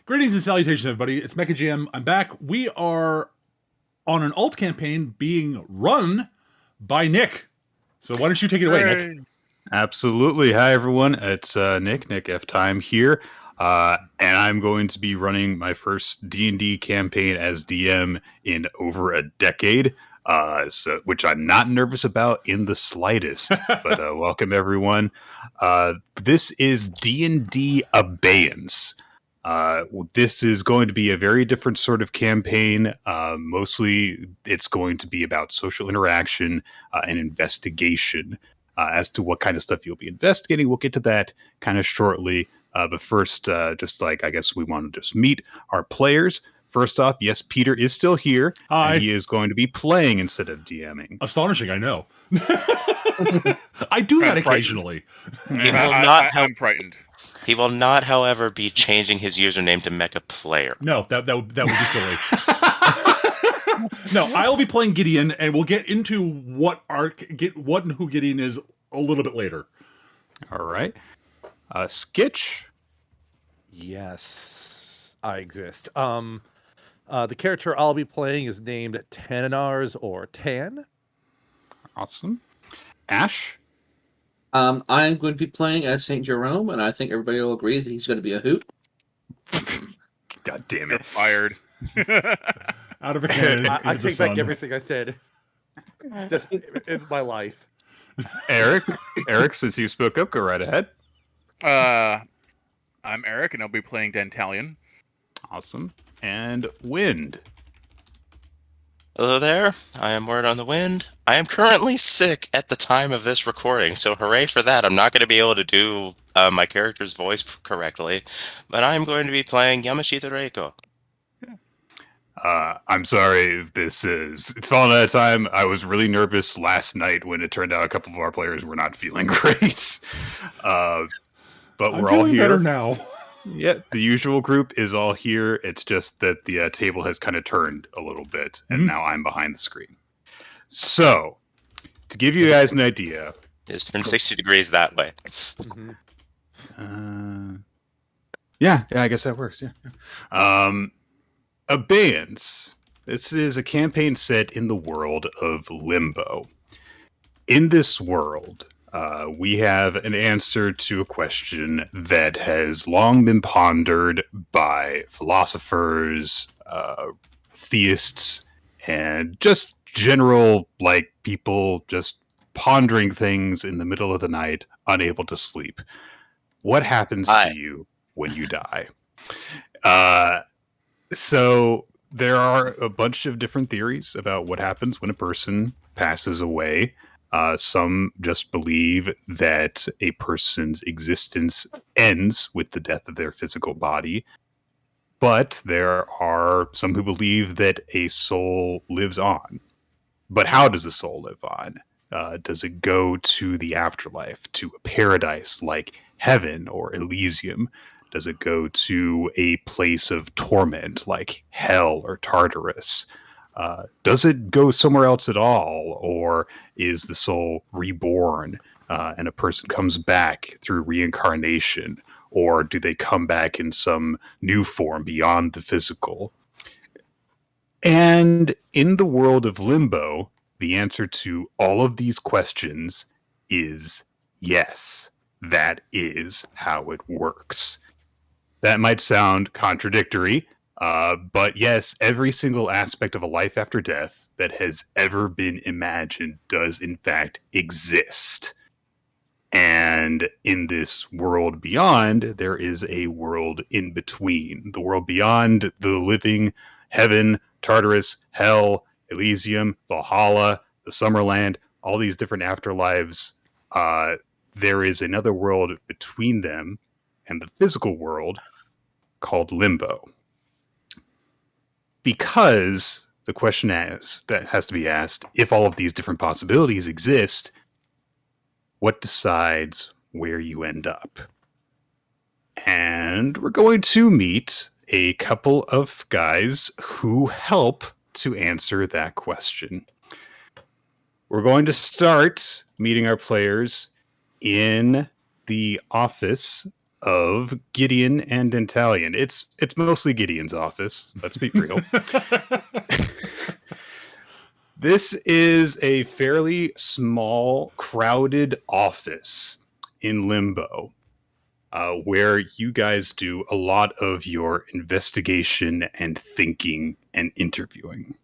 Greetings and salutations, everybody. It's Mecha GM. I'm back. We are on an alt campaign being run by Nick. So why don't you take it away, Nick? Absolutely. Hi, everyone. It's Nick F. Time here. And I'm going to be running my first D&D campaign as DM in over a decade, which I'm not nervous about in the slightest. But welcome, everyone. This is D&D Abeyance. This is going to be a very different sort of campaign. Mostly, it's going to be about social interaction and investigation. As to what kind of stuff you'll be investigating, we'll get to that kind of shortly. But first, I guess we want to just meet our players. First off, yes, Peter is still here. Hi. And he is going to be playing instead of DMing. Astonishing, I know. I do that occasionally. I'm frightened. He will not, however, be changing his username to Mecha Player. No, that would be silly. No, I'll be playing Gideon, and we'll get into what and who Gideon is a little bit later. All right. Skitch? Yes, I exist. The character I'll be playing is named Tananars or Tan. Awesome. Ash? I'm going to be playing as St. Jerome, and I think everybody will agree that he's going to be a hoot. God damn You're it. fired. Out of a cannon. I take back everything I said. Just in my life. Eric, since you spoke up, go right ahead. I'm Eric, and I'll be playing Dentalion. Awesome. And Wind. Hello there, I am Word on the Wind. I am currently sick at the time of this recording, so hooray for that. I'm not going to be able to do my character's voice correctly, but I'm going to be playing Yamashita Reiko. I'm sorry if it's fallen out of time. I was really nervous last night when it turned out a couple of our players were not feeling great. But we're all here. Better now. Yeah, the usual group is all here. It's just that the table has kind of turned a little bit, and now I'm behind the screen. So, to give you guys an idea... It's turned 60 degrees that way. Yeah, I guess that works, yeah. Abeyance. This is a campaign set in the world of Limbo. In this world... we have an answer to a question that has long been pondered by philosophers, theists, and just general, people just pondering things in the middle of the night, unable to sleep. What happens to you when you die? So there are a bunch of different theories about what happens when a person passes away. Some just believe that a person's existence ends with the death of their physical body. But there are some who believe that a soul lives on. But how does a soul live on? Does it go to the afterlife, to a paradise like heaven or Elysium? Does it go to a place of torment like hell or Tartarus? Does it go somewhere else at all, or is the soul reborn and a person comes back through reincarnation, or do they come back in some new form beyond the physical? And in the world of Limbo, the answer to all of these questions is yes. That is how it works. That might sound contradictory. But yes, every single aspect of a life after death that has ever been imagined does in fact exist. And in this world beyond, there is a world in between. The world beyond the living, heaven, Tartarus, hell, Elysium, Valhalla, the Summerland, all these different afterlives. There is another world between them and the physical world called Limbo. Because the question that has to be asked, if all of these different possibilities exist, what decides where you end up? And we're going to meet a couple of guys who help to answer that question. We're going to start meeting our players in the office of Gideon and Dentalion. It's mostly Gideon's office. Let's be real. This is a fairly small, crowded office in Limbo, where you guys do a lot of your investigation and thinking and interviewing.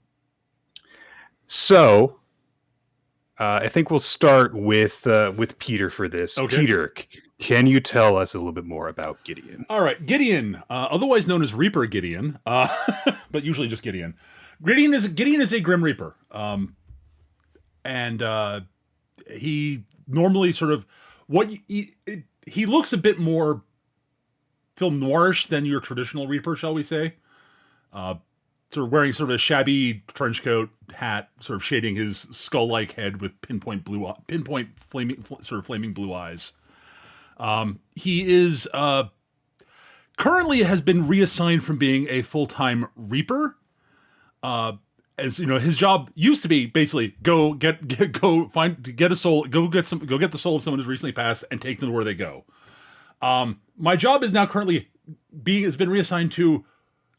So, I think we'll start with Peter for this. Okay. Peter, can you tell us a little bit more about Gideon? All right, Gideon, otherwise known as Reaper Gideon, but usually just Gideon. Gideon is a Grim Reaper, and he normally sort of he looks a bit more film noirish than your traditional Reaper, shall we say? Sort of wearing sort of a shabby trench coat, hat, sort of shading his skull-like head with flaming blue eyes. He is currently has been reassigned from being a full-time Reaper. As you know, his job used to be basically go get the soul of someone who's recently passed and take them to where they go. My job is now currently has been reassigned to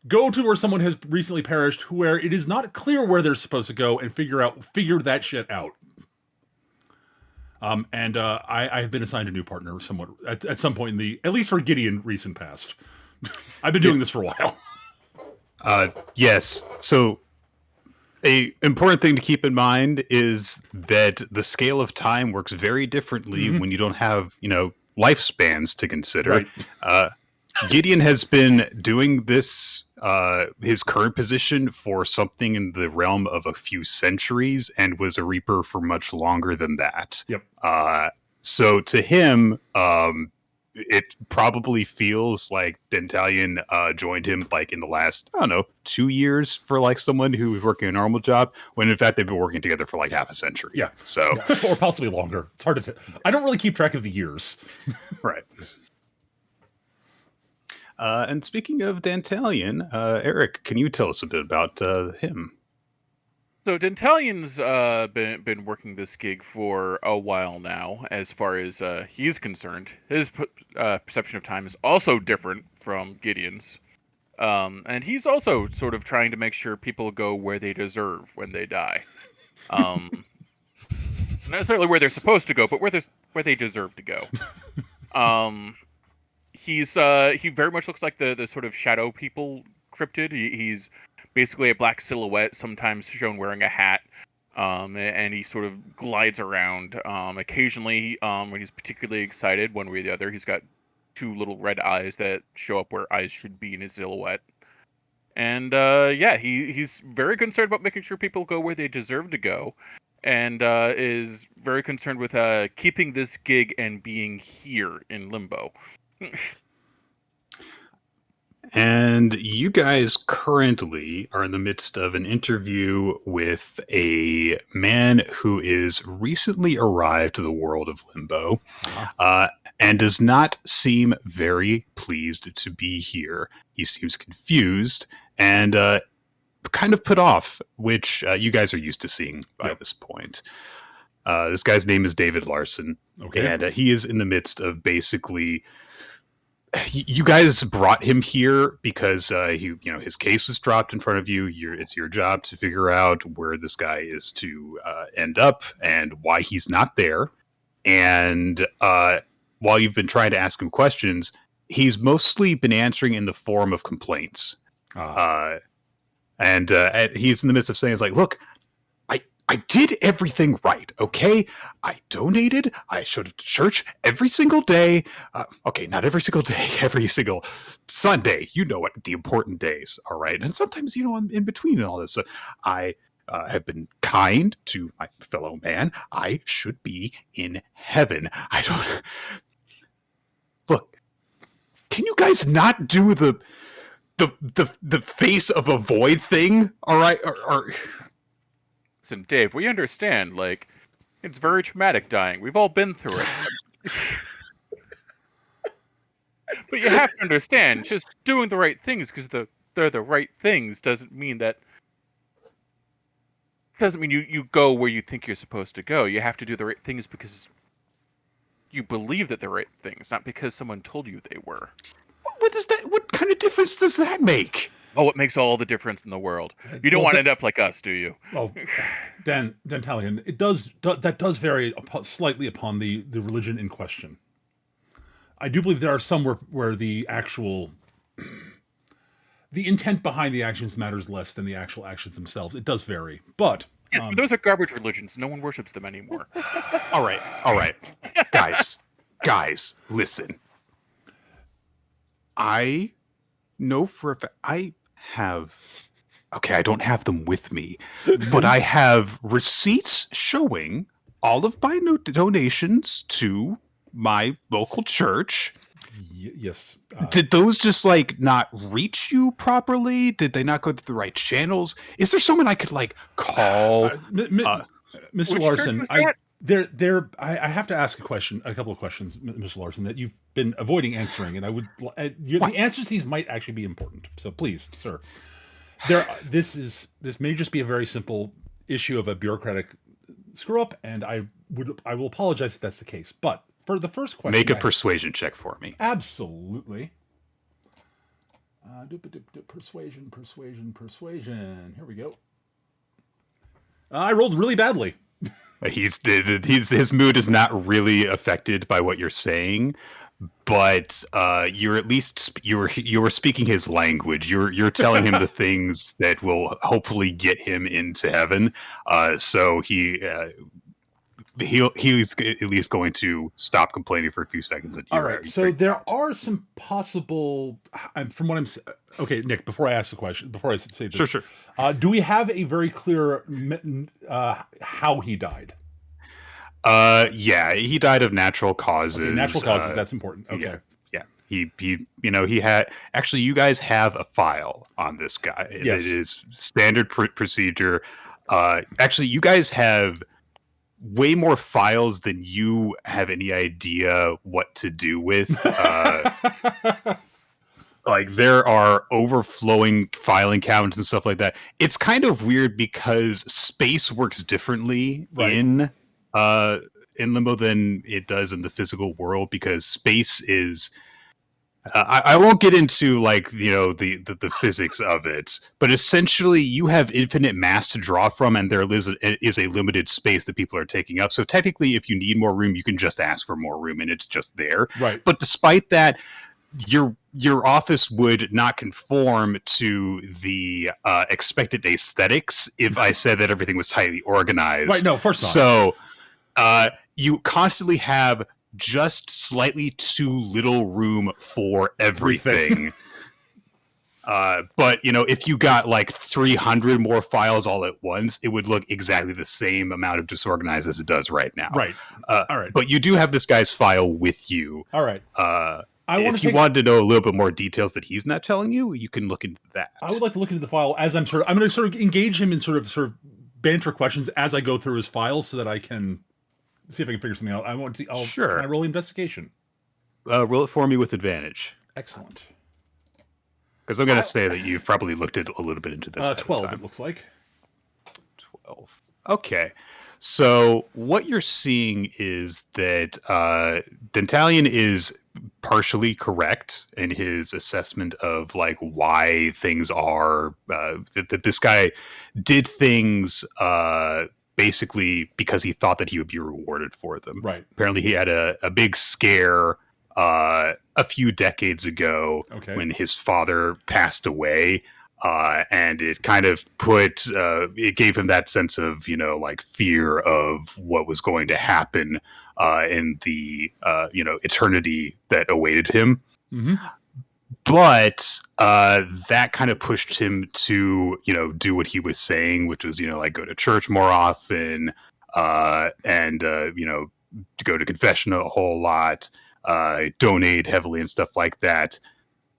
go to where someone has recently perished, where it is not clear where they're supposed to go, and figure that shit out. I have been assigned a new partner somewhat at some point at least for Gideon recent past. I've been doing this for a while. Yes. So a important thing to keep in mind is that the scale of time works very differently when you don't have, lifespans to consider. Right. Gideon has been doing this, his current position, for something in the realm of a few centuries, and was a Reaper for much longer than that. Yep. So to him, it probably feels like Dentalion joined him like in the last, 2 years for like someone who was working a normal job, when in fact they've been working together for like half a century. Yeah. So or possibly longer. It's hard to I don't really keep track of the years. Right. And speaking of Dentalion, Eric, can you tell us a bit about him? So Dentalion's been working this gig for a while now, as far as he's concerned. His perception of time is also different from Gideon's. And he's also sort of trying to make sure people go where they deserve when they die. Not necessarily where they're supposed to go, but where they deserve to go. He very much looks like the sort of shadow people cryptid. He's basically a black silhouette, sometimes shown wearing a hat, and he sort of glides around. Occasionally, when he's particularly excited, one way or the other, he's got two little red eyes that show up where eyes should be in his silhouette. And he's very concerned about making sure people go where they deserve to go, and is very concerned with keeping this gig and being here in Limbo. And you guys currently are in the midst of an interview with a man who is recently arrived to the world of Limbo, and does not seem very pleased to be here. He seems confused and kind of put off, which you guys are used to seeing by this point. This guy's name is David Larson, and he is in the midst of basically... You guys brought him here because his case was dropped in front of you. It's your job to figure out where this guy is to end up and why he's not there. And while you've been trying to ask him questions, he's mostly been answering in the form of complaints. And he's in the midst of saying, look, I did everything right, okay? I donated, I showed up to church every single day. Okay, not every single day, every single Sunday. You know what the important days are, right? And sometimes, in between and all this, I have been kind to my fellow man. I should be in heaven. I don't... Look, can you guys not do the face of a void thing, all right? Or Listen, Dave, we understand, it's very traumatic dying. We've all been through it. But you have to understand, just doing the right things because they're the right things doesn't mean you go where you think you're supposed to go. You have to do the right things because you believe that they're right things, not because someone told you they were. What kind of difference does that make? Oh, it makes all the difference in the world. You don't want to end up like us, do you? Well, Dentalian, that does vary slightly upon the religion in question. I do believe there are some where the actual the intent behind the actions matters less than the actual actions themselves. It does vary, but Yes, but those are garbage religions. No one worships them anymore. All right, guys, listen. I know for a fact I don't have them with me, but I have receipts showing all of my donations to my local church. Yes. Did those just like not reach you properly? Did they not go through the right channels? Is there someone I could like call? Mr. Larson, I have to ask a couple of questions, Mr. Larson, that you've been avoiding answering, and I would the answers to these might actually be important. So please, sir, this may just be a very simple issue of a bureaucratic screw up, and I will apologize if that's the case. But for the first question, make a persuasion check for me. Absolutely. Persuasion. Here we go. I rolled really badly. His mood is not really affected by what you're saying, but you're at least you're speaking his language. You're telling him the things that will hopefully get him into heaven. So he's at least going to stop complaining for a few seconds. All right. So there are some possible. From what I'm okay, Nick. Before I ask the question, before I say this, sure. Do we have a very clear how he died? Yeah, he died of natural causes. Okay, natural causes. That's important. Okay. Yeah. He had actually. You guys have a file on this guy. Yes. It is standard procedure. Actually, you guys have way more files than you have any idea what to do with. Like there are overflowing filing cabinets and stuff like that. It's kind of weird because space works differently in Limbo than it does in the physical world, because space is I won't get into like the physics of it, but essentially you have infinite mass to draw from, and there is a limited space that people are taking up. So technically, if you need more room, you can just ask for more room, and it's just there. Right. But despite that, your office would not conform to the expected aesthetics if I said that everything was tightly organized. Right. No, of course not. So you constantly have just slightly too little room for everything. But if you got like 300 more files all at once, it would look exactly the same amount of disorganized as it does right now. Right. All right. But you do have this guy's file with you. All right. If you wanted to know a little bit more details that he's not telling you, you can look into that. I would like to look into the file as I'm going to sort of engage him in sort of banter questions as I go through his files so that I can see if I can figure something out. Sure. Can I roll investigation? Roll it for me with advantage. Excellent. Because I'm going to say that you've probably looked at a little bit into this. 12, it looks like. 12. Okay. So what you're seeing is that Dentalian is partially correct in his assessment of like why things are that this guy did things basically because he thought that he would be rewarded for them. Right. Apparently he had a big scare a few decades ago when his father passed away. And it kind of it gave him that sense of, like fear of what was going to happen in the, eternity that awaited him. Mm-hmm. But that kind of pushed him to, do what he was saying, which was, like go to church more often and, to go to confession a whole lot, donate heavily and stuff like that.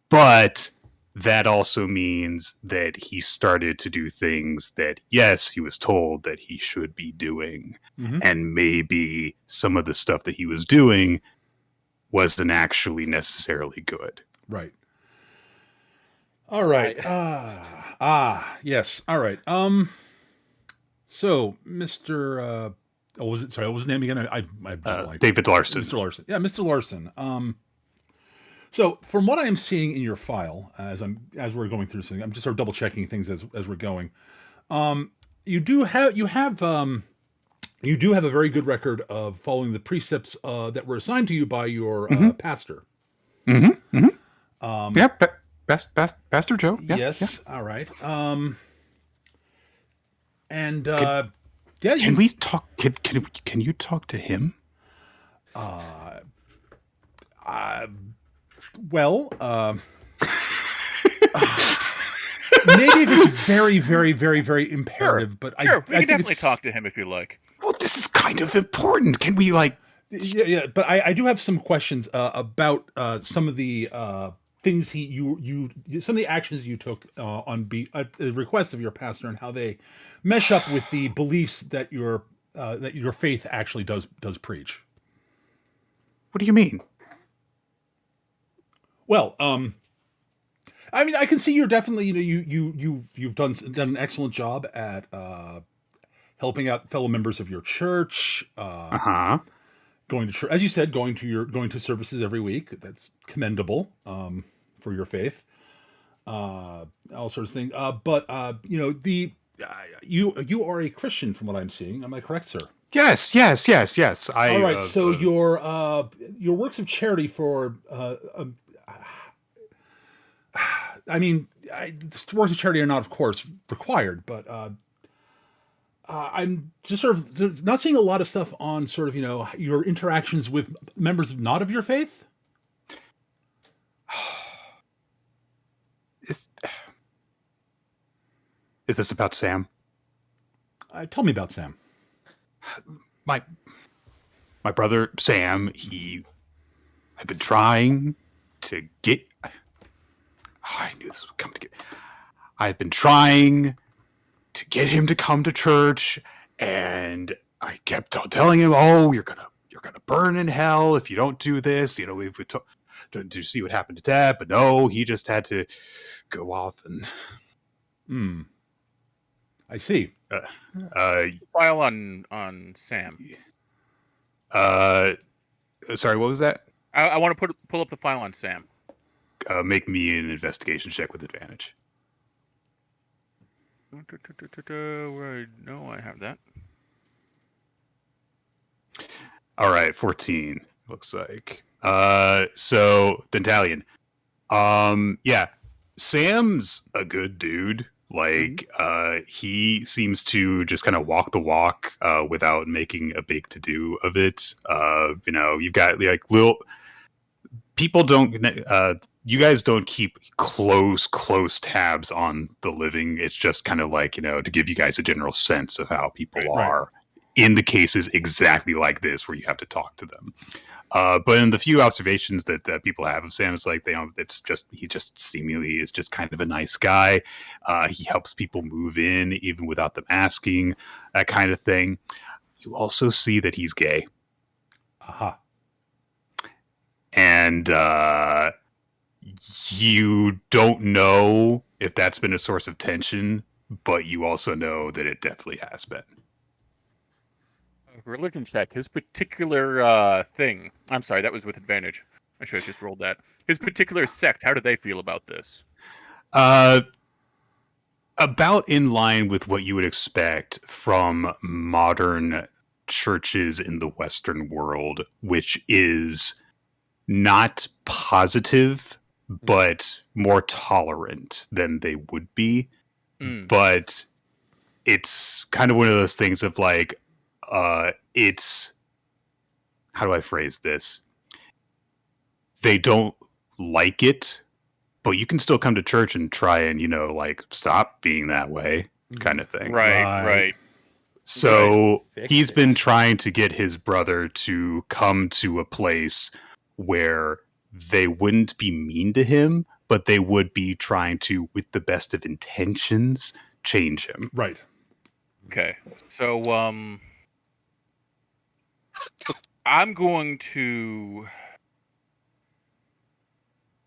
But that also means that he started to do things that, yes, he was told that he should be doing. Mm-hmm. And maybe some of the stuff that he was doing wasn't actually necessarily good. Right. All right. Yes. All right. So, Mr. Oh, was it? Sorry, what was his name again? I David Larson. Mr. Larson. Yeah, Mr. Larson. So from what I am seeing in your file, as we're going through something, I'm just sort of double checking things as we're going. You do have a very good record of following the precepts that were assigned to you by your pastor. Mm-hmm. Mm-hmm. Yeah, Pastor Joe. Yeah, yes. Yeah. All right. Can we talk? Can you talk to him? Well, maybe if it's very, very, very, very imperative, but Sure, we I can think definitely talk to him if you like. Well, this is kind of important. Can we Yeah, but I do have some questions about some of the things some of the actions you took on the request of your pastor and how they mesh up with the beliefs that your faith actually does preach. What do you mean? Well, I mean, I can see you're definitely you've done an excellent job at helping out fellow members of your church. Going to church, as you said, going to services every week. That's commendable for your faith. All sorts of things. But you are a Christian from what I'm seeing. Am I correct, sir? Yes. All right. So your works of charity for works of charity are not, of course, required, but I'm just sort of not seeing a lot of stuff on sort of your interactions with members not of your faith. Is this about Sam? Tell me about Sam. My brother Sam. I've been trying to get. I knew this would come together. I've been trying to get him to come to church, and I kept telling him, "Oh, you're gonna burn in hell if you don't do this." We to see what happened to Dad, but no, he just had to go off and. I see. File on Sam. Sorry, what was that? I want to pull up the file on Sam. Make me an investigation check with advantage. No, I have that. All right, 14 looks like. So Dentalion. Yeah, Sam's a good dude. Like, he seems to just kind of walk the walk without making a big to do of it. You've got like little people don't. You guys don't keep close tabs on the living. It's just kind of like, to give you guys a general sense of how people are in the cases exactly like this, where you have to talk to them. But in the few observations that people have of Sam, it's like he just seemingly is just kind of a nice guy. He helps people move in even without them asking, that kind of thing. You also see that he's gay. Aha. And you don't know if that's been a source of tension, but you also know that it definitely has been. Religion check. His particular thing. I'm sorry, that was with advantage. I should have just rolled that. His particular sect. How do they feel about this? About in line with what you would expect from modern churches in the Western world, which is not positive, but more tolerant than they would be. But it's kind of one of those things of like, it's, how do I phrase this? They don't like it, but you can still come to church and try and, stop being that way, kind of thing. Right. So he's been trying to get his brother to come to a place where they wouldn't be mean to him, but they would be trying to, with the best of intentions, change him. Right. Okay. So, I'm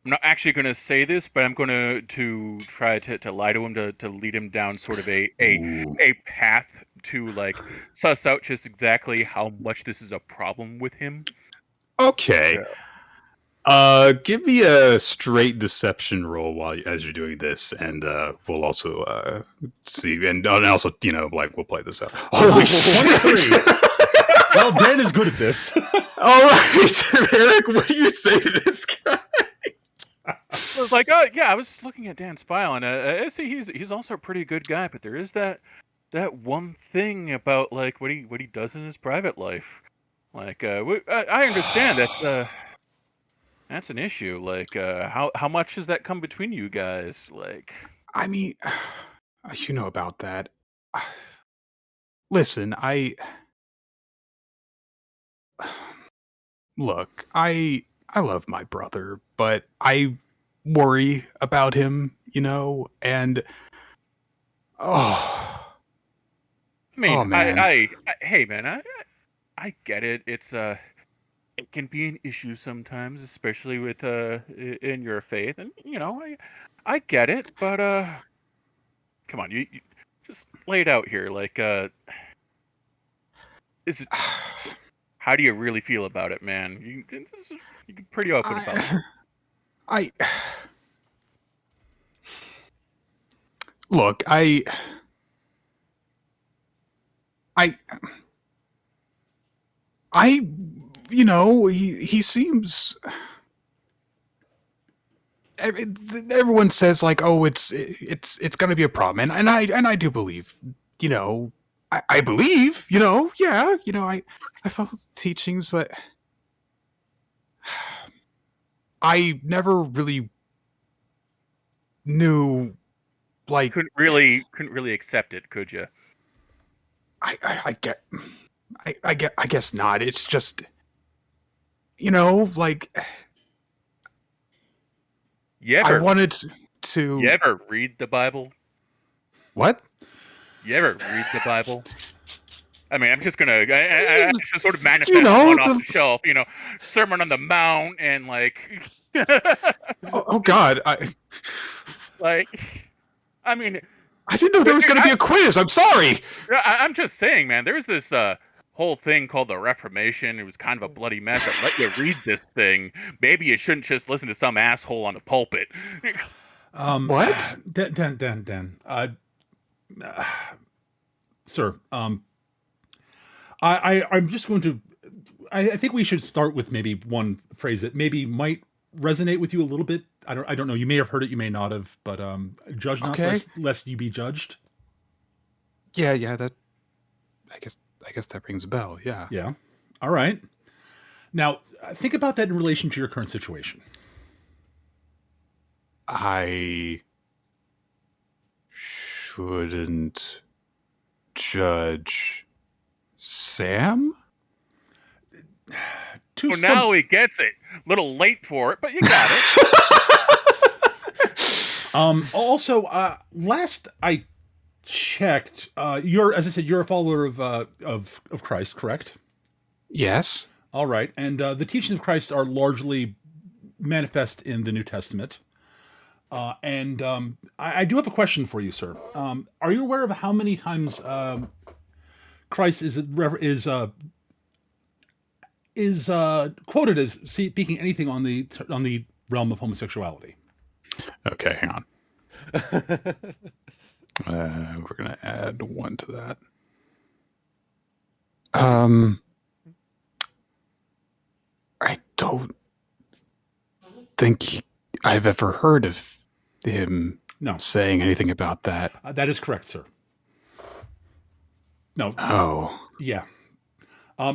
not actually going to say this, but I'm going to try to lie to him to lead him down sort of a path to like suss out just exactly how much this is a problem with him. Okay. Give me a straight deception roll as you're doing this, and we'll also see, and also we'll play this out. Holy shit! Well, Dan is good at this. All right, Eric, what do you say to this guy? I was like, oh yeah, I was just looking at Dan's file, and I see he's also a pretty good guy, but there is that one thing about like what he does in his private life. Like, I understand that. That's an issue. Like, how much has that come between you guys? Like, I mean, you know about that. Listen, look, I love my brother, but I worry about him, and I mean, oh man, I hey man, I get it. It's it can be an issue sometimes, especially with in your faith, and I get it, but come on, you just lay it out here. Like, is it? How do you really feel about it, man? You're pretty open about it. Look, he seems. Everyone says like, oh, it's going to be a problem, and I do believe, I believe, yeah, I follow the teachings, but I never really knew, like, couldn't really accept it, could you? I guess not. It's just, like, I wanted to. You ever read the Bible? What? You ever read the Bible? I mean, I'm just gonna I just sort of manifest one off the shelf, Sermon on the Mount, and like. oh God! I mean, I didn't know there was going to be a quiz. I'm sorry. I'm just saying, man. There's this whole thing called the Reformation. It was kind of a bloody mess. I let you read this thing. Maybe you shouldn't just listen to some asshole on the pulpit. What? Dan. Sir, I'm just going to. I think we should start with maybe one phrase that maybe might resonate with you a little bit. I don't know. You may have heard it, you may not have, but judge not, lest you be judged. Yeah. That. I guess that rings a bell. Yeah. Yeah. All right. Now think about that in relation to your current situation. I shouldn't judge Sam? Now he gets it. A little late for it, but you got it. Also, last I checked, as I said, you're a follower of Christ, correct? Yes. All right, and the teachings of Christ are largely manifest in the New Testament. And I do have a question for you, sir. Are you aware of how many times Christ is quoted as speaking anything on the realm of homosexuality? Okay, hang on. We're gonna add one to that. I don't think I've ever heard of him saying anything about that. That is correct, sir. No. Oh. Yeah.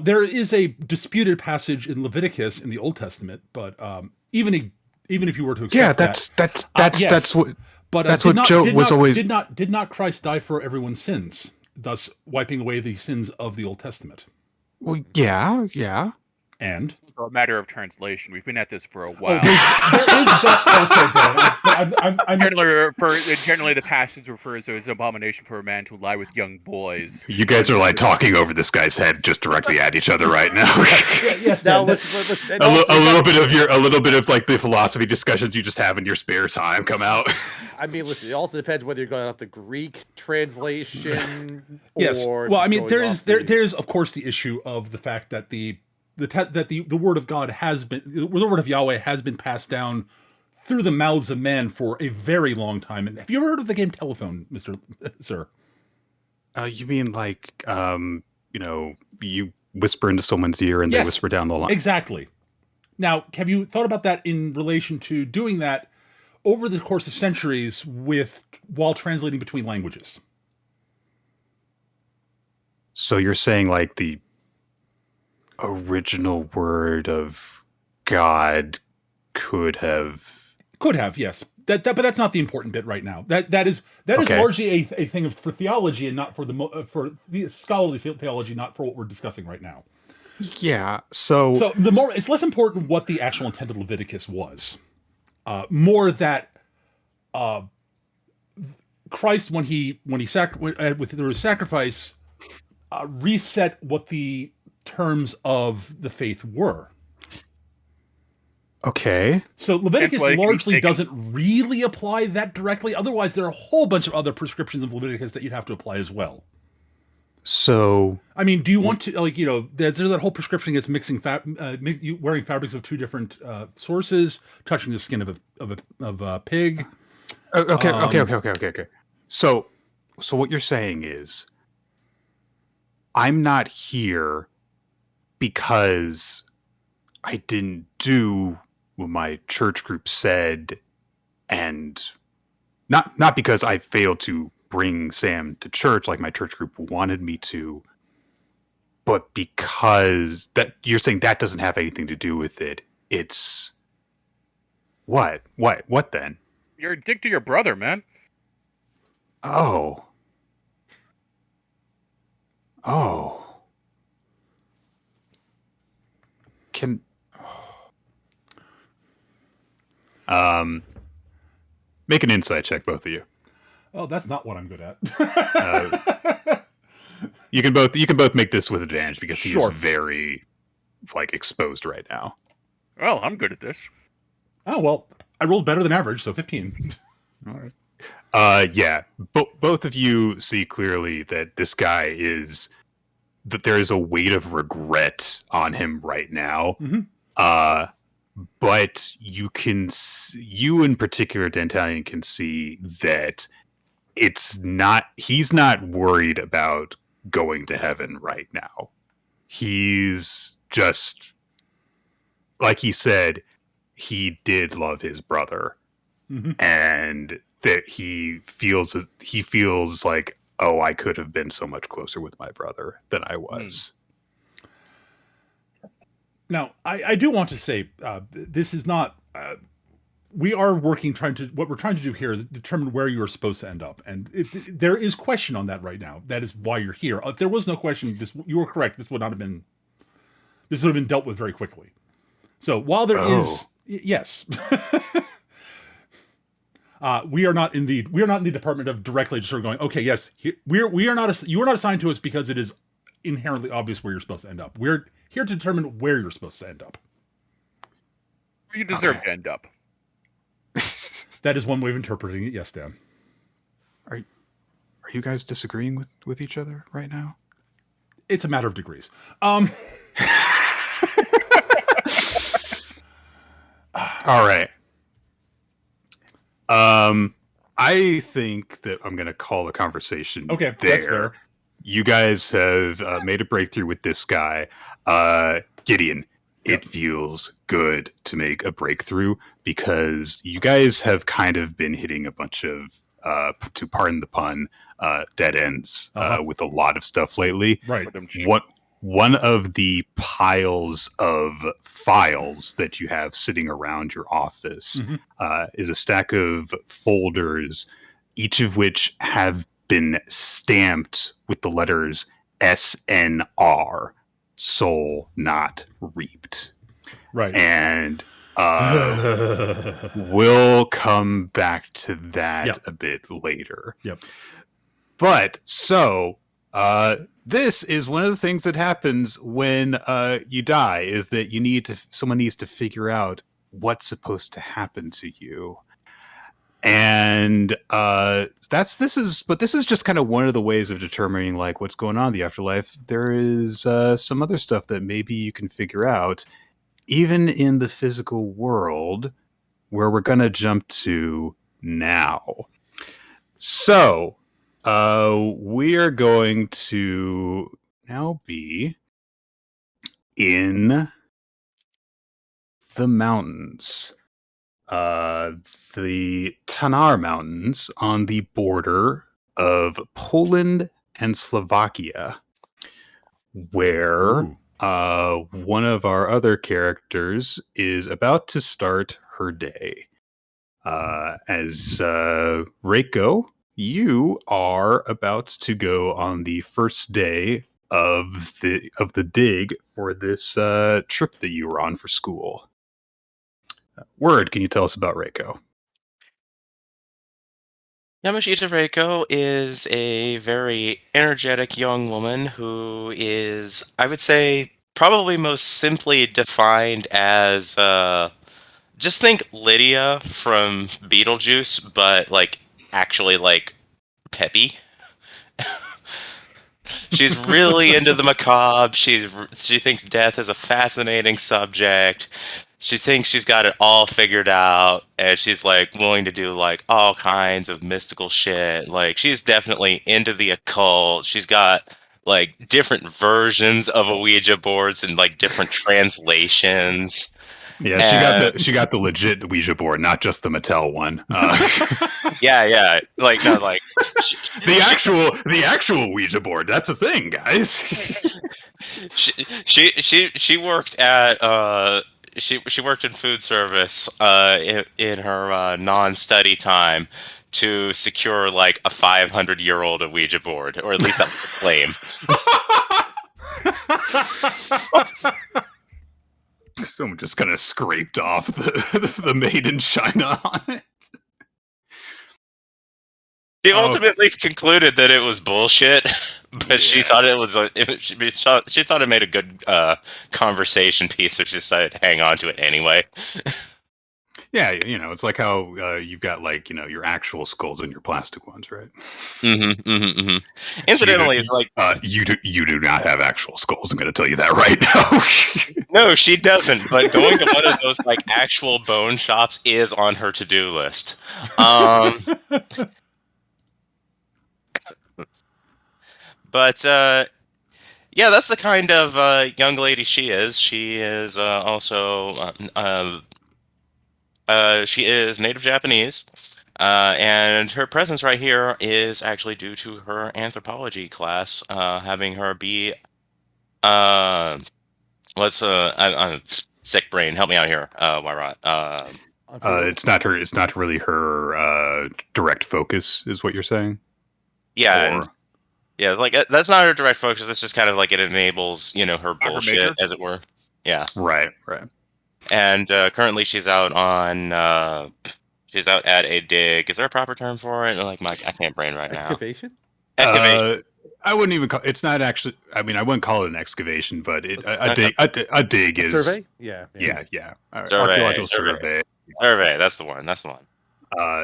There is a disputed passage in Leviticus in the Old Testament, but even if you were to accept that's what. But that's what Joe was always. Did not Christ die for everyone's sins, thus wiping away the sins of the Old Testament? Well, yeah. And it's a matter of translation. We've been at this for a while. There is that also, I'm Generally, the passage refers to as abomination for a man to lie with young boys. You guys are like talking over this guy's head, just directly at each other right now. yes. Now Dan, listen. a little bit of like the philosophy discussions you just have in your spare time come out. I mean, listen. It also depends whether you're going off the Greek translation yes. or. Well, I mean, going there's of course the issue of the fact that the word of God the word of Yahweh has been passed down through the mouths of man for a very long time. And have you ever heard of the game Telephone, Sir? You mean like, you whisper into someone's ear and they whisper down the line? Exactly. Now, have you thought about that in relation to doing that over the course of centuries while translating between languages? So you're saying like the original word of God could have, yes. But that's not the important bit right now. That is Okay. largely a thing for theology and not for the scholarly theology, not for what we're discussing right now. yeah. So It's less important what the actual intent of Leviticus was, more that Christ, when he through his sacrifice, reset what the terms of the faith were. okay. So Leviticus That's why largely doesn't really apply that directly. Otherwise, there are a whole bunch of other prescriptions of Leviticus that you'd have to apply as well. So I mean, do you want to there's that whole prescription against mixing wearing fabrics of two different sources, touching the skin of a pig. Okay. So what you're saying is, I'm not here because I didn't do what my church group said, and not because I failed to bring Sam to church like my church group wanted me to, but because that you're saying that doesn't have anything to do with it. It's what then? You're a dick to your brother, man. Oh. Can make an insight check, both of you. Oh, that's not what I'm good at. You can both make this with advantage because he Sure. is very exposed right now. Well, I'm good at this. Oh well, I rolled better than average, so 15. All right. Yeah. Both of you see clearly that this guy that there is a weight of regret on him right now. Mhm. But you in particular, Dantalion, can see that he's not worried about going to heaven right now. He's just, like he said, he did love his brother. Mhm. And that he feels like, oh, I could have been so much closer with my brother than I was. Now, I do want to say this is not. We are working what we're trying to do here is determine where you are supposed to end up, and there is question on that right now. That is why you're here. If there was no question, you were correct. This would have been dealt with very quickly. So while there is, yes, we are not in the department of directly just sort of going, okay, yes, we are not you are not assigned to us because it is inherently obvious where you're supposed to end up. We're here to determine where you're supposed to end up. Where you deserve to end up. That is one way of interpreting it. Yes, Dan. Are you guys disagreeing with each other right now? It's a matter of degrees. All right. I think that I'm going to call the conversation Okay, there. that's fair. You guys have made a breakthrough with this guy. Gideon, Yep. it feels good to make a breakthrough because you guys have kind of been hitting a bunch of, to pardon the pun, dead ends with a lot of stuff lately. Right. One of the piles of files that you have sitting around your office is a stack of folders, each of which have been stamped with the letters SNR, soul not reaped. Right. And We'll come back to that Yep. a bit later. Yep. But so this is one of the things that happens when you die, is that someone needs to figure out what's supposed to happen to you. And this is just kind of one of the ways of determining like what's going on in the afterlife. There is some other stuff that maybe you can figure out even in the physical world, where we're going to jump to now. So we are going to now be in the mountains. The Tanar Mountains on the border of Poland and Slovakia, where one of our other characters is about to start her day. As Reiko, you are about to go on the first day of the dig for this trip that you were on for school. Word, can you tell us about Reiko? Yamashita Reiko is a very energetic young woman who is, I would say, probably most simply defined as, just think Lydia from Beetlejuice, but, like, actually, like, peppy. She's really into the macabre. She thinks death is a fascinating subject. She thinks she's got it all figured out, and she's like willing to do like all kinds of mystical shit. Like she's definitely into the occult. She's got like different versions of a Ouija boards and like different translations. Yeah, she got the legit Ouija board, not just the Mattel one. Yeah, like no, like the actual Ouija board. That's a thing, guys. she worked at she worked in food service in her non-study time to secure like a 500-year-old Ouija board, or at least that was the claim. Someone just kind of scraped off the made in China on it. She ultimately concluded that it was bullshit, but she thought she thought it made a good conversation piece, so she decided to hang on to it anyway. Yeah, it's like how you've got like your actual skulls and your plastic ones, right? Incidentally, you do not have actual skulls. I'm going to tell you that right now. No, she doesn't. But going to one of those like actual bone shops is on her to-do list. But yeah, that's the kind of young lady she is. She is also she is native Japanese, and her presence right here is actually due to her anthropology class, having her be I'm sick brain. Help me out here, Wyrot. It's not really her direct focus, is what you're saying. Yeah. Yeah, like that's not her direct focus. That's just kind of like it enables, her bullshit, as it were. Yeah. Right. And currently, she's out at a dig. Is there a proper term for it? Like, I can't brain right Excavation? now. Excavation. I wouldn't even call. It's not actually. I mean, I wouldn't call it an excavation, but a dig is survey. Yeah. Archaeological survey. Survey. That's the one.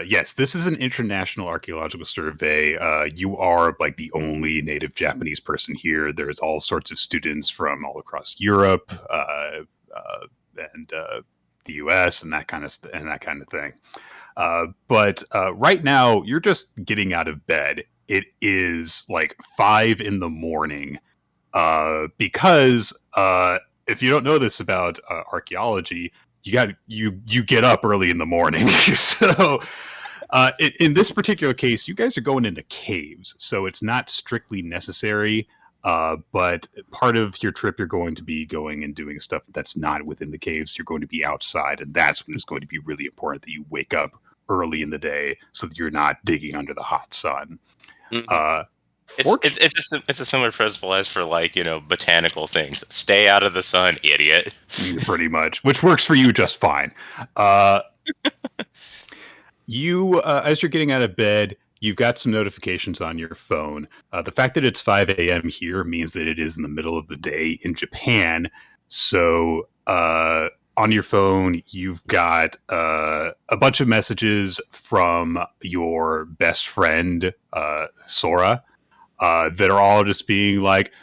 Yes, this is an international archaeological survey. You are like the only native Japanese person here. There's all sorts of students from all across Europe and the U.S. and that kind of thing. But right now, you're just getting out of bed. It is like 5 a.m. Because if you don't know this about archaeology, you get up early in the morning. So in this particular case, you guys are going into caves, so it's not strictly necessary. But part of your trip, you're going to be going and doing stuff that's not within the caves. You're going to be outside, and that's when it's going to be really important that you wake up early in the day so that you're not digging under the hot sun. It's a similar principle as for like botanical things. Stay out of the sun, idiot. Pretty much, which works for you just fine. You, as you're getting out of bed, you've got some notifications on your phone. The fact that it's 5 a.m. here means that it is in the middle of the day in Japan. So on your phone, you've got a bunch of messages from your best friend, Sora, that are all just being like,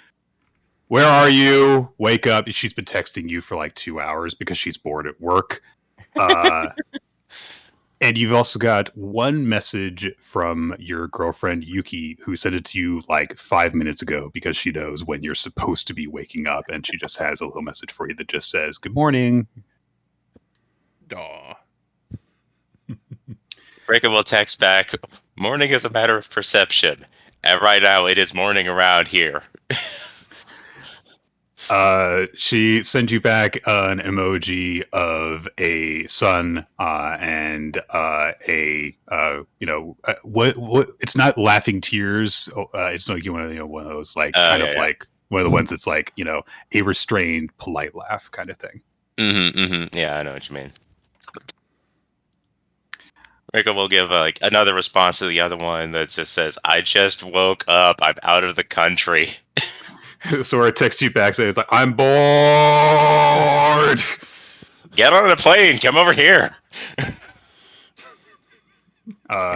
where are you? Wake up. She's been texting you for like 2 hours because she's bored at work. And you've also got one message from your girlfriend, Yuki, who sent it to you like 5 minutes ago because she knows when you're supposed to be waking up. And she just has a little message for you that just says, good morning. Aw. Rika will text back, morning is a matter of perception. And right now it is morning around here. She sends you back an emoji of a sun and what it's not laughing tears. It's like one of those like like one of the ones that's like a restrained, polite laugh kind of thing. Yeah, I know what you mean. Rika will give like another response to the other one that just says, I just woke up. I'm out of the country. Sora texts you back saying, like, I'm bored. Get on a plane. Come over here.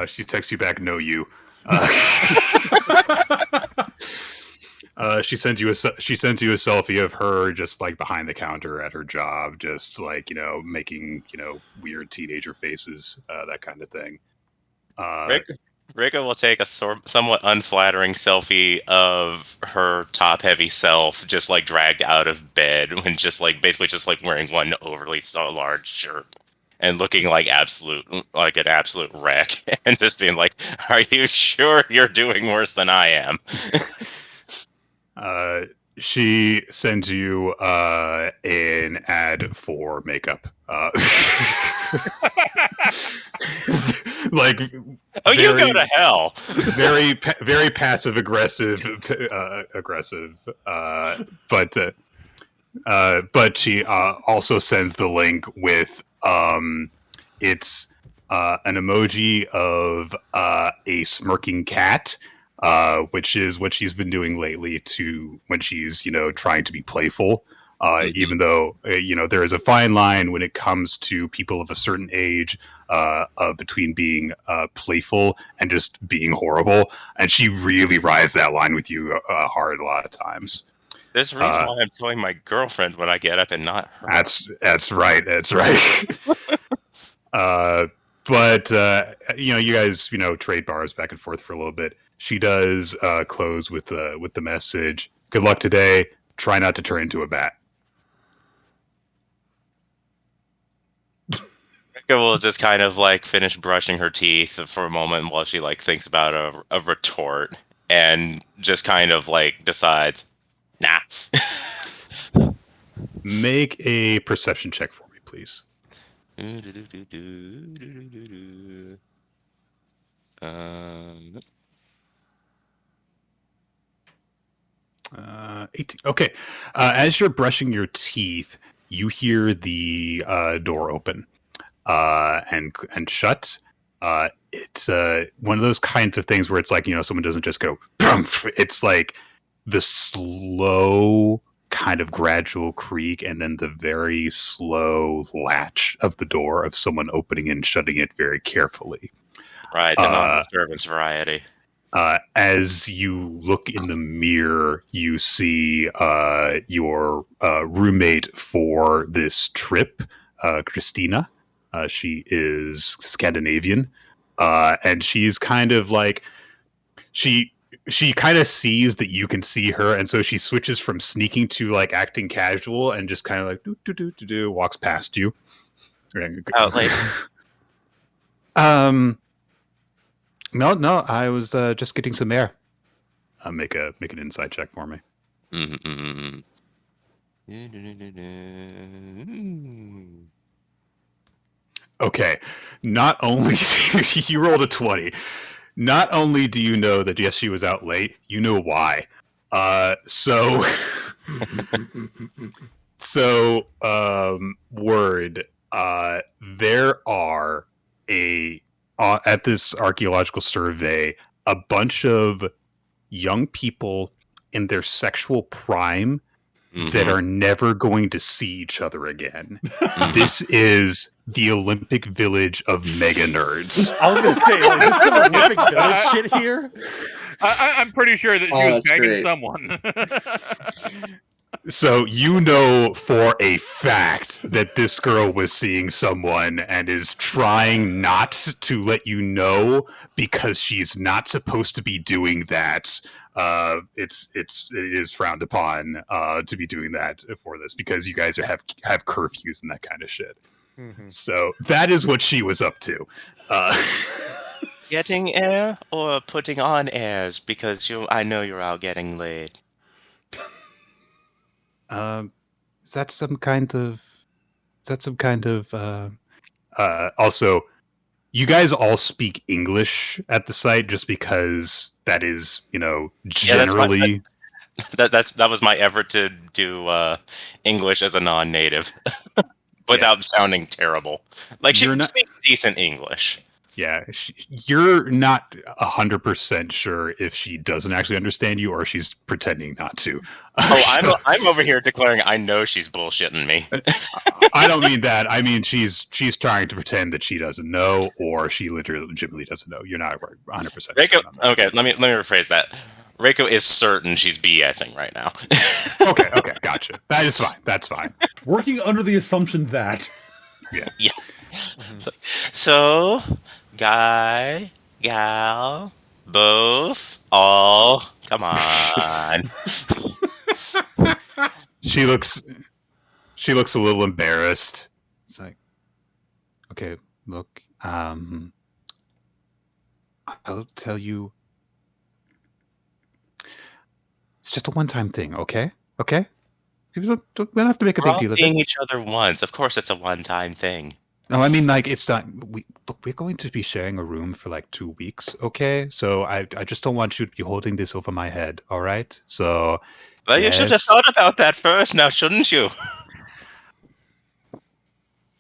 She texts you back, no you. She sends you a selfie of her just like behind the counter at her job, just like making weird teenager faces, that kind of thing. Rika will take a somewhat unflattering selfie of her top-heavy self, just like dragged out of bed, when just like basically just like wearing one overly large shirt and looking like an absolute wreck, and just being like, "Are you sure you're doing worse than I am?" She sends you an ad for makeup. Like, you go to hell. very passive aggressive, but she also sends the link with it's an emoji of a smirking cat. Which is what she's been doing lately when she's trying to be playful. Even though there is a fine line when it comes to people of a certain age between being playful and just being horrible, and she really rides that line with you hard a lot of times. There's a reason why I'm telling my girlfriend when I get up and not her. That's right. But you guys trade bars back and forth for a little bit. She does close with the message, good luck today, try not to turn into a bat. Rika will just kind of like finish brushing her teeth for a moment while she like thinks about a retort, and just kind of like decides, nah. Make a perception check for me, please. 18. Okay. As you're brushing your teeth, you hear the door open and shut. It's one of those kinds of things where it's like someone doesn't just go. It's like the slow, kind of gradual creak, and then the very slow latch of the door of someone opening and shutting it very carefully. Right, the non-disturbance variety. As you look in the mirror, you see your roommate for this trip, Christina. She is Scandinavian, and she's kind of like she kind of sees that you can see her, and so she switches from sneaking to like acting casual and just kind of like do walks past you. Out late. No, I was just getting some air. Make an insight check for me. Okay, not only you rolled a 20, Not only do you know that yes, she was out late, you know why. So word. There are at this archaeological survey a bunch of young people in their sexual prime that are never going to see each other again. This is the Olympic Village of mega nerds. I was gonna say, like, is this some Olympic Village shit here? I'm pretty sure that she was that's banging great. someone. So you know for a fact that this girl was seeing someone and is trying not to let you know because she's not supposed to be doing that. It is frowned upon to be doing that for this because you guys have curfews and that kind of shit. Mm-hmm. So that is what she was up to. Getting air or putting on airs because I know you're out getting laid. Is that some kind of? Also, you guys all speak English at the site just because that is, generally. That was my effort to do English as a non-native without sounding terrible. Like she speaks decent English. Yeah, you're not 100% sure if she doesn't actually understand you or she's pretending not to. Oh, I'm over here declaring I know she's bullshitting me. I don't mean that. I mean she's trying to pretend that she doesn't know, or she legitimately doesn't know. You're not 100%. Reiko, okay, let me rephrase that. Reiko is certain she's BSing right now. Okay, gotcha. That is fine. That's fine. Working under the assumption that. Yeah. So, guy, gal, both, all, come on. She looks a little embarrassed. It's like, okay, look, I'll tell you. It's just a one-time thing, okay? Okay? We don't have to make a big deal of it. Seeing each other once. Of course it's a one-time thing. No, I mean, like, it's not. We're going to be sharing a room for like 2 weeks, okay? So I just don't want you to be holding this over my head, all right? So. Well, you should have thought about that first, now shouldn't you?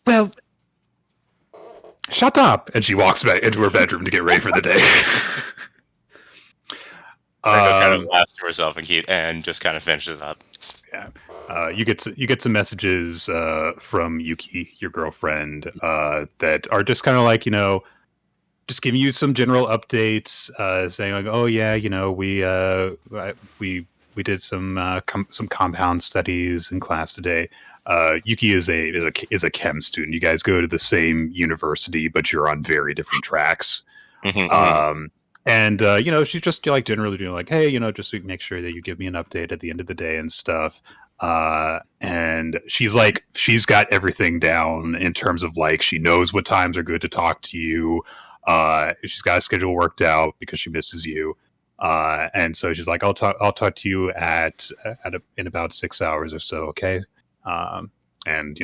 Well, shut up! And she walks back into her bedroom to get ready for the day. Kind of laughs to herself and just kind of finishes up. Yeah. You get some messages from Yuki, your girlfriend, that are just kind of like, just giving you some general updates, saying like, oh yeah, we did some compound studies in class today. Yuki is a chem student. You guys go to the same university, but you're on very different tracks. And she's just like generally doing like, hey, just to make sure that you give me an update at the end of the day and stuff. And she's got everything down in terms of like, she knows what times are good to talk to you. She's got a schedule worked out because she misses you. And so she's like, I'll talk to you in about 6 hours or so. Okay. And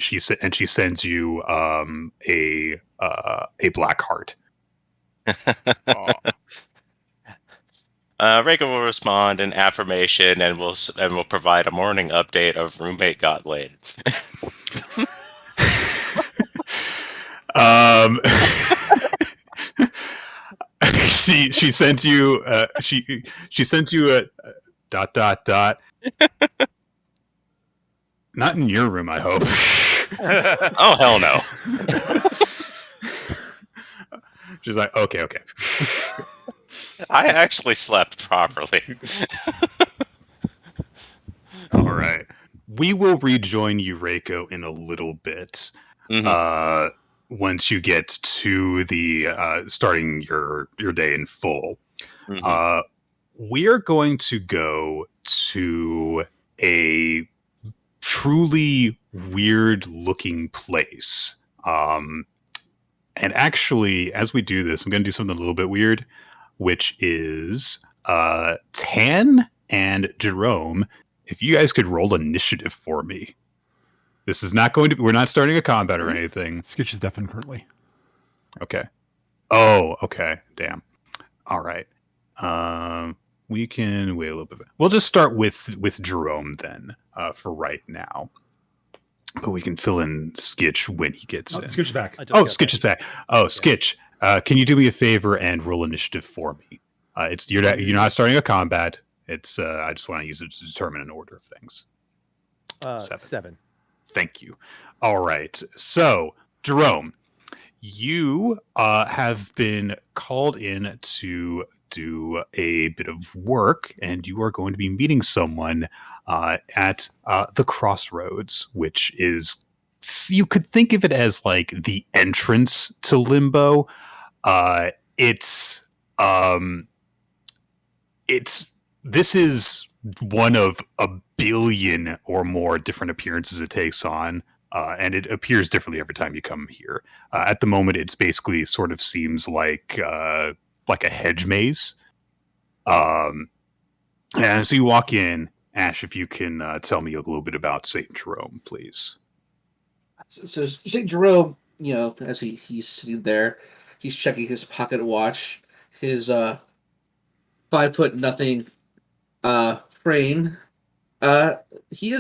she sends you a black heart. Reiko will respond in affirmation and will provide a morning update of roommate got laid. She sent you she sent you a ... Not in your room, I hope. Oh hell no. She's like, okay. I actually slept properly. All right. We will rejoin you, Reiko, in a little bit. Once you get to the starting your day in full. We are going to go to a truly weird looking place. And actually, as we do this, I'm going to do something a little bit weird, which is Tan and Jerome, if you guys could roll initiative for me. This is not going to... We're not starting a combat or anything. Skitch is deafened currently. Okay. Oh, okay. Damn. All right. We can wait a little bit. We'll just start with Jerome then, for right now. But we can fill in Skitch when he gets in. Skitch is back. Skitch is back. Oh, Skitch, can you do me a favor and roll initiative for me? You're not starting a combat. It's I just want to use it to determine an order of things. 7. Thank you. All right. So, Jerome, you have been called in to do a bit of work, and you are going to be meeting someone at the Crossroads, which is, you could think of it as like the entrance to Limbo. This is one of a billion or more different appearances it takes on. And it appears differently every time you come here. At the moment, it's basically sort of seems like a hedge maze. And so you walk in. Ash, if you can tell me a little bit about St. Jerome, please. So St. Jerome, as he's sitting there, he's checking his pocket watch, his 5'0" frame. He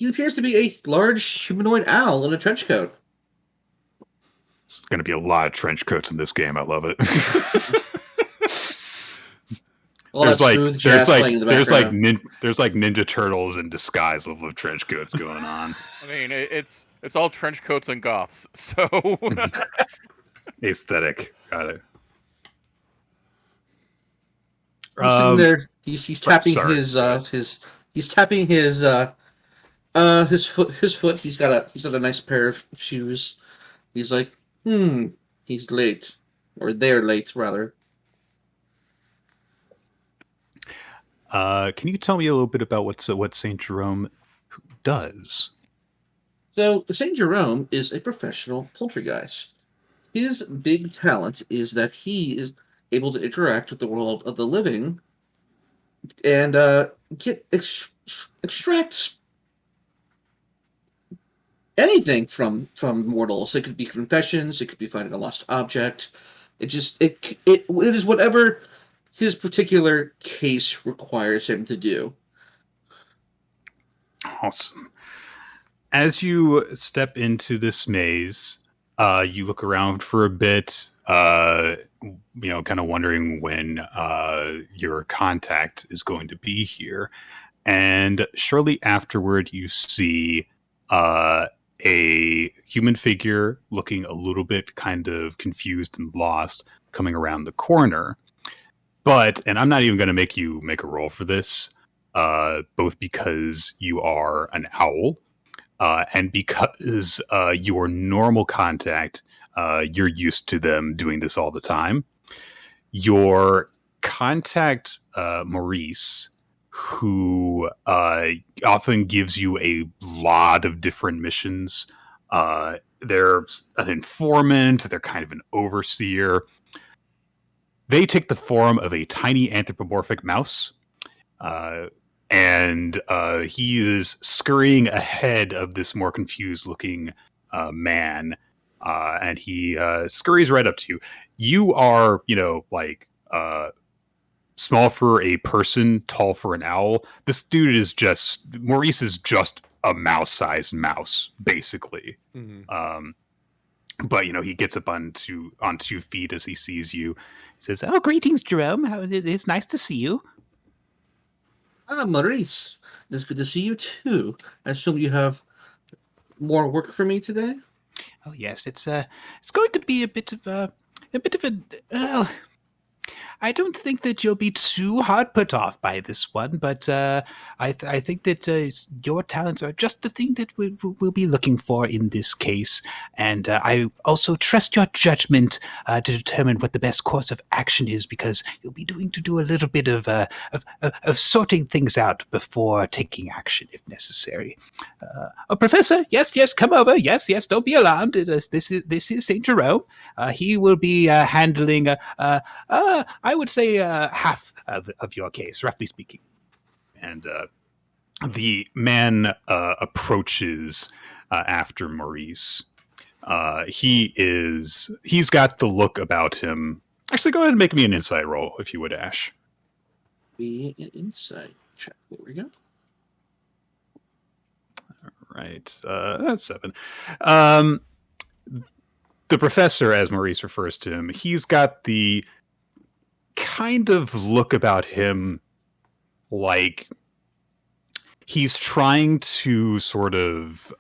appears to be a large humanoid owl in a trench coat. There's going to be a lot of trench coats in this game. I love it. Well, there's like Ninja Turtles in disguise level of trench coats going on. I mean, it's all trench coats and goths. So aesthetic, got it. He's sitting there. He's tapping his foot. He's got a nice pair of shoes. He's like, he's late, or they're late rather. Can you tell me a little bit about what St. Jerome does? So St. Jerome is a professional poltergeist. His big talent is that he is able to interact with the world of the living and extract anything from mortals. It could be confessions. It could be finding a lost object. It is whatever his particular case requires him to do. Awesome. As you step into this maze, you look around for a bit, kind of wondering when your contact is going to be here. And shortly afterward, you see a human figure looking a little bit kind of confused and lost coming around the corner. And I'm not even going to make you make a roll for this, both because you are an owl, and because your normal contact, you're used to them doing this all the time. Your contact, Maurice, who often gives you a lot of different missions. They're an informant, they're kind of an overseer. They take the form of a tiny anthropomorphic mouse, and he is scurrying ahead of this more confused-looking man, and he scurries right up to you. You are, small for a person, tall for an owl. This dude is Maurice is just a mouse-sized mouse, basically. Mm-hmm. But he gets up on two feet as he sees you. He says, "Oh, greetings, Jerome. It's nice to see you." Maurice, it's good to see you too. I assume you have more work for me today. Oh yes, it's going to be a bit of a. I don't think that you'll be too hard put off by this one, but I think that your talents are just the thing that we'll be looking for in this case. And I also trust your judgment to determine what the best course of action is, because you'll be doing to do a little bit of sorting things out before taking action if necessary. Professor, yes, come over. Yes, don't be alarmed. This is St. Jerome. He will be handling I would say half of your case, roughly speaking. And the man approaches after Maurice, He's got the look about him. Actually, go ahead and make me an insight roll, if you would, Ash. Be an insight check. There we go. Right. That's 7. The professor, as Maurice refers to him, he's got the kind of look about him like he's trying to sort of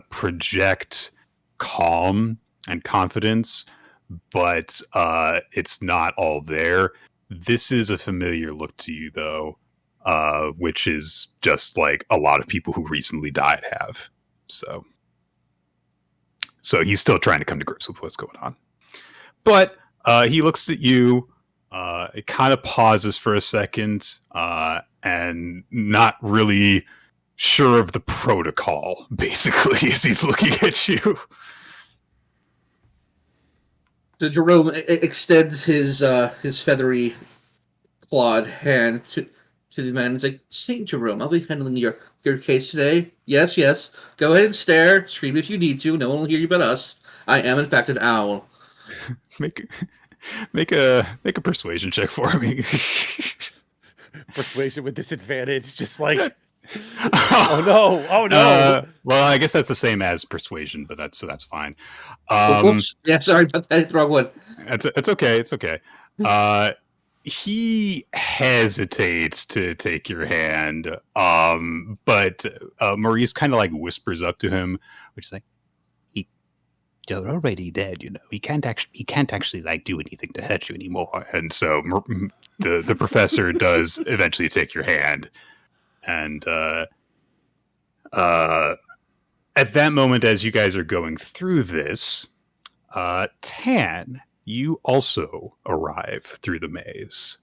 project calm and confidence, but it's not all there. This is a familiar look to you, though, which is just like a lot of people who recently died have. So he's still trying to come to grips with what's going on. But he looks at you. It kind of pauses for a second, and not really sure of the protocol, basically, as he's looking at you. So Jerome extends his feathery clawed hand to the man. He's like, Saint Jerome, I'll be handling your case today. Yes, yes. Go ahead and stare. Scream if you need to. No one will hear you but us. I am, in fact, an owl. Make a persuasion check for me. Persuasion with disadvantage, just like oh no. Well, I guess that's the same as persuasion, but that's fine. Whoops. Yeah, sorry about that. I hit the wrong one. It's okay. It's okay. He hesitates to take your hand, but Maurice kind of like whispers up to him, which is like, "You're already dead, you know. He can't actually like do anything to hurt you anymore." And so the professor does eventually take your hand, and at that moment, as you guys are going through this, Tan, you also arrive through the maze.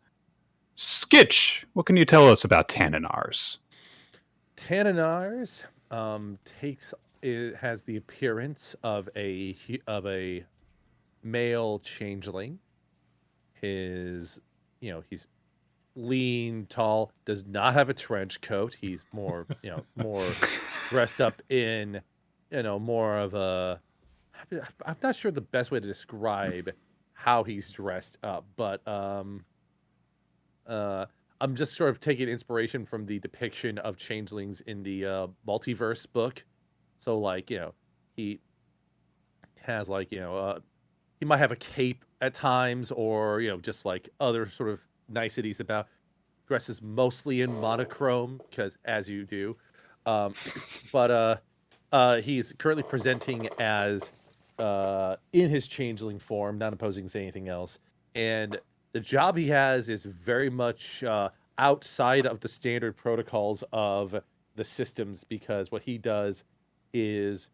Skitch, what can you tell us about Tanninars? Tanninars has the appearance of a male changeling. He's lean, tall, does not have a trench coat. He's more dressed up in more of a, I'm not sure the best way to describe how he's dressed up, but I'm just sort of taking inspiration from the depiction of changelings in the multiverse book. So he has he might have a cape at times, or just like other sort of niceties about. Dresses mostly in monochrome, because as you do, but he's currently presenting as in his changeling form, not opposing to say anything else, and the job he has is very much outside of the standard protocols of the systems, because what he does is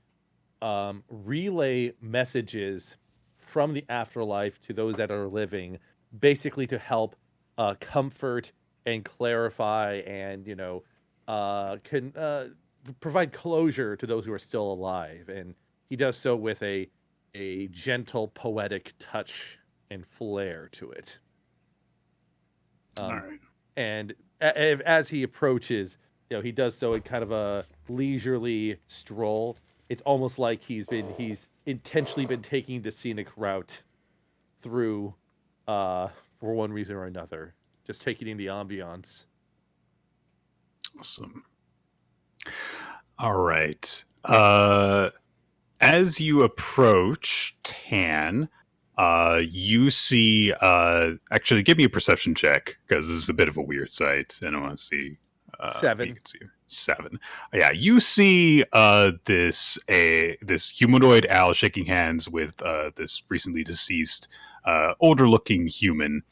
relay messages from the afterlife to those that are living, basically to help comfort and clarify and can provide closure to those who are still alive. And he does so with a gentle, poetic touch and flair to it. All right. And as he approaches, he does so in kind of a leisurely stroll. It's almost like he's intentionally been taking the scenic route through, for one reason or another, just taking in the ambiance. Awesome. All right. As you approach Tan, you see, actually give me a perception check, because this is a bit of a weird sight, and I want to see. 7. You can see 7. Yeah, you see this humanoid owl shaking hands with this recently deceased, older-looking human.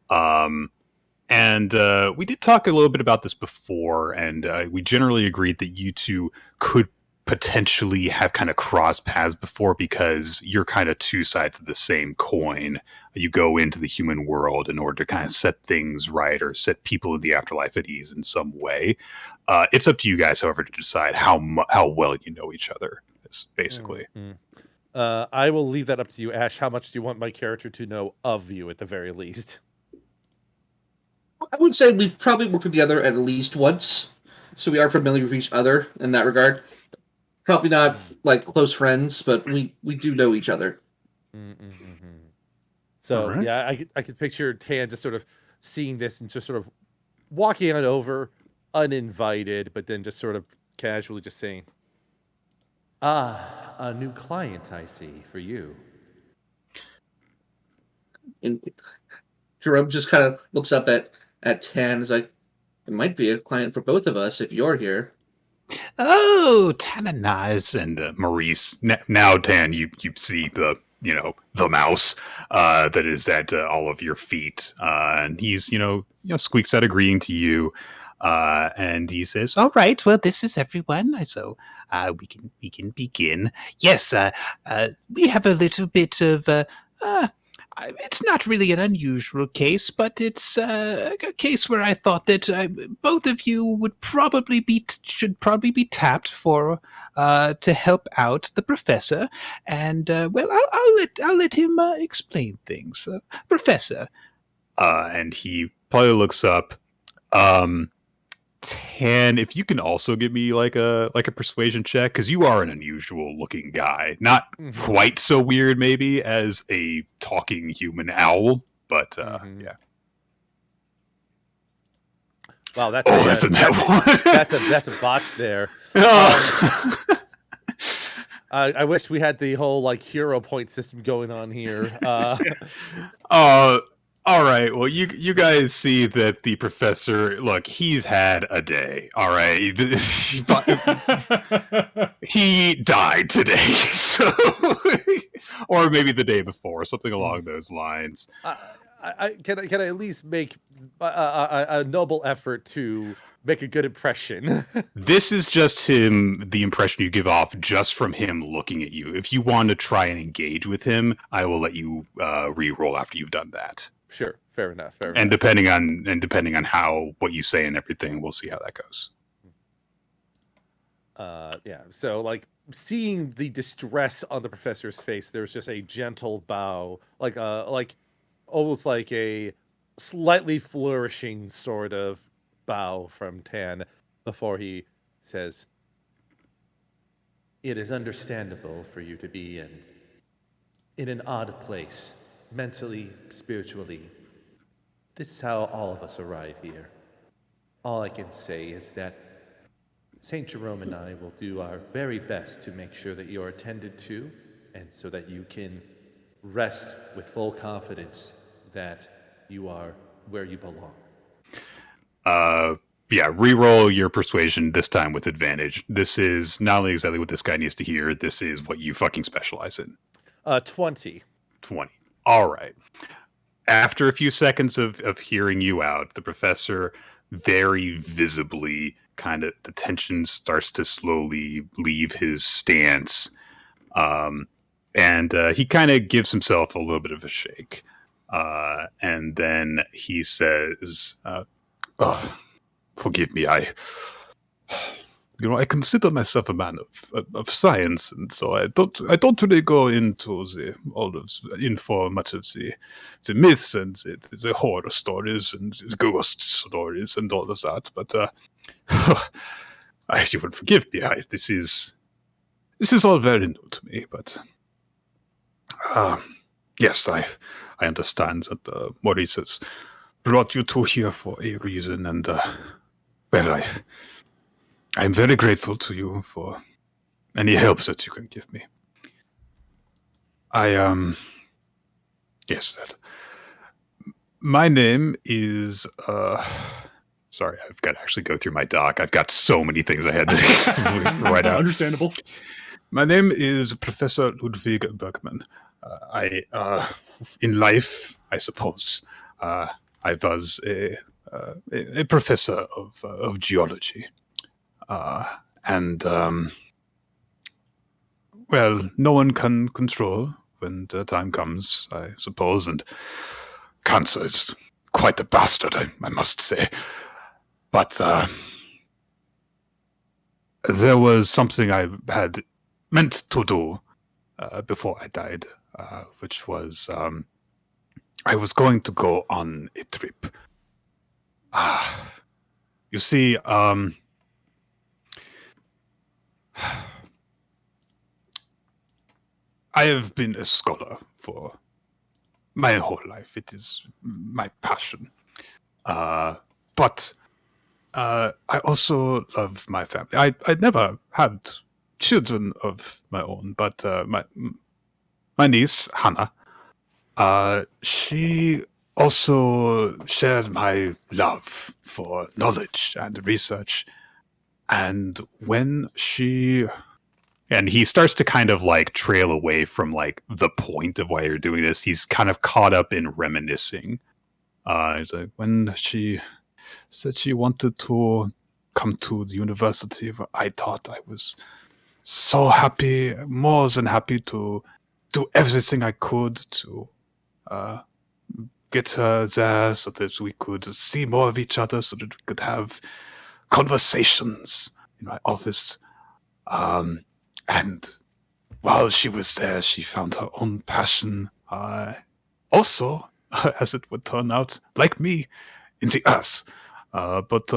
And we did talk a little bit about this before, and we generally agreed that you two could potentially have kind of crossed paths before, because you're kind of two sides of the same coin. You go into the human world in order to kind of set things right, or set people in the afterlife at ease in some way. It's up to you guys, however, to decide how well you know each other, basically. Mm-hmm. I will leave that up to you, Ash. How much do you want my character to know of you, at the very least? I would say we've probably worked together at least once, so we are familiar with each other in that regard. Probably not like close friends, but we do know each other. So Alright. yeah, I could picture Tan just sort of seeing this and just sort of walking on over, uninvited, but then just sort of casually just saying, "Ah, a new client, I see, for you." And Jerome just kind of looks up at Tan. Is like, it might be a client for both of us if you're here. Oh, Tananaz and Maurice. Now, Tan, you see the mouse that is at all of your feet, and he's squeaks out agreeing to you, and he says, "All right, well, this is everyone, so we can begin. Yes, we have a little bit of it's not really an unusual case, but it's a case where I thought that both of you would should probably be tapped for to help out the professor. And well, I'll let him explain things, Professor." And he probably looks up. 10, if you can also give me like a persuasion check, because you are an unusual looking guy, not quite so weird maybe as a talking human owl, but yeah. Wow, that's That's a net one. that's a botch there. I wish we had the whole like hero point system going on here. All right. Well, you guys see that the professor, look, he's had a day. All right. He died today. So, or maybe the day before, something along those lines. Can I at least make a noble effort to make a good impression? This is just the impression you give off just from him looking at you. If you want to try and engage with him, I will let you re-roll after you've done that. Sure, fair enough. And depending on how what you say and everything, we'll see how that goes. Yeah. So like seeing the distress on the professor's face, there's just a gentle bow, like almost like a slightly flourishing sort of bow from Tan before he says, "It is understandable for you to be in an odd place, mentally, spiritually. This is how all of us arrive here. All I can say is that St. Jerome and I will do our very best to make sure that you are attended to, and so that you can rest with full confidence that you are where you belong." Yeah, re-roll your persuasion, this time with advantage. This is not only exactly what this guy needs to hear, this is what you fucking specialize in. 20. 20. All right. After a few seconds of hearing you out, the professor very visibly the tension starts to slowly leave his stance. And he kind of gives himself a little bit of a shake. And then he says, "Forgive me, I consider myself a man of science, and so I don't really go into much of the myths and the horror stories and the ghost stories and all of that. But you would forgive me. This is all very new to me. But yes, I understand that Maurice has brought you two here for a reason, and well, I'm very grateful to you for any help that you can give me. Yes, that. My name is, sorry, I've got to actually go through my doc. I've got so many things I had to write out. Understandable. My name is Professor Ludwig Bergman. In life, I suppose, I was a professor of geology. And well, no one can control when the time comes, I suppose, and cancer is quite a bastard, I must say. But there was something I had meant to do before I died, which was I was going to go on a trip. You see, I have been a scholar for my whole life. It is my passion. But I also love my family. I never had children of my own, but my niece, Hannah, she also shared my love for knowledge and research. And when and he starts to kind of like trail away from like the point of why you're doing this. He's kind of caught up in reminiscing. He's like, when she said she wanted to come to the university, I thought I was so happy, more than happy to do everything I could to get her there so that we could see more of each other, so that we could have conversations in my office. And while she was there, she found her own passion. Also, as it would turn out, like me, in the earth. But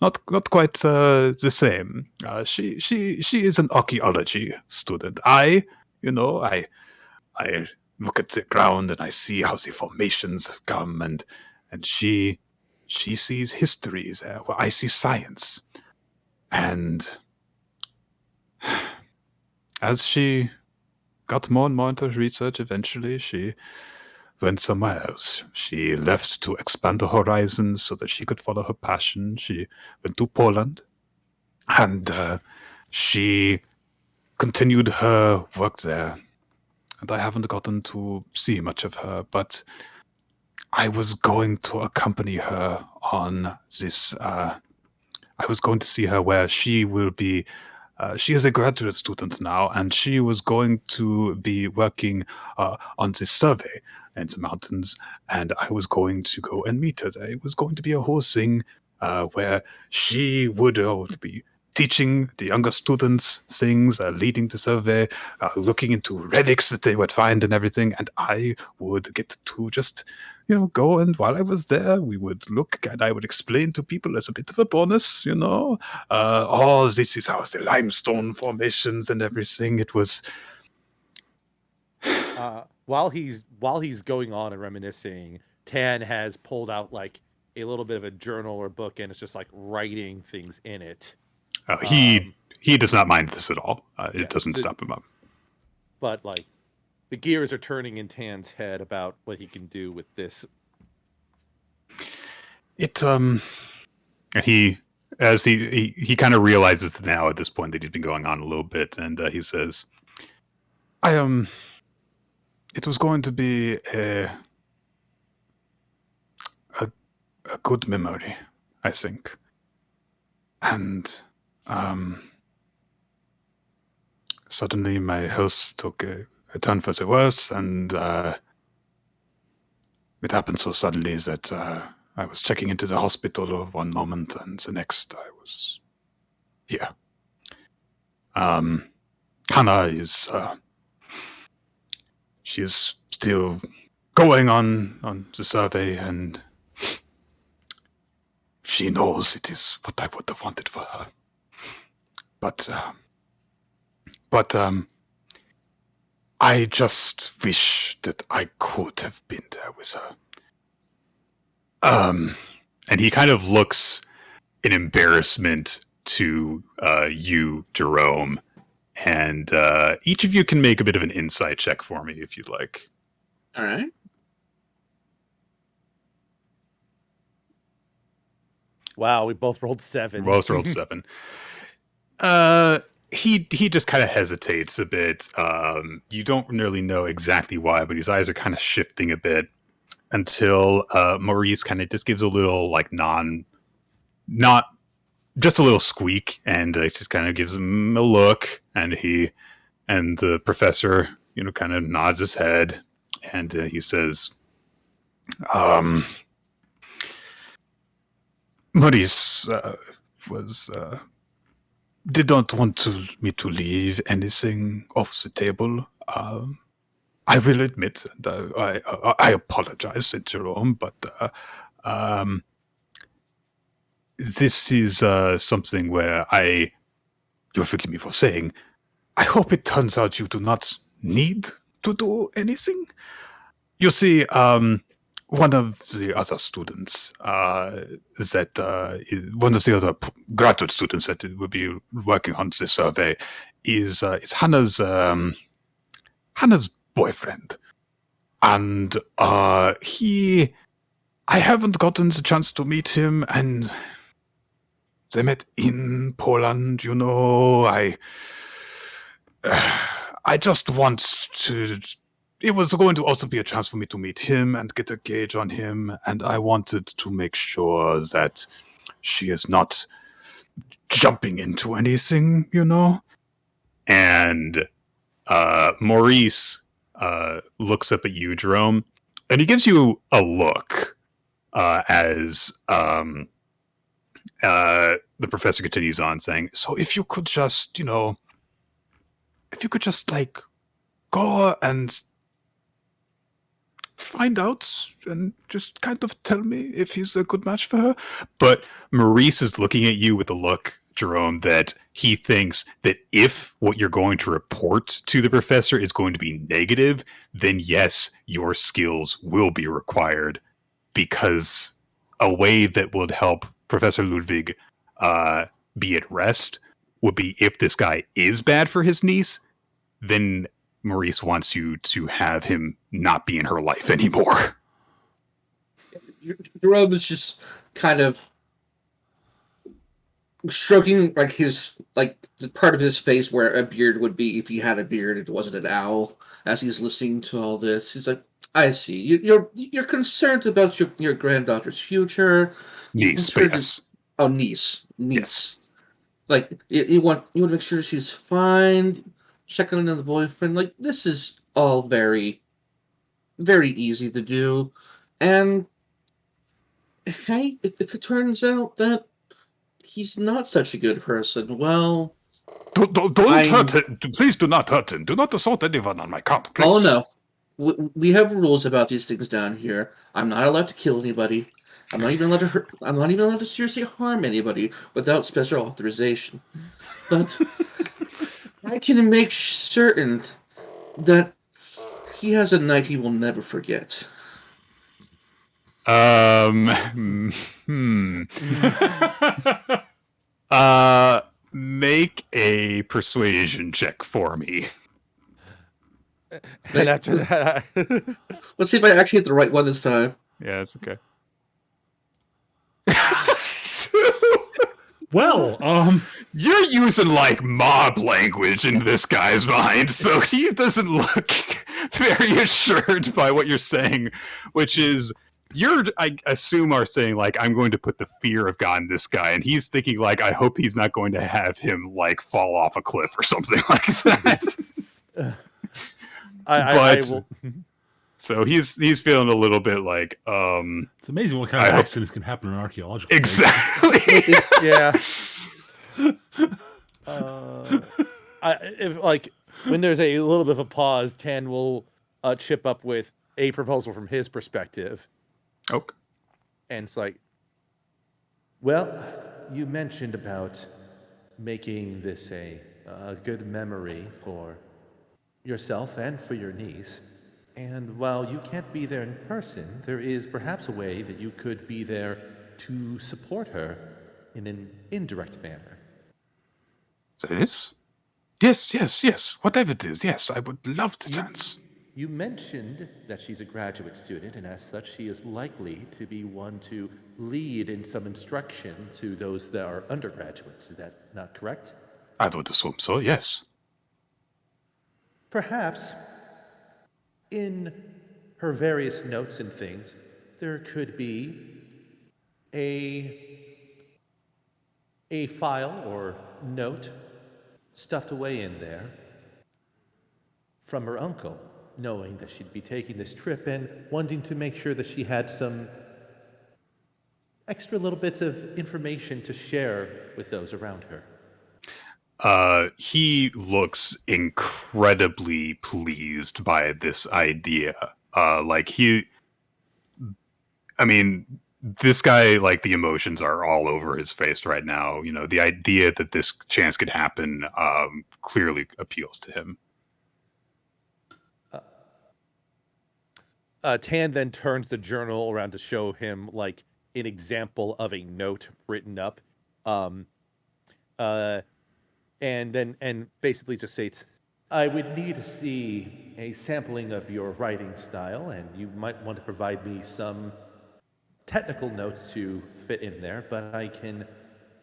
not quite the same. She is an archaeology student. I look at the ground and I see how the formations come, and she sees history there, where I see science. And as she got more and more into research, eventually she went somewhere else. She left to expand her horizons so that she could follow her passion. She went to Poland, and she continued her work there. And I haven't gotten to see much of her, but I was going to accompany her on this. I was going to see her where she will be. She is a graduate student now, and she was going to be working on this survey in the mountains, and I was going to go and meet her there. It was going to be a whole thing where she would be teaching the younger students things, leading the survey, looking into relics that they would find and everything, and I would get to just go, and while I was there, we would look, and I would explain to people as a bit of a bonus, this is how the limestone formations and everything. It was while he's going on and reminiscing, Tan has pulled out like a little bit of a journal or book, and it's just like writing things in it. He does not mind this at all. It doesn't stop him up. But like, the gears are turning in Tan's head about what he can do with this. And he kind of realizes now at this point that he's been going on a little bit, and he says, it was going to be a good memory, I think. And suddenly my health took a turn for the worse, and it happened so suddenly that I was checking into the hospital one moment, and the next I was here. Hannah is she is still going on the survey, and she knows it is what I would have wanted for her. But I just wish that I could have been there with her. And he kind of looks in embarrassment to you, Jerome. And each of you can make a bit of an insight check for me if you'd like. All right. Wow, we both rolled 7. We both rolled 7. He just kind of hesitates a bit. You don't really know exactly why, but his eyes are kind of shifting a bit until Maurice kind of just gives a little like not just a little squeak, and just kind of gives him a look, and the professor kind of nods his head, and he says, Maurice did not want me to leave anything off the table. I will admit, and I apologize, said Jerome, but this is something where you'll forgive me for saying, I hope it turns out you do not need to do anything. You see, one of the other students one of the other graduate students that will be working on this survey is Hannah's boyfriend, and I haven't gotten the chance to meet him, and they met in Poland. I just want to. It was going to also be a chance for me to meet him and get a gauge on him, and I wanted to make sure that she is not jumping into anything, And Maurice looks up at you, Jerome, and he gives you a look as the professor continues on saying, so if you could just, go and find out and just kind of tell me if he's a good match for her. But Maurice is looking at you with a look, Jerome, that he thinks that if what you're going to report to the professor is going to be negative, then yes, your skills will be required, because a way that would help Professor Ludwig be at rest would be if this guy is bad for his niece, then Maurice wants you to have him not be in her life anymore. Jerome is just kind of stroking the part of his face where a beard would be if he had a beard. It wasn't an owl. As he's listening to all this, he's like, "I see. You're concerned about your granddaughter's future. Niece, yes. Oh, niece. Yes. Like you want to make sure she's fine. Checking in on the boyfriend. Like, this is all very, very easy to do. And hey, if it turns out that he's not such a good person, well, don't hurt him. Please do not hurt him. Do not assault anyone on my count, please. Oh no, we have rules about these things down here. I'm not allowed to kill anybody. I'm not even allowed to hurt. I'm not even allowed to seriously harm anybody without special authorization. But I can make certain that he has a night he will never forget. Make a persuasion check for me. And after that, Let's see if I actually hit the right one this time. Yeah, it's okay. Well, you're using mob language in this guy's mind, so he doesn't look very assured by what you're saying, which is I assume are saying I'm going to put the fear of God in this guy, and he's thinking I hope he's not going to have him fall off a cliff or something like that. I will. So he's feeling a little bit it's amazing what kind of accidents can happen in archaeological. Exactly. Yeah. When there's a little bit of a pause, Tan will chip up with a proposal from his perspective. Okay. And it's well, you mentioned about making this a good memory for yourself and for your niece. And while you can't be there in person, there is perhaps a way that you could be there to support her in an indirect manner. This? Yes. Whatever it is, yes, I would love to dance. You mentioned that she's a graduate student, and as such, she is likely to be one to lead in some instruction to those that are undergraduates. Is that not correct? I would assume so, yes. Perhaps in her various notes and things, there could be a file or note stuffed away in there from her uncle, knowing that she'd be taking this trip and wanting to make sure that she had some extra little bits of information to share with those around her. He looks incredibly pleased by this idea. This guy, the emotions are all over his face right now. The idea that this chance could happen clearly appeals to him. Tan then turns the journal around to show him like an example of a note written up, um, and basically just states, "I would need to see a sampling of your writing style, and you might want to provide me some technical notes to fit in there, but I can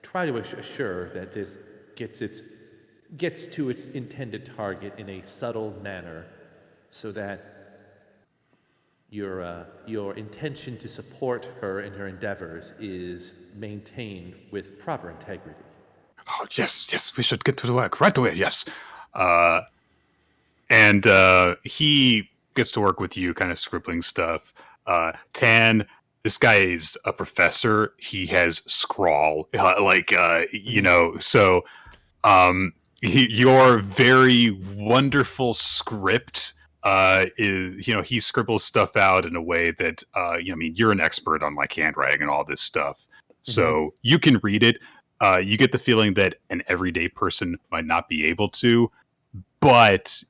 try to assure that this gets to its intended target in a subtle manner, so that your intention to support her in her endeavors is maintained with proper integrity." Oh, yes, we should get to the work right away. Yes, and he gets to work with you, kind of scribbling stuff. Tan, this guy is a professor. He has scrawl, you know. So, your very wonderful script is, he scribbles stuff out in a way that, you're an expert on like handwriting and all this stuff, so you can read it. You get the feeling that an everyday person might not be able to, but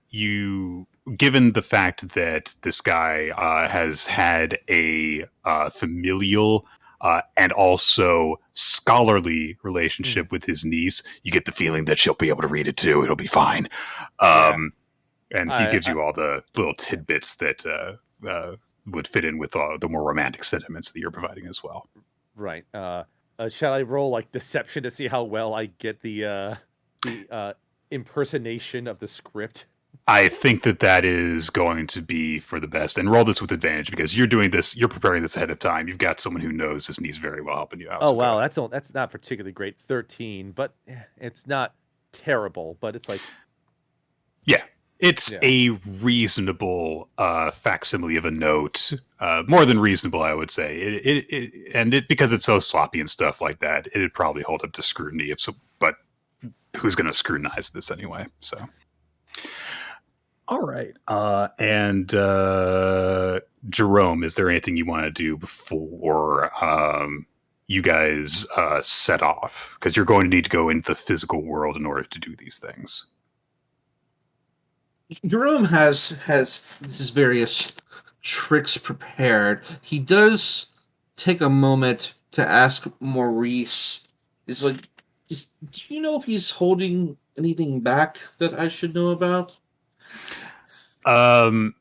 given the fact that this guy has had a familial and also scholarly relationship with his niece, you get the feeling that she'll be able to read it too. It'll be fine. And he gives you all the little tidbits that would fit in with the more romantic sentiments that you're providing as well. Right. Shall I roll like deception to see how well I get the impersonation of the script? I think that is going to be for the best. And roll this with advantage because you're preparing this ahead of time. You've got someone who knows his niece very well helping you out. Oh, wow. That's not particularly great. 13, but it's not terrible, but it's like... Yeah. It's a reasonable facsimile of a note. More than reasonable, I would say. Because it's so sloppy and stuff like that, it'd probably hold up to scrutiny. But who's going to scrutinize this anyway? So, all right. And Jerome, is there anything you want to do before you guys set off? Because you're going to need to go into the physical world in order to do these things. Jerome has his various tricks prepared. He does take a moment to ask Maurice, "Is like, do you know if he's holding anything back that I should know about?" That's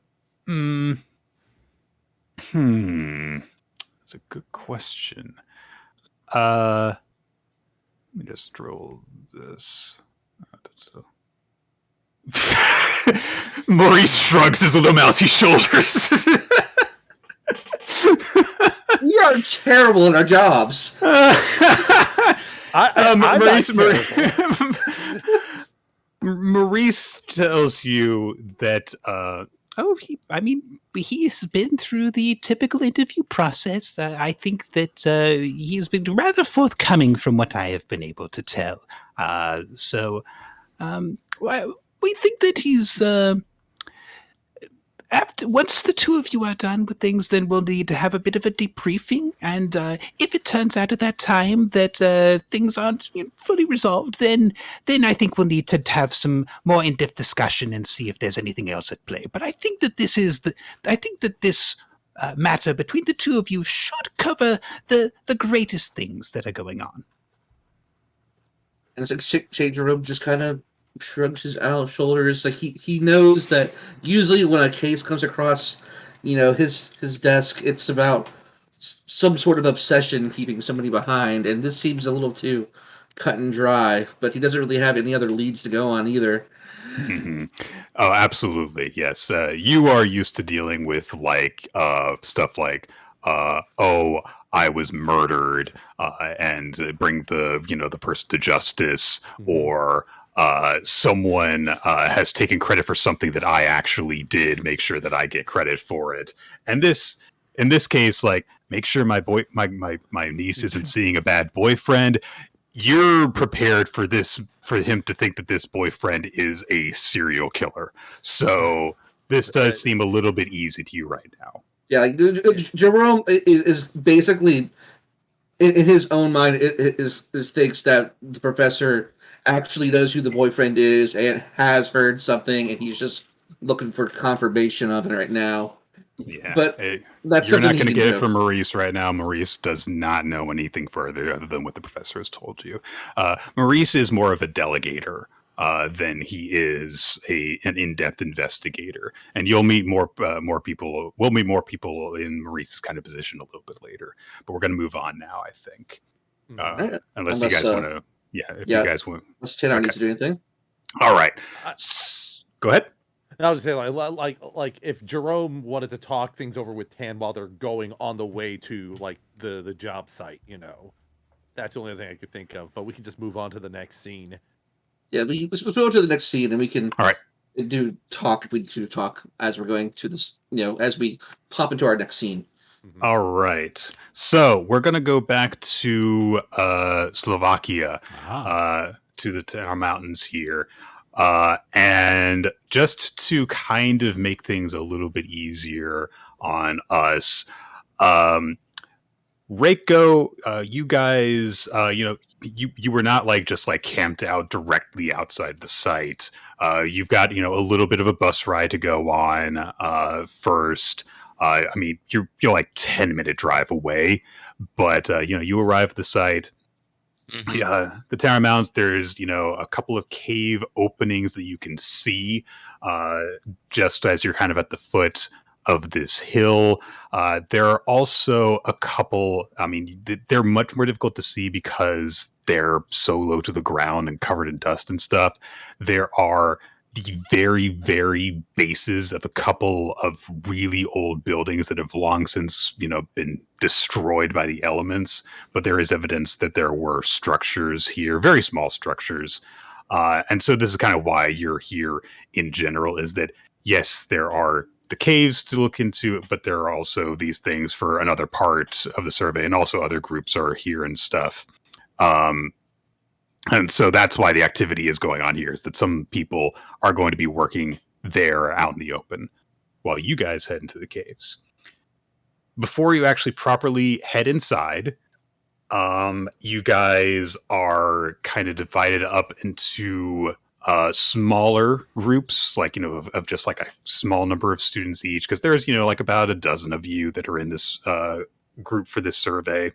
a good question. Let me just roll this. Maurice shrugs his little mousy shoulders. We are terrible at our jobs. Maurice tells you that he's been through the typical interview process. I think that he's been rather forthcoming from what I have been able to tell. We think that he's once the two of you are done with things, then we'll need to have a bit of a debriefing. And if it turns out at that time that things aren't fully resolved, then I think we'll need to have some more in-depth discussion and see if there's anything else at play. But I think that this matter between the two of you should cover the greatest things that are going on. And it's like Jerome just kind of shrugs his out shoulders. Like he knows that usually when a case comes across, his desk, it's about some sort of obsession keeping somebody behind, and this seems a little too cut and dry. But he doesn't really have any other leads to go on either. Mm-hmm. Oh, absolutely, yes. You are used to dealing with stuff like, I was murdered, and bring the person to justice, or someone has taken credit for something that I actually did. Make sure that I get credit for it. And in this case, make sure my niece isn't seeing a bad boyfriend. You're prepared for him to think that this boyfriend is a serial killer. So this does seem a little bit easy to you right now. Yeah, Jerome is basically, in his own mind, is thinks that the professor actually knows who the boyfriend is and has heard something, and he's just looking for confirmation of it right now. Yeah, But that's you're not something going to he get can it do. from Maurice right now. Maurice does not know anything further other than what the professor has told you. Maurice is more of a delegator than he is an in-depth investigator, and you'll meet more people. We'll meet more people in Maurice's kind of position a little bit later. But we're going to move on now, I think. Alright. Unless you guys want to, if you guys want, Unless Tanner needs to do anything. all right. Go ahead. I was just saying, like if Jerome wanted to talk things over with Tan while they're going on the way to like the job site, that's the only other thing I could think of. But we can just move on to the next scene. Yeah, let's go to the next scene, and we can All right. do talk. We do talk as we're going to this. As we pop into our next scene. All right. So we're going to go back to Slovakia, to the Tara Mountains here. And just to kind of make things a little bit easier on us, Reiko, you guys, you were not just camped out directly outside the site. You've got, a little bit of a bus ride to go on first. I mean, you're like 10-minute drive away, but you arrive at the site. Mhm. The Tara Mountains, there's a couple of cave openings that you can see just as you're kind of at the foot of this hill. There are also a couple, I mean, they're much more difficult to see because they're so low to the ground and covered in dust and stuff. There are the very, very bases of a couple of really old buildings that have long since, been destroyed by the elements. But there is evidence that there were structures here, very small structures. And so this is kind of why you're here in general, is that, yes, there are the caves to look into, but there are also these things for another part of the survey, and also other groups are here and stuff. And so that's why the activity is going on here, is that some people are going to be working there out in the open while you guys head into the caves. Before you actually properly head inside, you guys are kind of divided up into smaller groups, of just like a small number of students each, because there's, like about a dozen of you that are in this group for this survey.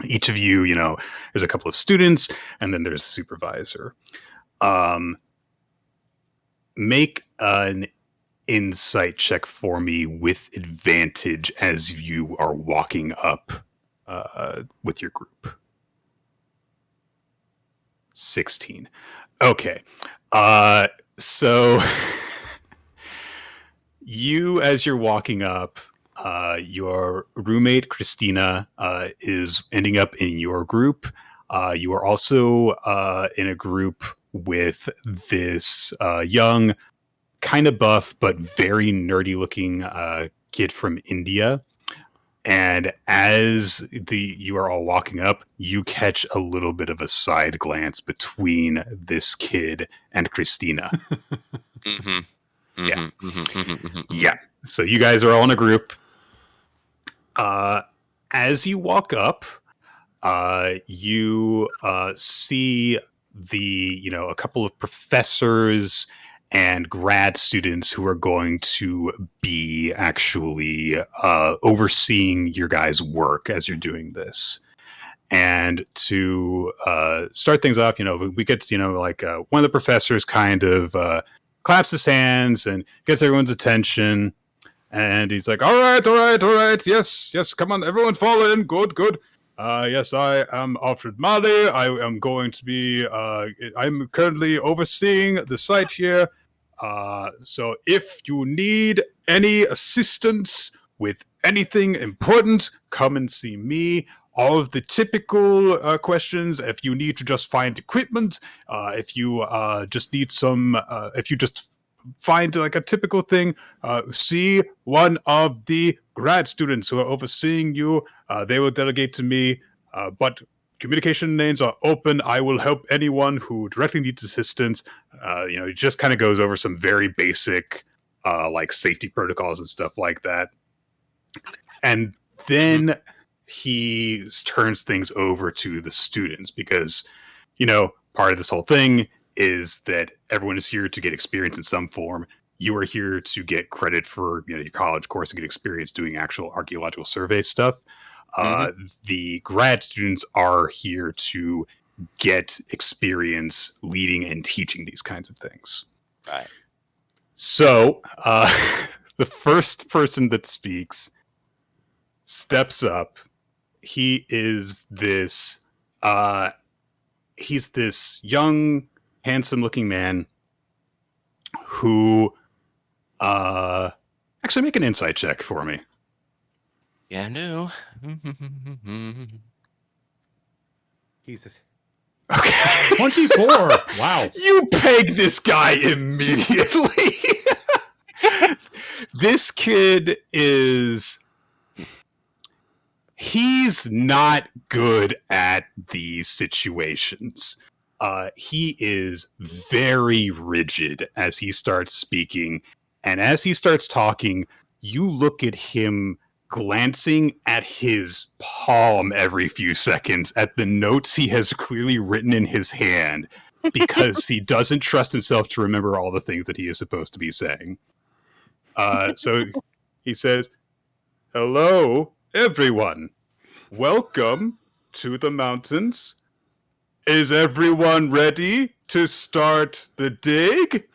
Each of you, there's a couple of students, and then there's a supervisor. Make an insight check for me with advantage as you are walking up with your group. 16. Okay. So you, as you're walking up, your roommate, Christina, is ending up in your group. You are also in a group with this young, kind of buff, but very nerdy looking kid from India. And as you are all walking up, you catch a little bit of a side glance between this kid and Christina. Mm-hmm. Yeah. Mm-hmm. Yeah. So you guys are all in a group. As you walk up, you see a couple of professors and grad students who are going to be actually overseeing your guys' work as you're doing this. And to start things off, we get one of the professors kind of claps his hands and gets everyone's attention. And he's like, all right. Yes, come on, everyone fall in. Good. Yes, I am Alfred Mali. I am going to be, I'm currently overseeing the site here. So if you need any assistance with anything important, come and see me. All of the typical questions, if you need to just find equipment, if you just need if you just find like a typical thing, see one of the grad students who are overseeing you. They will delegate to me, but communication lanes are open. I will help anyone who directly needs assistance. It just kind of goes over some very basic safety protocols and stuff like that. And then he turns things over to the students because, part of this whole thing is that everyone is here to get experience in some form. you are here to get credit for your college course and get experience doing actual archaeological survey stuff. The grad students are here to get experience leading and teaching these kinds of things. Right. So the first person that speaks steps up. He is this he's this young, handsome looking man who actually make an insight check for me. Yeah, no. Jesus. Okay. 24. Wow. You peg this guy immediately. This kid he's not good at these situations. He is very rigid as he starts speaking. And as he starts talking, you look at him glancing at his palm every few seconds at the notes he has clearly written in his hand because he doesn't trust himself to remember all the things that he is supposed to be saying. So he says, "Hello, everyone. Welcome to the mountains. Is everyone ready to start the dig?"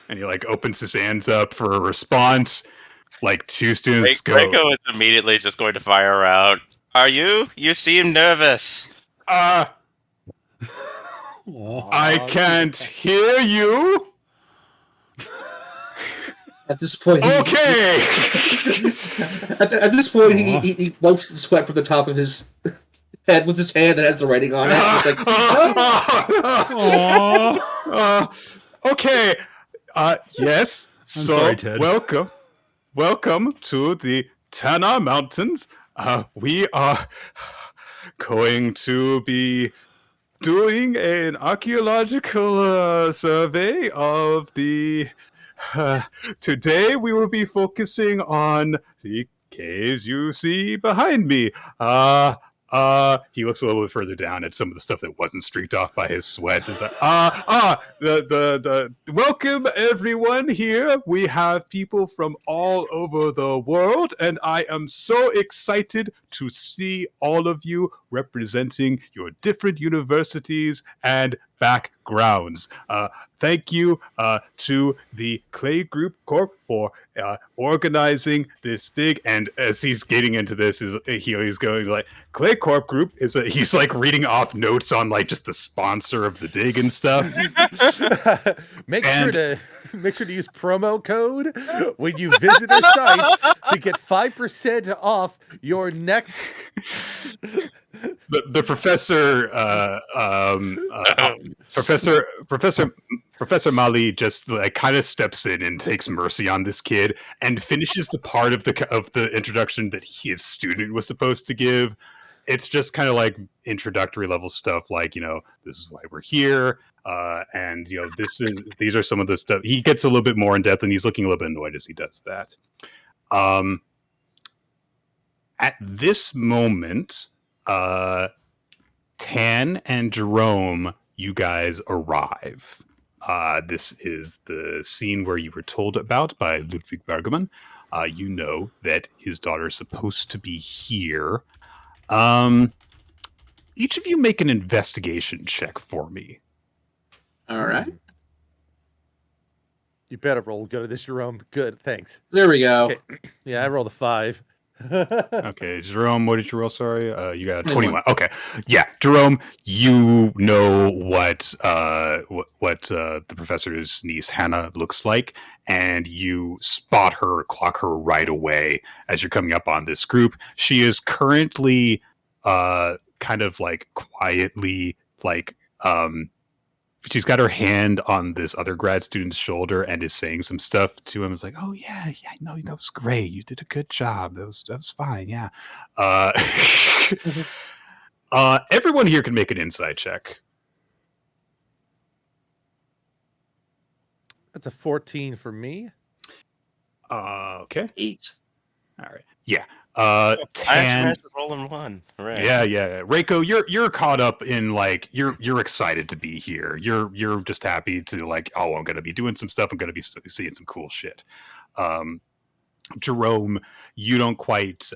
And he opens his hands up for a response. Two students go. Greco is immediately just going to fire out. Are you? You seem nervous. I can't hear you. At this point, Okay. At this point, he wipes the sweat from the top of his head with his hand that has the writing on it. He's like, okay. Yes. sorry, Ted. Welcome to the Tana Mountains. We are going to be doing an archaeological survey of the. Today we will be focusing on the caves you see behind me. He looks a little bit further down at some of the stuff that wasn't streaked off by his sweat. It's like, welcome everyone here. We have people from all over the world, and I am so excited to see all of you representing your different universities and backgrounds. Thank you to the Clay Group Corp for organizing this dig. And as he's getting into this, he's going Clay Corp Group he's reading off notes on just the sponsor of the dig and stuff. Make sure to use promo code when you visit our site to get 5% off your next. The Professor Mali just kind of steps in and takes mercy on this kid and finishes the part of the introduction that his student was supposed to give. It's just kind of introductory level stuff, this is why we're here, and these are some of the stuff. He gets a little bit more in depth, and he's looking a little bit annoyed as he does that. At this moment, Tan and Jerome, you guys arrive. This is the scene where you were told about by Ludwig Bergman. You know that his daughter is supposed to be here. Each of you make an investigation check for me. all right, You better roll good at this, Jerome. Good, thanks. there we go. Okay. Yeah, I rolled a 5. Okay, Jerome, what did you roll? Sorry, you got a 21. 21. Okay, yeah, Jerome, you know what the professor's niece Hannah looks like, and you clock her right away as you're coming up on this group. She is currently kind of quietly she's got her hand on this other grad student's shoulder and is saying some stuff to him. It's like, "Oh yeah, no, that was great. You did a good job. That was fine. Yeah." Everyone here can make an insight check. That's a 14 for me. Okay. 8. All right. Yeah. I actually Tan. managed to rolling one. Hooray. Yeah. Reiko, you're caught up in like you're excited to be here. You're just happy to like, oh, I'm gonna be doing some stuff. I'm gonna be seeing some cool shit. Jerome, you don't quite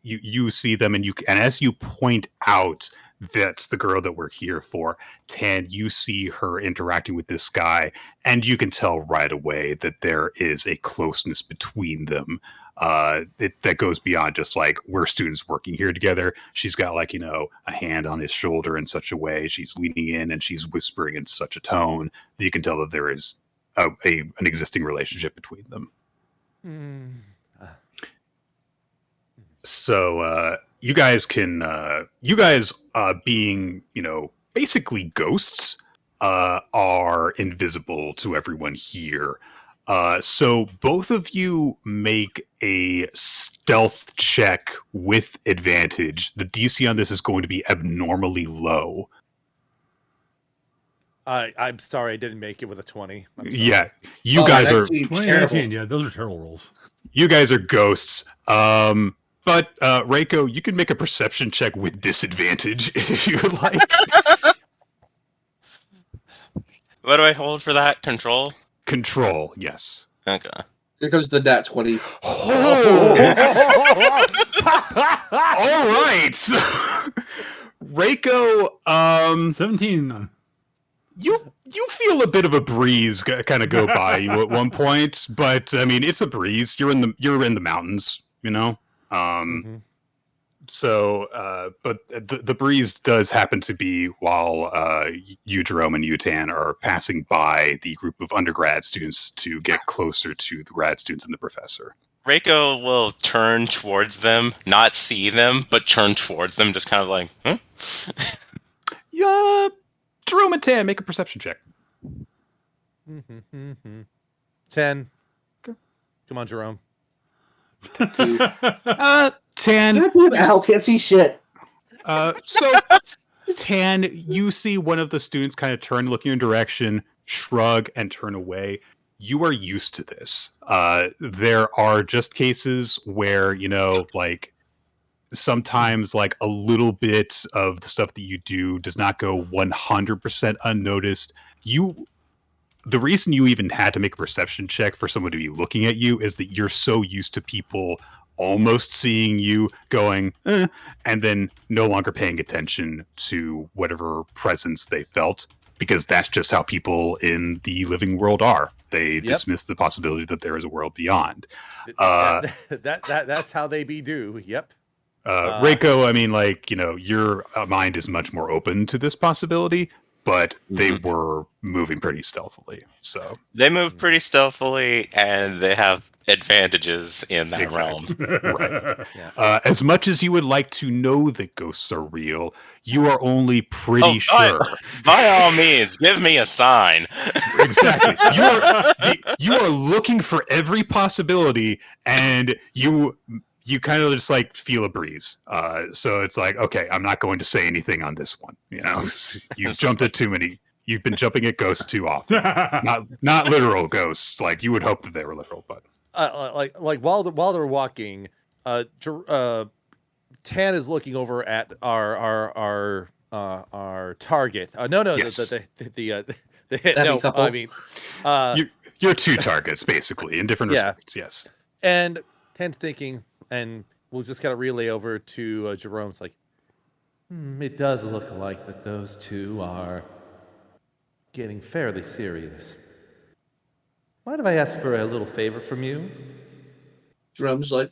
you see them and as you point out that's the girl that we're here for, Tan, you see her interacting with this guy, and you can tell right away that there is a closeness between them that goes beyond just like we're students working here together. She's got like, a hand on his shoulder in such a way. She's leaning in and she's whispering in such a tone that you can tell that there is an existing relationship between them. So you guys being, basically ghosts, are invisible to everyone here. So both of you make a stealth check with advantage. The DC on this is going to be abnormally low. I'm sorry I didn't make it with a 20. I'm sorry. Yeah, you guys are 2019. Yeah, those are terrible rolls. You guys are ghosts. But Reiko, you can make a perception check with disadvantage if you would like. What do I hold for that? Control? Control, yes. Okay. Here comes the nat 20. Oh! All right. Reiko, 17. you feel a bit of a breeze kind of go by you at one point, but I mean it's a breeze. You're in the mountains, So, but the breeze does happen to be while you, Jerome, and Utan are passing by the group of undergrad students to get closer to the grad students and the professor. Reiko will turn towards them, not see them, but turn towards them, just kind of like, huh? Yeah, Jerome and Tan, make a perception check. 10. Come on, Jerome. 10. Ow, can't see shit. So Tan, you see one of the students kind of turn, look in your direction, shrug, and turn away. You are used to this. There are just cases where, like sometimes like a little bit of the stuff that you do does not go 100% unnoticed. The reason you even had to make a perception check for someone to be looking at you is that you're so used to people almost seeing you going, and then no longer paying attention to whatever presence they felt, because that's just how people in the living world are. They dismiss the possibility that there is a world beyond. That's how they be do. Yep. Reiko, I mean, like, your mind is much more open to this possibility, but they were moving pretty stealthily. So they move pretty stealthily, and they have advantages in that realm. Right. Yeah. As much as you would like to know that ghosts are real, you are only pretty sure. By all means, give me a sign. Exactly. You are looking for every possibility, and you kind of just like feel a breeze. So it's like, okay, I'm not going to say anything on this one. You've jumped at too many. You've been jumping at ghosts too often. not literal ghosts. Like you would hope that they were literal, but like while they're walking, Tan is looking over at our target. Yes. No, couple. I mean, you're two targets basically in different respects. Yes. And Tan's thinking, and we'll just kind of relay over to Jerome. It's like, it does look like that those two are getting fairly serious. Mind if I ask for a little favor from you? Jerome's like,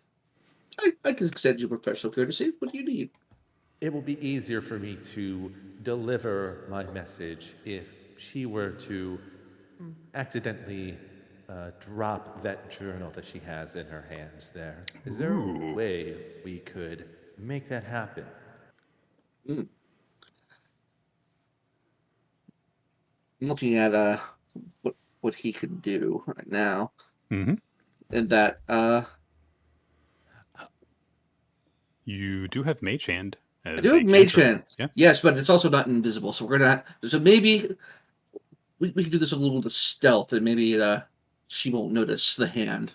I can extend you professional courtesy. What do you need? It will be easier for me to deliver my message if she were to accidentally drop that journal that she has in her hands there. Is there a way we could make that happen? I'm looking at what he can do right now. Mm-hmm. And that you do have Mage Hand. I do have Mage Hand. Yeah. Yes, but it's also not invisible. So we're gonna maybe we can do this a little bit of stealth, and maybe she won't notice the hand.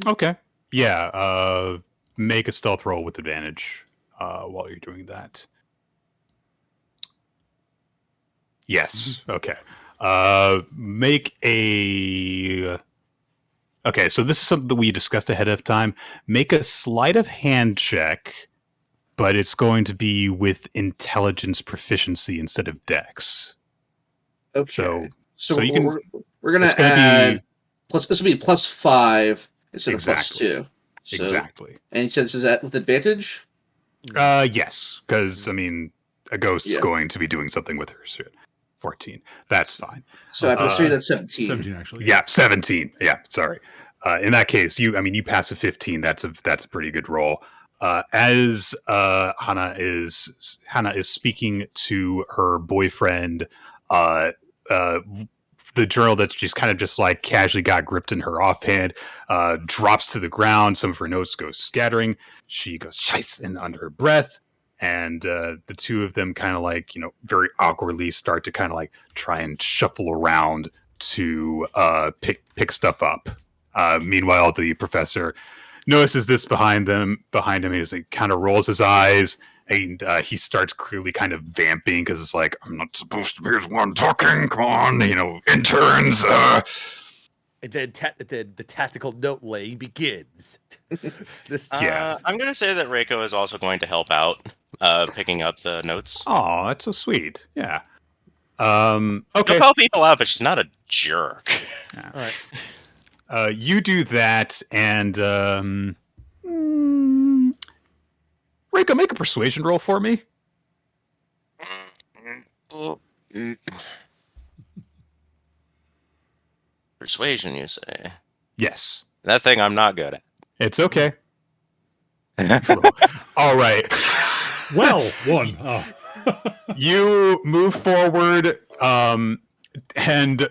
Okay. Yeah. Make a stealth roll with advantage. while you're doing that. Yes. Okay. Make a. Okay, so this is something that we discussed ahead of time. Make a sleight of hand check, but it's going to be with intelligence proficiency instead of dex. Okay. So you can. We're gonna it's gonna add be- plus. This will be +5 instead Exactly. of +2. So, Exactly. And he says, is that with advantage? Yes, because I mean, a ghost's Yeah. going to be doing something with her shit. 14. That's fine. So after 3, that's 17. 17 actually. Yeah, 17. Yeah, sorry. In that case, you pass a 15. That's a pretty good roll. As Hannah is speaking to her boyfriend, the journal that she's kind of just like casually got gripped in her offhand drops to the ground. Some of her notes go scattering. She goes "Scheiße" and under her breath. And the two of them kind of like, very awkwardly start to kind of like try and shuffle around to pick stuff up. Meanwhile, the professor notices this behind him as he kind of rolls his eyes, and he starts clearly kind of vamping because it's like, I'm not supposed to be the one talking. Come on, interns. And then the tactical note laying begins. Yeah. I'm going to say that Reiko is also going to help out picking up the notes. Oh, that's so sweet. Yeah. She'll Okay. help people out, but she's not a jerk. All right. You do that, and Reiko, make a persuasion roll for me. Persuasion, you say? Yes. That thing I'm not good at. It's okay. All right. Well, 1. Oh. You move forward, and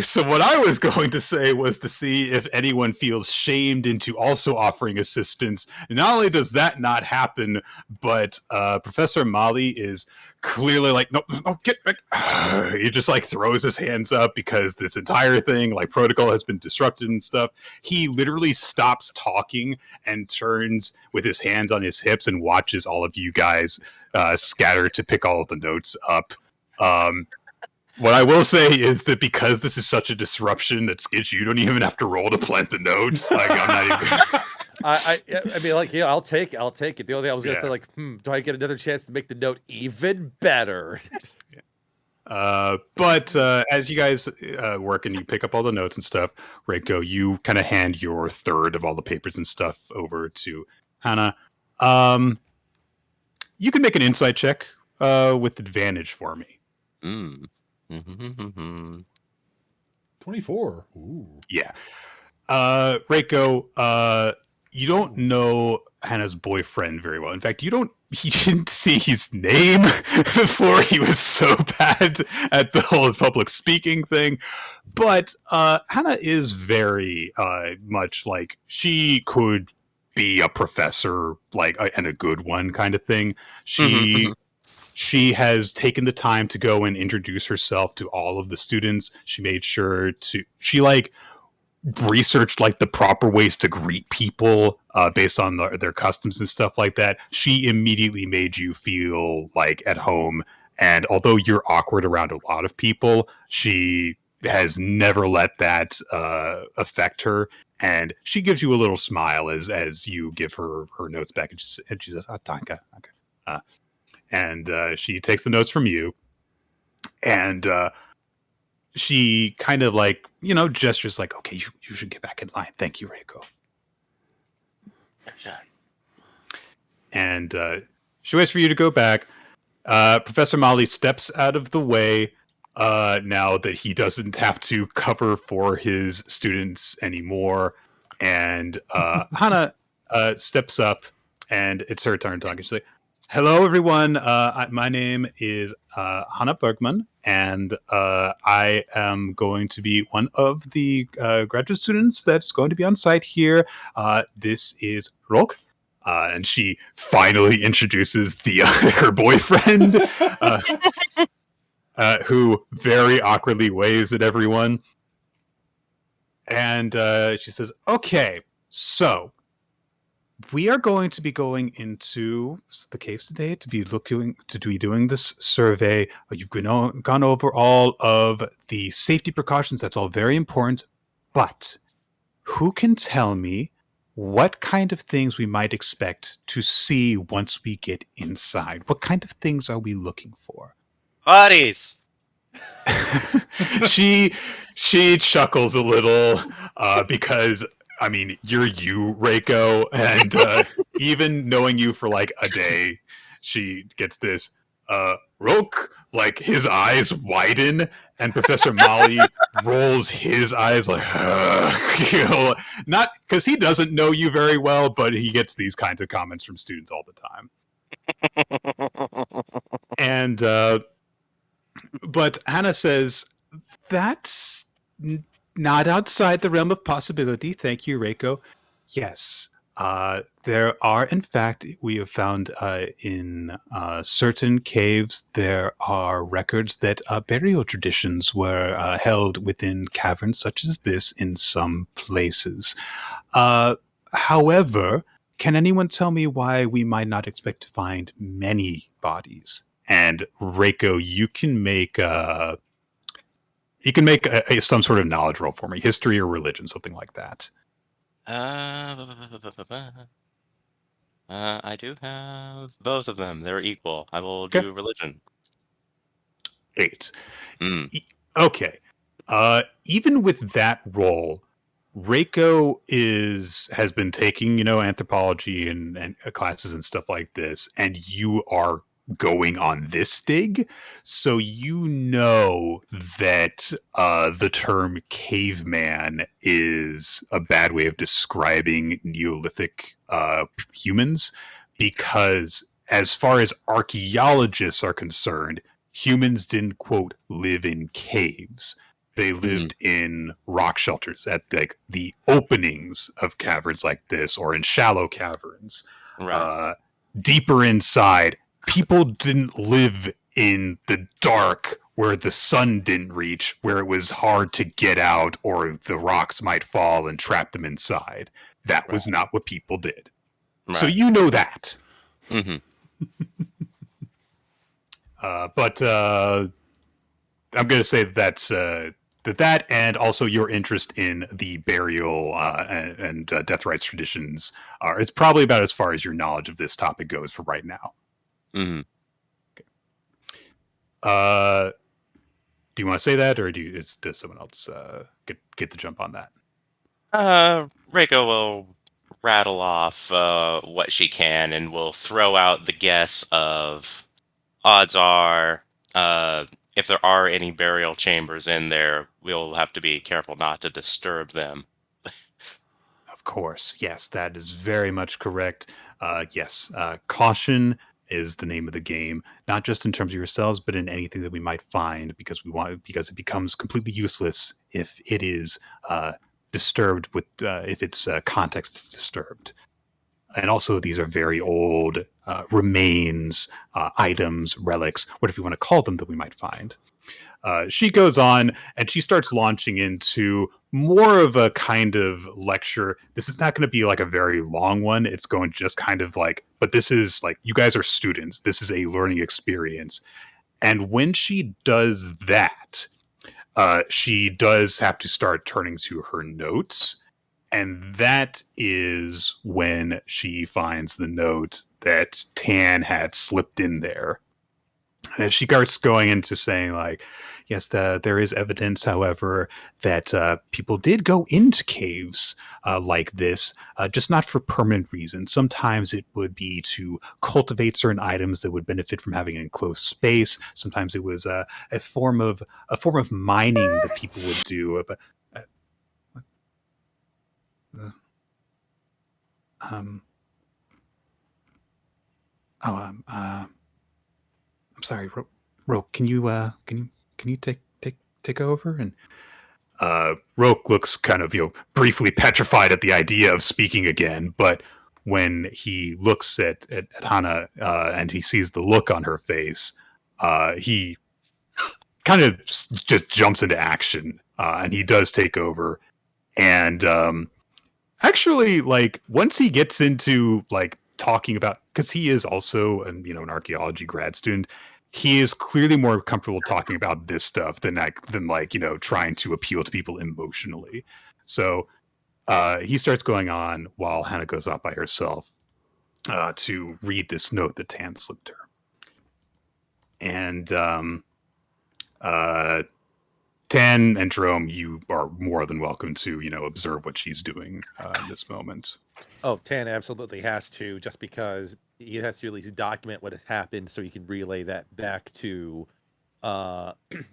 so what I was going to say was to see if anyone feels shamed into also offering assistance. Not only does that not happen, but Professor Mali is clearly like, no, get back. He just like throws his hands up because this entire thing, like protocol, has been disrupted and stuff. He literally stops talking and turns with his hands on his hips and watches all of you guys scatter to pick all of the notes up. What I will say is that because this is such a disruption that Skitch, you don't even have to roll to plant the notes. Like, I'm not even. I mean, like, yeah, I'll take it. The only thing I was gonna Yeah. say, like, do I get another chance to make the note even better? But as you guys work and you pick up all the notes and stuff, Reiko, you kind of hand your third of all the papers and stuff over to Hannah. You can make an insight check with advantage for me. Mm. Mm-hmm. 24. Ooh. Yeah. Reiko, you don't know Hannah's boyfriend very well. In fact, he didn't see his name before. He was so bad at the whole public speaking thing. But Hannah is very much like, she could be a professor, like, and a good one kind of thing. She has taken the time to go and introduce herself to all of the students. She made sure she researched like the proper ways to greet people based on their customs and stuff like that. She immediately made you feel like at home. And although you're awkward around a lot of people, she has never let that affect her. And she gives you a little smile as you give her notes back, and she says, "Danke." And she takes the notes from you, and she kind of like, gestures like, okay, you should get back in line. Thank you, Reiko. And she waits for you to go back. Professor Mali steps out of the way now that he doesn't have to cover for his students anymore. And Hannah steps up, and it's her turn to talk. She's like, hello, everyone. My name is Hannah Bergman, and I am going to be one of the graduate students that's going to be on site here. This is Rok. And she finally introduces her boyfriend, who very awkwardly waves at everyone. And she says, okay, so we are going to be going into the caves today to be doing this survey. You've gone over all of the safety precautions. That's all very important. But who can tell me what kind of things we might expect to see once we get inside? What kind of things are we looking for? Bodies. she chuckles a little because I mean you're you, Reiko, and even knowing you for like a day, she gets this Roke, like his eyes widen, and Professor Molly rolls his eyes like you know, not because he doesn't know you very well, but he gets these kinds of comments from students all the time. And but Hannah says, that's not outside the realm of possibility. Thank you, Reiko. Yes, there are, in fact, we have found in certain caves, there are records that burial traditions were held within caverns such as this in some places. However, can anyone tell me why we might not expect to find many bodies? And Reiko, you can make some sort of knowledge roll for me, history or religion, something like that. I do have both of them. They're equal. I will Okay. do religion. 8. Mm. Okay. Even with that roll, Reiko has been taking, anthropology and classes and stuff like this, and you are going on this dig, so you know that the term caveman is a bad way of describing Neolithic humans, because as far as archaeologists are concerned, humans didn't, quote, live in caves. They lived in rock shelters at like the openings of caverns like this, or in shallow caverns. Right. Deeper inside, people didn't live in the dark where the sun didn't reach, where it was hard to get out or the rocks might fall and trap them inside. That was not what people did. Right. So you know that. Mm-hmm. But I'm going to say that's that, and also your interest in the burial and death rites traditions it's probably about as far as your knowledge of this topic goes for right now. Mm-hmm. Okay. Do you want to say that, or does someone else get the jump on that? Reiko will rattle off what she can, and will throw out the guess of odds are, if there are any burial chambers in there, we'll have to be careful not to disturb them. Of course, yes, that is very much correct. Yes, caution is the name of the game, not just in terms of yourselves, but in anything that we might find, because it becomes completely useless if it is disturbed if its context is disturbed. And also, these are very old remains, items, relics, whatever you want to call them, that we might find. She goes on and she starts launching into more of a kind of lecture. This is not going to be like a very long one. It's going to just kind of like, but this is like, you guys are students. This is a learning experience. And when she does that, she does have to start turning to her notes. And that is when she finds the note that Tan had slipped in there. And she starts going into saying, like, yes, there is evidence, however, that people did go into caves like this, just not for permanent reasons. Sometimes it would be to cultivate certain items that would benefit from having an enclosed space. Sometimes it was a form of mining that people would do. I'm sorry, Roke. Can you take over? And Roke looks kind of briefly petrified at the idea of speaking again, but when he looks at Hana and he sees the look on her face, he kind of just jumps into action, and he does take over. And Actually, like once he gets into like talking about, because he is also an archaeology grad student, he is clearly more comfortable talking about this stuff than trying to appeal to people emotionally. So he starts going on while Hannah goes off by herself to read this note that Tan slipped her. And Tan and Jerome, you are more than welcome to, observe what she's doing in this moment. Oh, Tan absolutely has to, just because he has to at least document what has happened so he can relay that back to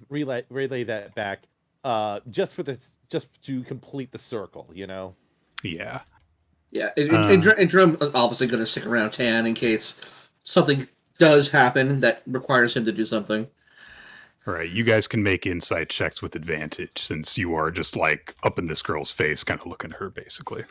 relay that back just to complete the circle, Yeah. Yeah, and Jerome is obviously going to stick around Tan in case something does happen that requires him to do something. All right, you guys can make insight checks with advantage since you are just like up in this girl's face, kind of looking at her, basically.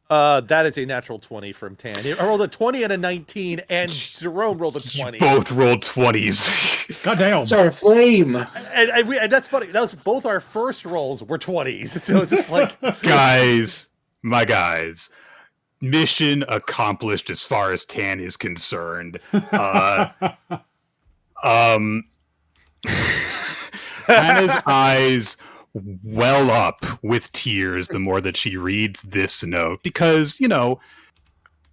That is a natural 20 from Tan. I rolled a 20 and a 19, and Jerome rolled a 20. You both rolled 20s. Goddamn. It's our flame. And that's funny. That was both our first rolls were 20s. So it's just like my guys, mission accomplished as far as Tan is concerned. Hannah's eyes well up with tears the more that she reads this note, because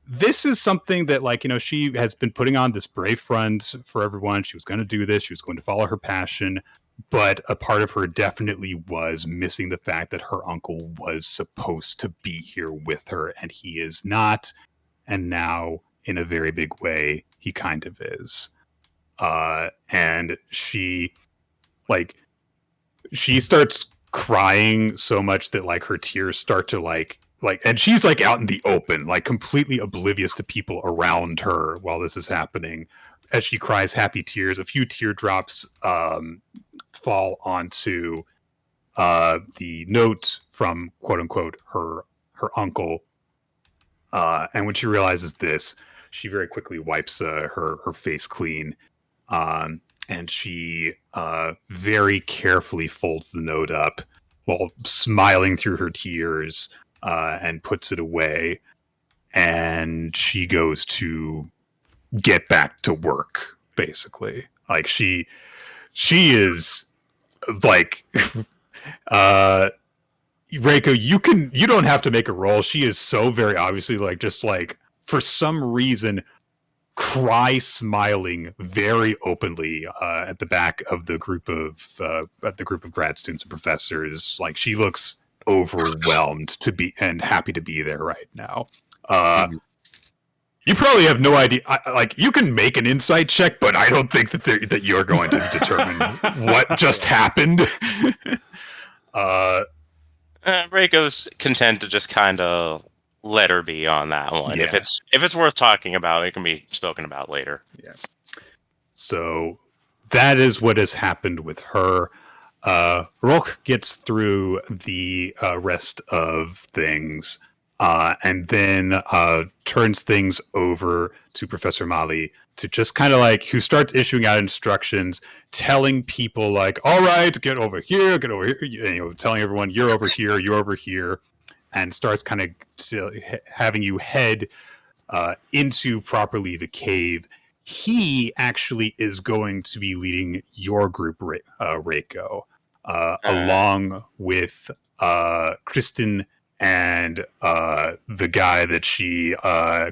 this is something that she has been putting on this brave front for everyone. She was going to do this, she was going to follow her passion, but a part of her definitely was missing the fact that her uncle was supposed to be here with her, and he is not. And now in a very big way he kind of is. And she starts crying so much that her tears start to and she's out in the open, completely oblivious to people around her while this is happening. As she cries happy tears, a few teardrops fall onto the note from quote unquote her uncle. And when she realizes this, she very quickly wipes her face clean. And she very carefully folds the note up while smiling through her tears and puts it away. And she goes to get back to work, basically. She is Reiko, you don't have to make a roll. She is so very obviously for some reason smiling very openly at the back of the group of grad students and professors. She looks overwhelmed to be and happy to be there right now. You probably have no idea. You can make an insight check, but I don't think that you're going to determine what just happened. Reiko's content to just kind of let her be on that one. Yeah. If it's worth talking about, it can be spoken about later. Yeah. So that is what has happened with her. Rourke gets through the rest of things, and then turns things over to Professor Mali to just kind of who starts issuing out instructions, telling people all right, get over here, telling everyone you're over here, and starts kind of having you head into properly the cave. He actually is going to be leading your group, Reiko, along with Kristen and the guy that she,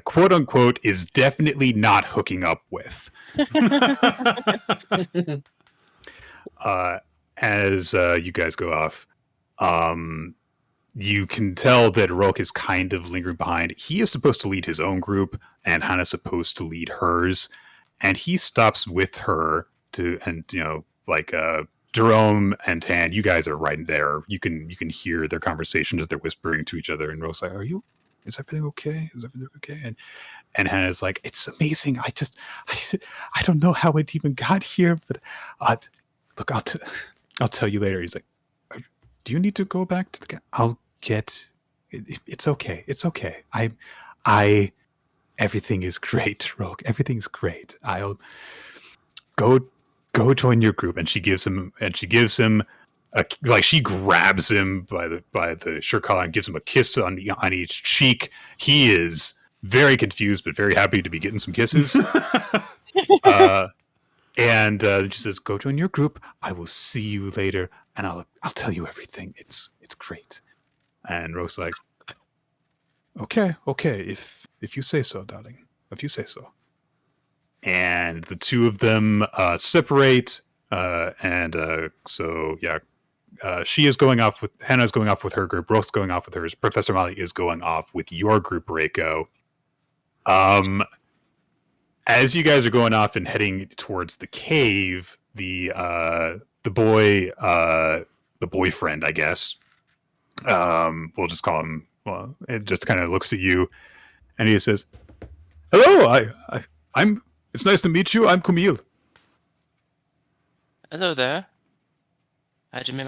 quote unquote, is definitely not hooking up with. As you guys go off, you can tell that Rourke is kind of lingering behind. He is supposed to lead his own group, and Hannah's supposed to lead hers. And he stops with her Jerome and Tan, you guys are right there. You can hear their conversation as they're whispering to each other. And Rourke's like, is everything okay? Is everything okay? And Hannah's like, it's amazing. I don't know how it even got here, but look, I'll tell you later. He's like, do you need to go back to the I'll get it's okay. It's okay. Everything is great, Rourke. Everything's great. I'll go join your group. And she gives him like she grabs him by the shirt collar and gives him a kiss on each cheek. He is very confused, but very happy to be getting some kisses. And she says, "Go join your group. I will see you later, and I'll tell you everything. It's great." And Rose's like, "Okay, if you say so, darling. If you say so." And the two of them separate, she is going off with Hannah's going off with her group. Rose's going off with hers. Professor Molly is going off with your group, Reiko. As you guys are going off and heading towards the cave, the boyfriend, I guess, we'll just call him. Well, it just kind of looks at you, and he says, "Hello, I'm. It's nice to meet you. I'm Camille." Hello there. Hajime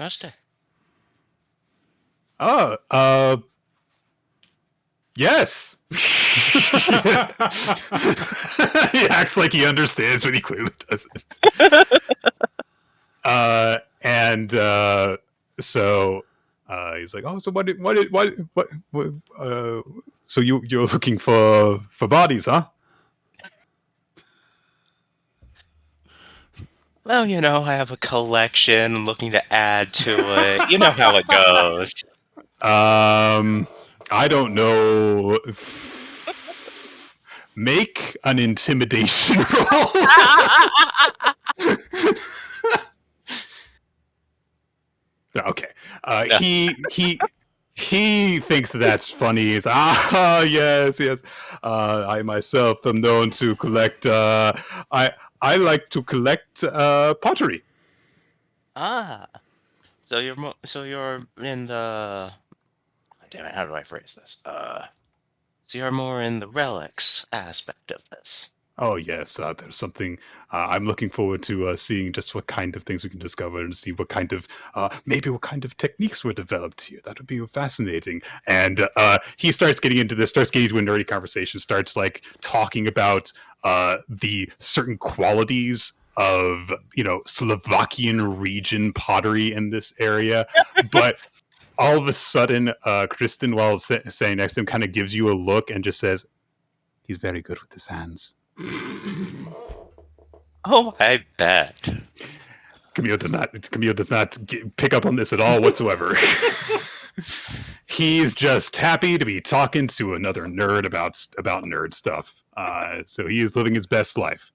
Yes. He acts like he understands, but he clearly doesn't. So he's like, "Oh, so what? So you're looking for bodies, huh?" Well, I have a collection looking to add to it. You know how it goes. I don't know. Make an intimidation roll. Okay. He thinks that's funny. He's yes. I myself am known to collect. I like to collect pottery. So you're in the. Damn it! How do I phrase this? So you're more in the relics aspect of this. Oh yes, there's something I'm looking forward to seeing just what kind of things we can discover and see what kind of maybe what kind of techniques were developed here. That would be fascinating. And he starts getting into this, starts getting into a nerdy conversation, starts like talking about the certain qualities of Slovakian region pottery in this area, but. All of a sudden, Kristen, while saying next to him, kind of gives you a look and just says, "He's very good with his hands." Oh, I bet. Camille does not pick up on this at all whatsoever. He's just happy to be talking to another nerd about nerd stuff. So he is living his best life.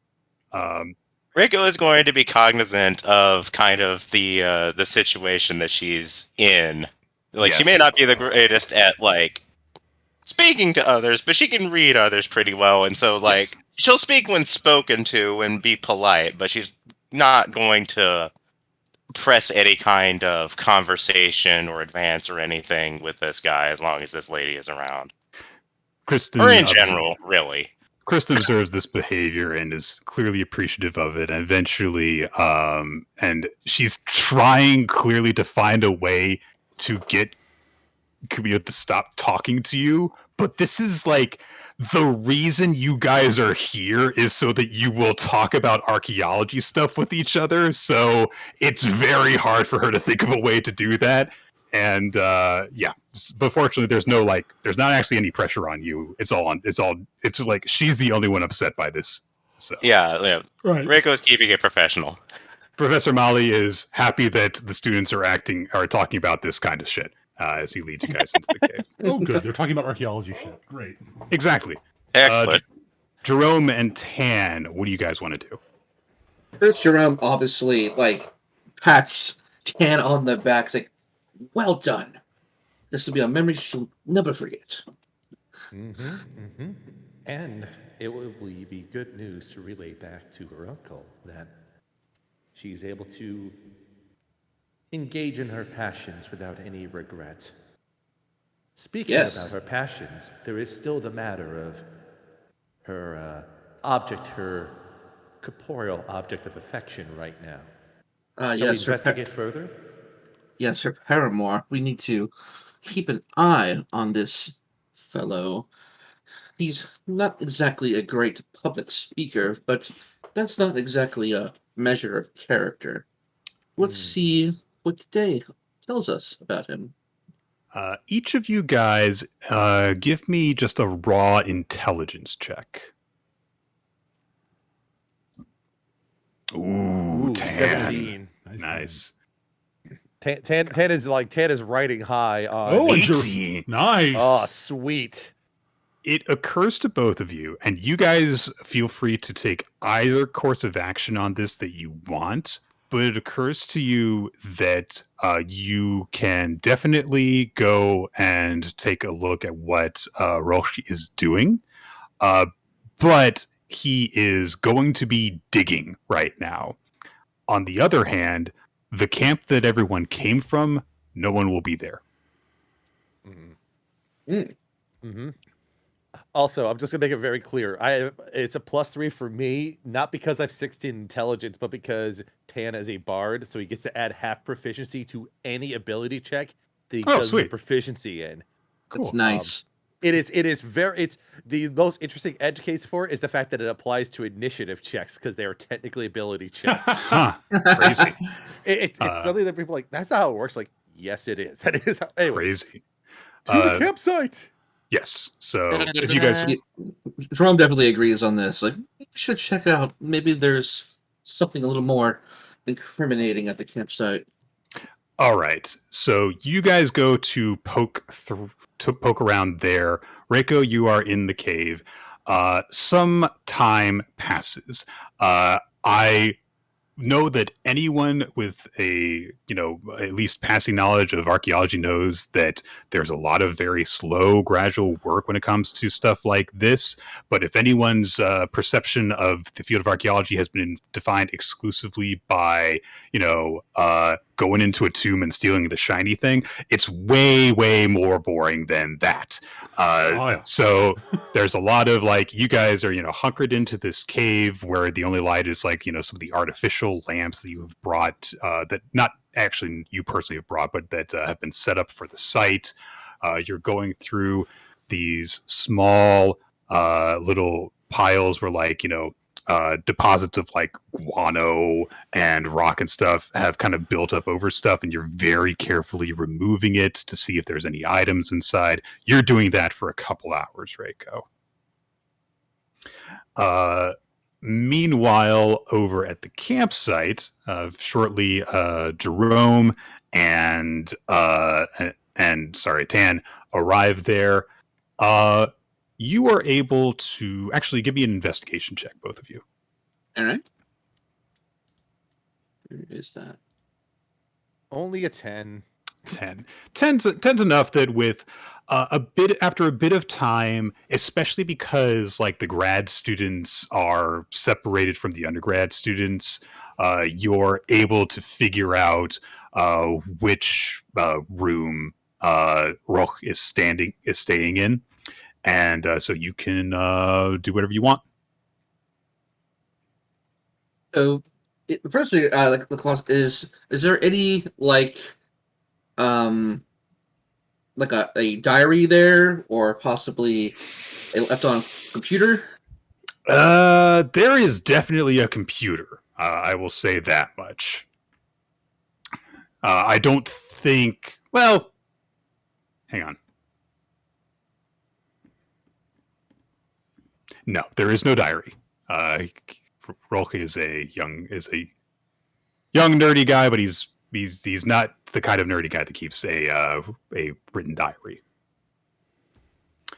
Reiko is going to be cognizant of kind of the situation that she's in. Like, she may not be the greatest at, like, speaking to others, but she can read others pretty well. And so, like, she'll speak when spoken to and be polite, but she's not going to press any kind of conversation or advance or anything with this guy as long as this lady is around. Kristen, or in general, really. Kristen observes this behavior and is clearly appreciative of it. And eventually, and she's trying clearly to find a way to get Camille to stop talking to you, but this is like the reason you guys are here is so that you will talk about archaeology stuff with each other. So it's very hard for her to think of a way to do that. And but fortunately, there's not actually any pressure on you. It's like she's the only one upset by this. So yeah. Right. Reiko's keeping it professional. Professor Molly is happy that the students are talking about this kind of shit as he leads you guys into the cave. Oh, good. They're talking about archaeology shit. Great. Exactly. Excellent. Jerome and Tan, what do you guys want to do? First, Jerome obviously pats Tan on the back. It's like, "Well done. This will be a memory she'll never forget." And it will be good news to relay back to her uncle that she's able to engage in her passions without any regret. Speaking about her passions, there is still the matter of her her corporeal object of affection right now. Shall we investigate further? Yes, her paramour. We need to keep an eye on this fellow. He's not exactly a great public speaker, but that's not exactly a measure of character. Let's see what the day tells us about him. Each of you guys, give me just a raw intelligence check. Ooh, 10. 17. Nice. Tan is riding high on. Oh, and 18. Nice. Oh, sweet. It occurs to both of you, and you guys feel free to take either course of action on this that you want, but it occurs to you that you can definitely go and take a look at what Roche is doing, but he is going to be digging right now. On the other hand, the camp that everyone came from, no one will be there. Also, I'm just gonna make it very clear. It's a +3 for me, not because I've 16 intelligence, but because Tan is a bard, so he gets to add half proficiency to any ability check that he does sweet. proficiency in. That's nice. It's the most interesting edge case for it is the fact that it applies to initiative checks because they are technically ability checks. Huh. Crazy. It's something that people are like, that's not how it works. Like, yes, it is. That is how. Anyways, Crazy. to the campsite. Yes. So if you guys... Jerome definitely agrees on this. Like, we should check out. Maybe there's something a little more incriminating at the campsite. All right. So you guys go to poke around there. Reiko, you are in the cave. Some time passes. I know that anyone with a, at least passing knowledge of archaeology knows that there's a lot of very slow, gradual work when it comes to stuff like this. But if anyone's perception of the field of archaeology has been defined exclusively by, going into a tomb and stealing the shiny thing, it's way, way more boring than that. So there's a lot of you guys are, hunkered into this cave where the only light is some of the artificial lamps that you have brought, that not actually you personally have brought, but that have been set up for the site. You're going through these small little piles where deposits of guano and rock and stuff have kind of built up over stuff, and you're very carefully removing it to see if there's any items inside. You're doing that for a couple hours, Reiko. Meanwhile, over at the campsite, shortly, Jerome and Tan arrive there. You are able to actually give me an investigation check, both of you. All right. Where is that? Only a 10. 10. 10's enough that with after a bit of time, especially because the grad students are separated from the undergrad students, you're able to figure out which room Roch is staying in. And so you can do whatever you want. So, firstly, the clause is there any a diary there, or possibly a left on computer? There is definitely a computer. I will say that much. I don't think. Well, hang on. No, there is no diary. Rolke is a young nerdy guy, but he's not the kind of nerdy guy that keeps a written diary.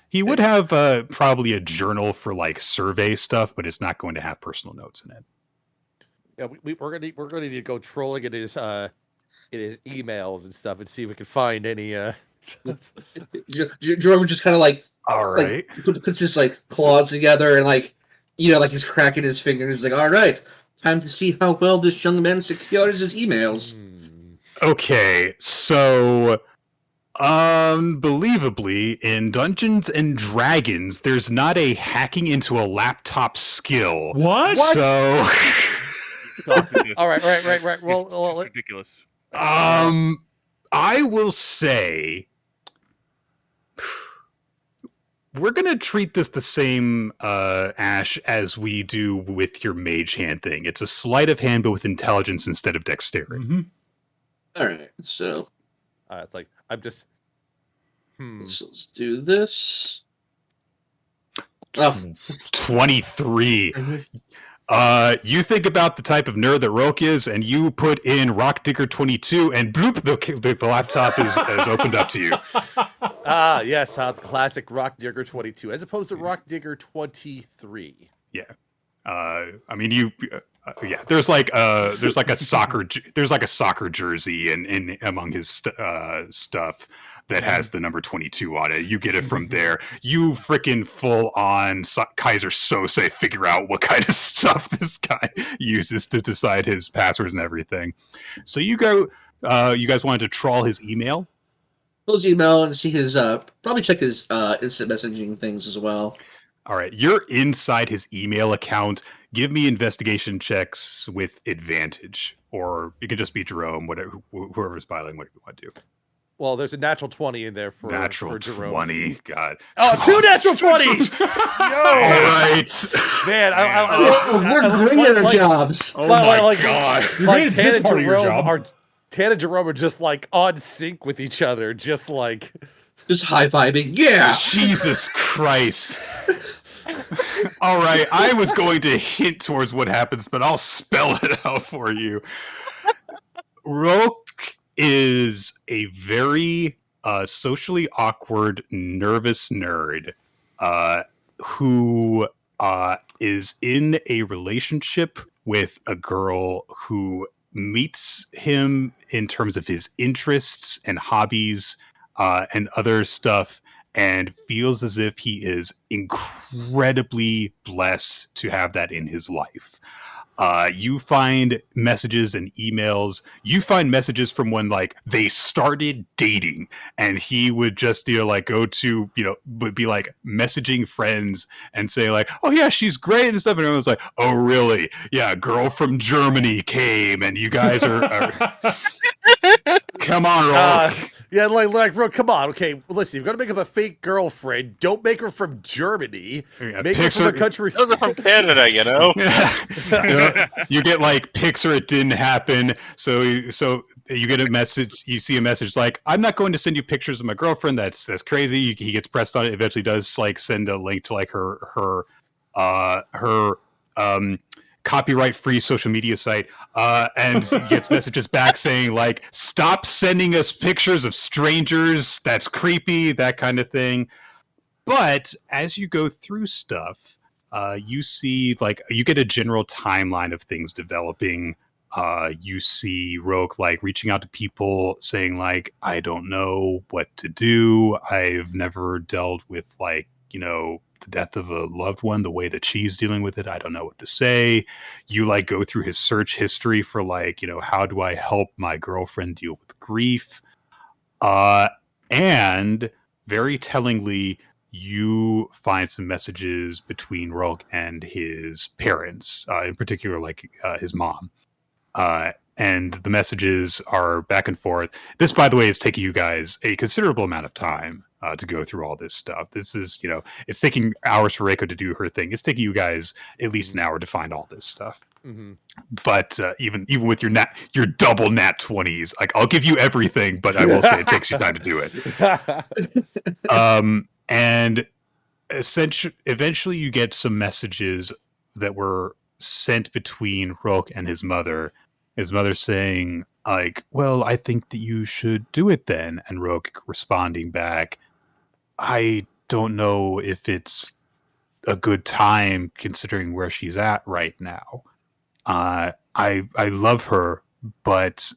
He would have probably a journal for survey stuff, but it's not going to have personal notes in it. Yeah, we're gonna need to go trolling in his emails and stuff and see if we can find any. Jerome just kind of all right, puts his claws together and he's cracking his fingers. He's like, all right, time to see how well this young man secures his emails. Okay, so unbelievably, in Dungeons and Dragons, there's not a hacking into a laptop skill. What? So, all right. Well, it's ridiculous. I will say, we're gonna treat this the same, Ash, as we do with your mage hand thing. It's a sleight of hand, but with intelligence instead of dexterity. Mm-hmm. All right, so It's like I'm just. let's do this. Oh, 23. You think about the type of nerd that Roke is, and you put in Rock Digger 22, and bloop, the laptop is opened up to you. Yes, the classic Rock Digger 22, as opposed to Rock Digger 23. Yeah. I mean, there's like a soccer jersey in among his stuff that has the number 22 on it. You get it from there. You freaking full on Kaiser Sose figure out what kind of stuff this guy uses to decide his passwords and everything. So you go. You guys wanted to trawl his email? pull his email and see his probably check his instant messaging things as well. All right, you're inside his email account. Give me investigation checks with advantage, or you can just be Jerome, whatever, whoever's piling, whatever you want to do. Well, there's a natural 20 in there for Natural Jerome. 20, God. Oh, 2 natural 20s! All right. Man, We're great at our jobs. Oh my God. Like This part of your job. Tan and Jerome are just like on sync with each other, just like Just high-fiving. Yeah! Jesus Christ. All right, I was going to hint towards what happens, but I'll spell it out for you. Roke is a very socially awkward, nervous nerd who is in a relationship with a girl who meets him in terms of his interests and hobbies and other stuff, and feels as if he is incredibly blessed to have that in his life. You find messages and emails. You find messages from when like they started dating, and he would just go to would be like messaging friends and say like, oh yeah, she's great and stuff, and everyone's like, oh really? Yeah, a girl from Germany came, and you guys are come on, Roke. yeah, like, bro, come on. Okay, listen, you're gonna make up a fake girlfriend. Don't make her from Germany. Yeah, Make her from a country. Those are from Canada, you know. You get like pics or it didn't happen. So you get a message. You see a message like, I'm not going to send you pictures of my girlfriend. That's crazy. He gets pressed on it. Eventually does like send a link to like her copyright free social media site, and gets messages back saying like, stop sending us pictures of strangers. That's creepy, that kind of thing. But as you go through stuff, you see like you get a general timeline of things developing. You see Roke like reaching out to people saying like, I don't know what to do. I've never dealt with like, the death of a loved one the way that she's dealing with it. I don't know what to say. You like go through his search history for like, how do I help my girlfriend deal with grief? And very tellingly, you find some messages between Roke and his parents, in particular, like his mom. And the messages are back and forth. This, by the way, is taking you guys a considerable amount of time to go through all this stuff. This is, it's taking hours for Reiko to do her thing. It's taking you guys at least an hour to find all this stuff. Mm-hmm. But even with your double nat 20s, like I'll give you everything, but I will say it takes you time to do it. And eventually you get some messages that were sent between Roke and his mother. His mother saying like, well, I think that you should do it then. And Roke responding back, I don't know if it's a good time considering where she's at right now. I love her, but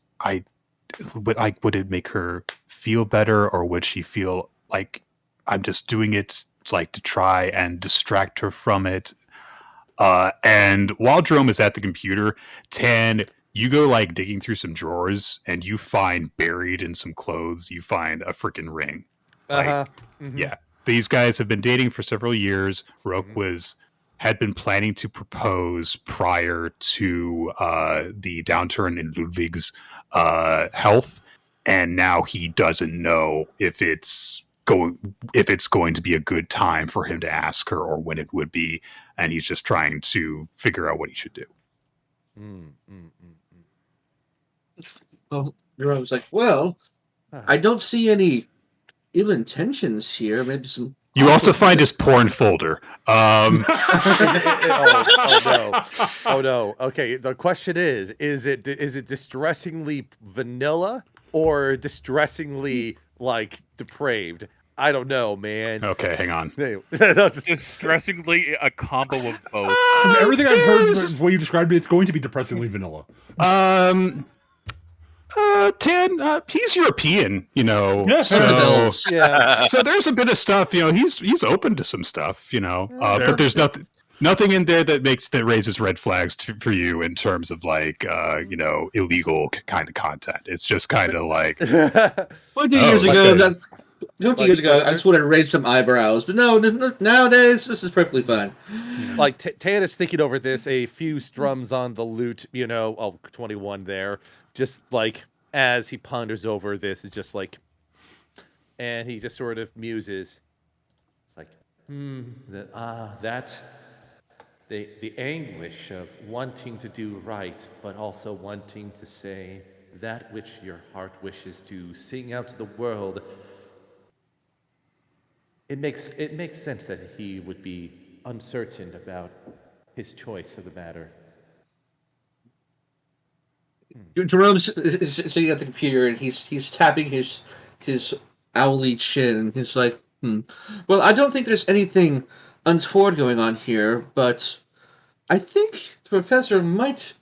would it make her feel better, or would she feel like I'm just doing it like to try and distract her from it? And while Jerome is at the computer, Tan, you go like digging through some drawers, and you find buried in some clothes, you find a freaking ring. Yeah, these guys have been dating for several years. Roke had been planning to propose prior to the downturn in Ludwig's health, and now he doesn't know if it's going to be a good time for him to ask her, or when it would be, and he's just trying to figure out what he should do. Well, Jerome's like, well, I don't see any ill intentions here. Maybe some. You also find his porn folder. Oh no. Okay, the question is it distressingly vanilla or distressingly like depraved? I don't know, man. Okay, hang on. No, just- Distressingly, a combo of both. From everything I've heard from what you described, it's going to be depressingly vanilla. Tan, he's European, Yeah, so yeah. so there's a bit of stuff, he's open to some stuff, but there's nothing in there that raises red flags for you in terms of like illegal kind of content. It's just kind of like 20 years ago, 20 years ago, I just wanted to raise some eyebrows, but no, nowadays this is perfectly fine. Like Tan is thinking over this, a few strums on the lute, 21 there. Just like as he ponders over this, it's just like, and he just sort of muses. It's like, the anguish of wanting to do right, but also wanting to say that which your heart wishes to sing out to the world. It makes sense that he would be uncertain about his choice of the matter. Jerome's sitting at the computer and he's tapping his owly chin. He's like, Well, I don't think there's anything untoward going on here, but I think the professor might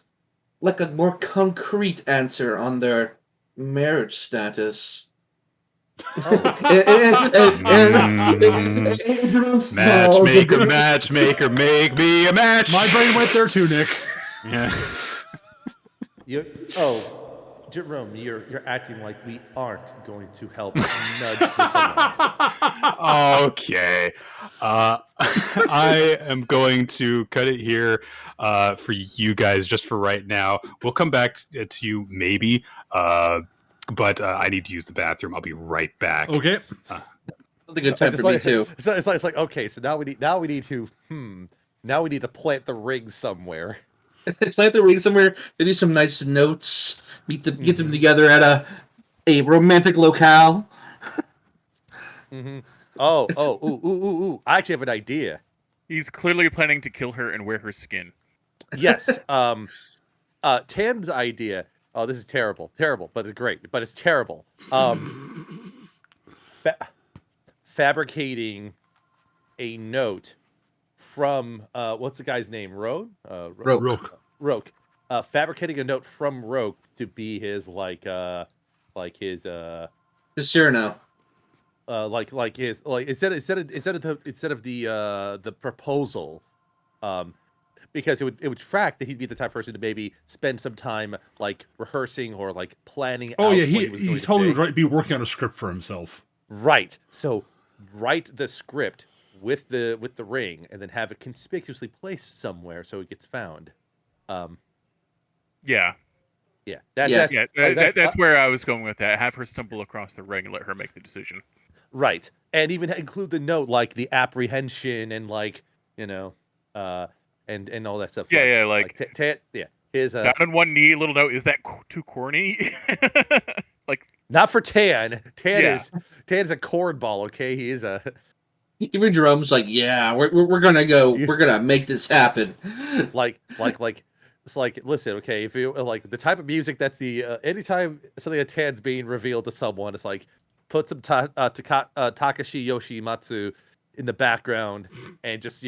like a more concrete answer on their marriage status. Matchmaker, make me a match. My brain went there too, Nick. Yeah. Jerome, you're acting like we aren't going to help nudge this along. Okay. I am going to cut it here for you guys just for right now. We'll come back to you maybe, but I need to use the bathroom. I'll be right back. Okay. That's a good time for me too. It's like okay, so now we need to plant the ring somewhere. Plant the ring somewhere. Maybe some nice notes. Get them together at a romantic locale. Mm-hmm. Ooh! I actually have an idea. He's clearly planning to kill her and wear her skin. Yes. Tan's idea. Oh, this is terrible, but it's great. But it's terrible. Fabricating a note from what's the guy's name? Roke. Fabricating a note from Roke to be his his Cyrano. Instead of the proposal, because it would track that he'd be the type of person to maybe spend some time like rehearsing or like planning. Oh out yeah, what he totally would be working on a script for himself. Right. So write the script with the ring and then have it conspicuously placed somewhere so it gets found. Yeah. That's where I was going with that. Have her stumble across the ring and let her make the decision. Right. And even include the note like the apprehension and like, and all that stuff. His down on one knee, little note. Is that too corny? Like, not for Tan. Tan's a cornball. Okay, he is a. Even Jerome's like, yeah, we're gonna go. We're gonna make this happen. Like, it's like, listen, okay, if you like the type of music that's the anytime something like Tan's being revealed to someone, it's like put some Takashi Yoshimatsu in the background and just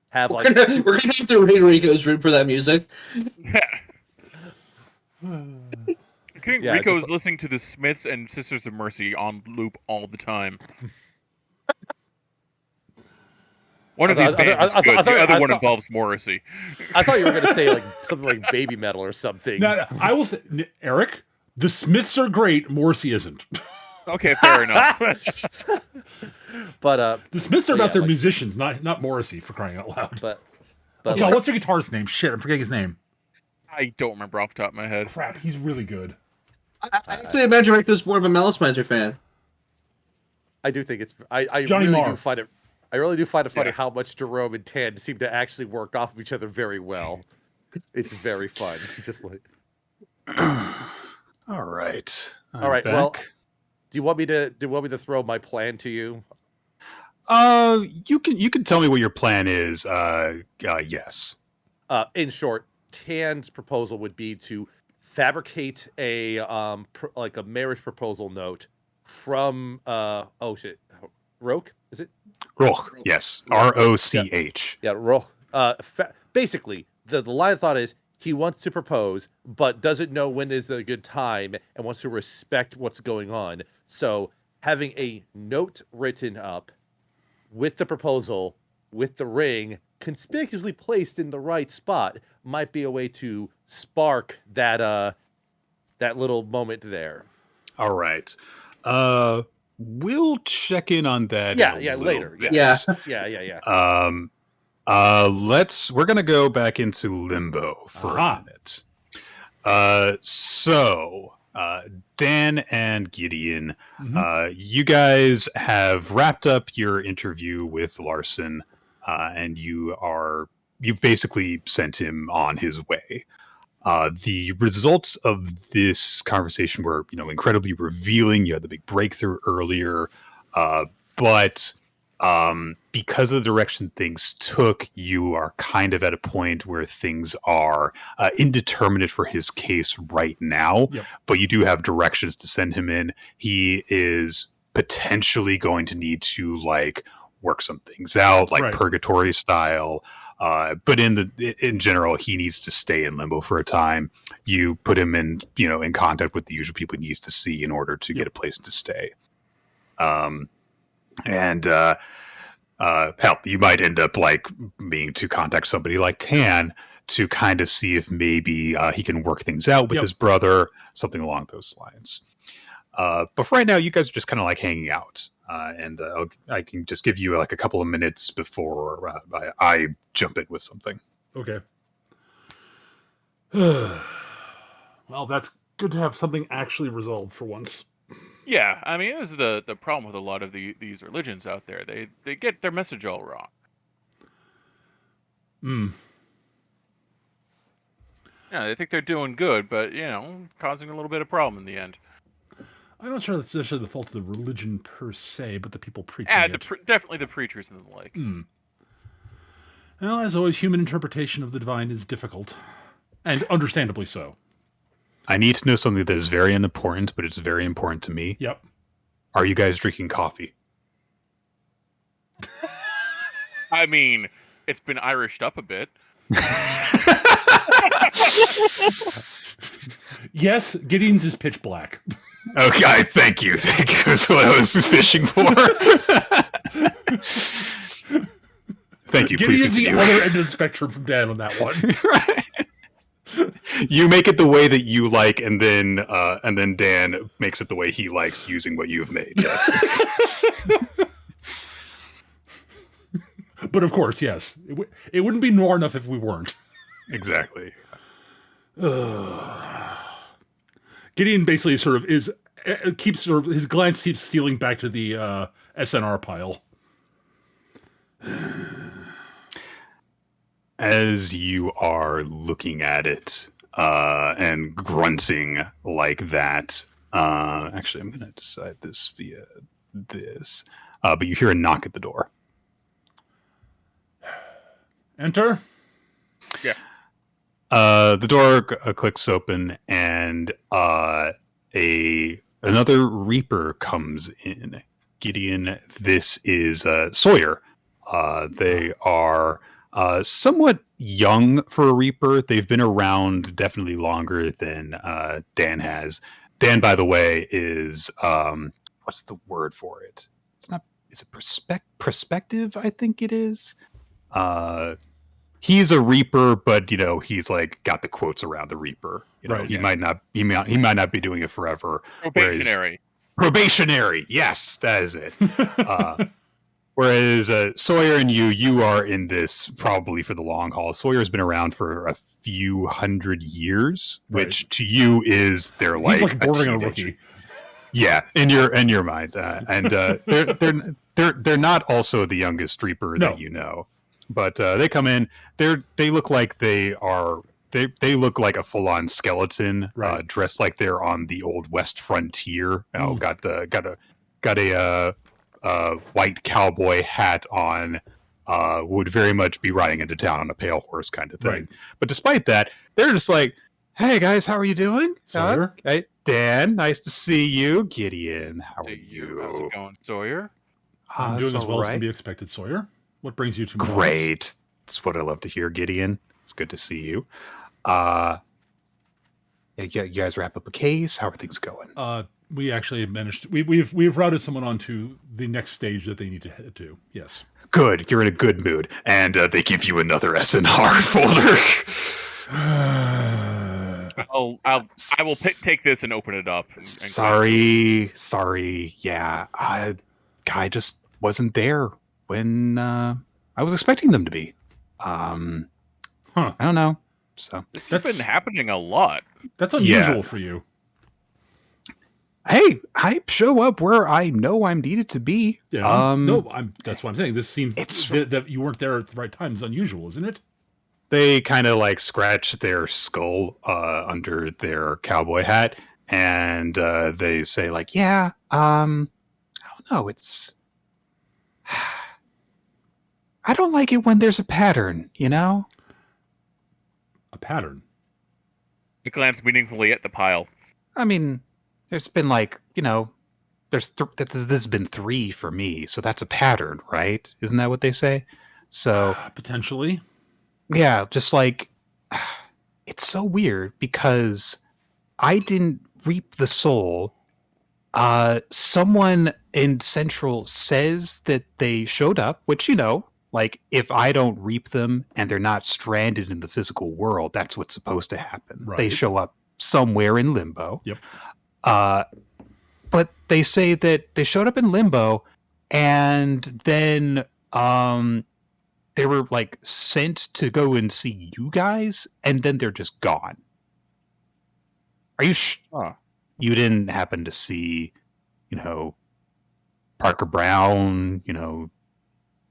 have we're gonna have to raid Rico's room for that music. Rico's listening to the Smiths and Sisters of Mercy on loop all the time. One of these bands is good. The other one involves Morrissey. I thought you were going to say like something like baby metal or something. No, I will say, Eric, the Smiths are great. Morrissey isn't. Okay, fair enough. But the Smiths are about their musicians, not Morrissey, for crying out loud. But what's your guitarist's name? Shit, I'm forgetting his name. I don't remember off the top of my head. Crap, he's really good. I actually imagine Rico's more of a Malice Miser fan. I do think it's. I Johnny really Marr. do find it. I really do find it funny how much Jerome and Tan seem to actually work off of each other very well. It's very fun. Just like All right. All right. Back. Well, do you want me to throw my plan to you? You can tell me what your plan is. Yes. In short, Tan's proposal would be to fabricate a like a marriage proposal note from Roch, is it? Roch. Yes. Yeah. Roch. Yeah, Roch. Basically, the line of thought is he wants to propose, but doesn't know when is a good time and wants to respect what's going on. So having a note written up with the proposal, with the ring, conspicuously placed in the right spot might be a way to spark that little moment there. All right. We'll check in on that. Later. Bit. Yeah. Yeah. We're gonna go back into Limbo for a minute. So Dan and Gideon, you guys have wrapped up your interview with Larson, and you've basically sent him on his way. The results of this conversation were, incredibly revealing. You had the big breakthrough earlier, but because of the direction things took, you are kind of at a point where things are indeterminate for his case right now. Yep. But you do have directions to send him in. He is potentially going to need to work some things out, Right. purgatory style. But in general, he needs to stay in Limbo for a time. You put him in contact with the usual people he needs to see in order to get a place to stay. Hell, you might end up being to contact somebody like Tan to kind of see if maybe he can work things out with his brother, something along those lines. But for right now, you guys are just kind of hanging out. And I can just give you a couple of minutes before I jump in with something. Okay. Well, that's good to have something actually resolved for once. Yeah, I mean, this is the problem with a lot of these religions out there. They get their message all wrong. Yeah, they think they're doing good, but, causing a little bit of problem in the end. I'm not sure that's necessarily the fault of the religion per se, but the people preaching it. Definitely the preachers and the like. Well, as always, human interpretation of the divine is difficult, and understandably so. I need to know something that is very unimportant, but it's very important to me. Yep. Are you guys drinking coffee? I mean, it's been Irished up a bit. Yes, Gideon's is pitch black. Okay, thank you. That's what I was fishing for. Thank you. Please Gideon's the continue. other end of the spectrum from Dan on that one. Right. You make it the way that you like, and then Dan makes it the way he likes using what you've made. Yes. But of course, yes, it wouldn't be noir enough if we weren't. Exactly. Gideon basically his glance keeps stealing back to the SNR pile. As you are looking at it and grunting like that, actually, I'm going to decide this via this. But you hear a knock at the door. Enter. Yeah. The door clicks open, and another Reaper comes in. Gideon, this is Sawyer. They are somewhat young for a Reaper. They've been around definitely longer than Dan has. Dan, by the way, is what's the word for it? It's not. Is it perspective? I think it is. He's a Reaper, but he's got the quotes around the Reaper. Right, He might not be doing it forever. Probationary. Yes, that is it. Whereas Sawyer and you are in this probably for the long haul. Sawyer's been around for a few hundred years, which to you is they're He's like bordering a on a teenager. rookie. Yeah, in your minds, and they're not also the youngest Reaper that you know, but they come in. They look like they are they look like a full on skeleton, Right. dressed like they're on the old West frontier. Oh, got a white cowboy hat on. Would very much be riding into town on a pale horse kind of thing. Right. But despite that, they're just like, "Hey guys, how are you doing? Sawyer? Hey, Dan, nice to see you. Gideon, how are How's you? it going, Sawyer? I'm doing it's as well as alright. can be expected, Sawyer. What brings you to Mars? Great. That's what I love to hear, Gideon. It's good to see you. You guys wrap up a case. How are things going? We actually managed. We've routed someone onto the next stage that they need to head to. Yes. Good. You're in a good mood, and they give you another SNR folder. I will take this and open it up. And Sorry. Yeah, guy just wasn't there when I was expecting them to be. I don't know. So This has been happening a lot. That's unusual for you. hey, I show up where I know I'm needed to be. Yeah. That's what I'm saying. This seems that you weren't there at the right time is unusual, isn't it? They kind of like scratch their skull under their cowboy hat, and they say like, "Yeah, I don't know. It's I don't like it when there's a pattern, you know." A pattern. I glance meaningfully at the pile. I mean, there's been like, this has been 3 for me, so that's a pattern, right? Isn't that what they say? So Potentially. yeah, just like it's so weird because I didn't reap the soul. Someone in Central says that they showed up, which like if I don't reap them and they're not stranded in the physical world, that's what's supposed to happen. Right. They show up somewhere in Limbo. Yep. But they say that they showed up in Limbo and then they were like sent to go and see you guys, and then they're just gone. Are you you didn't happen to see, Parker Brown,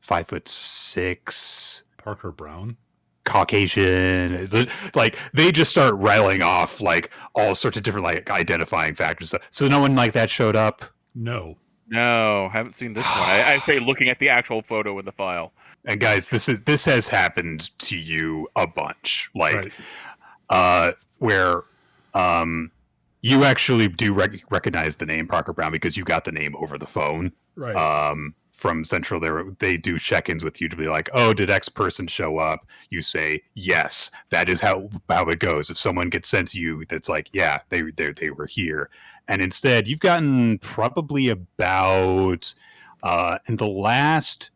5'6", Parker Brown. Caucasian? Like they just start rattling off like all sorts of different like identifying factors. So no one like that showed up. No. No, haven't seen this one. I say looking at the actual photo in the file. And guys, this has happened to you a bunch. Like, where you actually do recognize the name Parker Brown because you got the name over the phone. Right. From Central, they do check-ins with you to be like, oh, did X person show up? You say yes. That is how it goes. If someone gets sent to you, that's like, yeah, they were here. And instead, you've gotten probably about in the last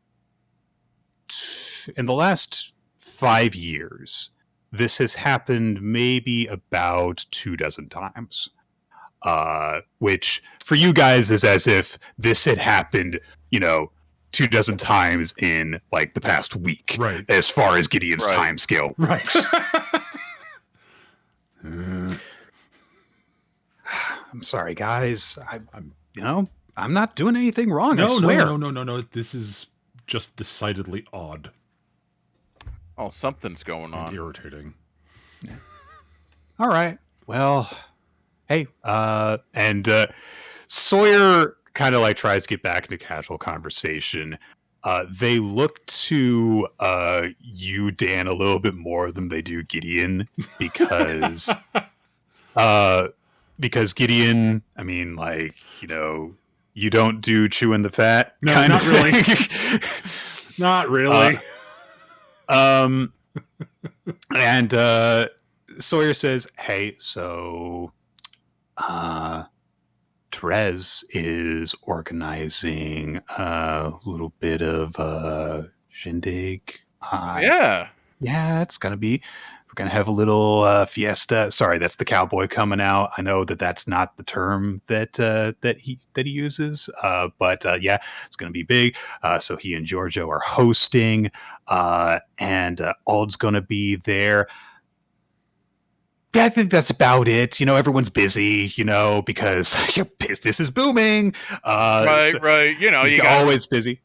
5 years, this has happened maybe about 24 times. Which for you guys is as if this had happened, 24 times in like the past week, Right. as far as Gideon's time scale. Right. I'm sorry, guys. I'm not doing anything wrong. I No. swear. No. This is just decidedly odd Oh, something's going and on. irritating. All right. Well, hey, and Sawyer kind of like tries to get back into casual conversation. They look to you, Dan, a little bit more than they do Gideon because Gideon, I mean, like, you don't do chewing the fat. No, kind not of really. thing. Not really. And Sawyer says, hey, so Therese is organizing a little bit of shindig. Yeah. Yeah, we're gonna have a little fiesta. Sorry, that's the cowboy coming out. I know that's not the term that he uses, but yeah, it's gonna be big. So he and Giorgio are hosting, and Ald's gonna be there. Yeah, I think that's about it. Everyone's busy, because your business is booming. Right. You're always busy.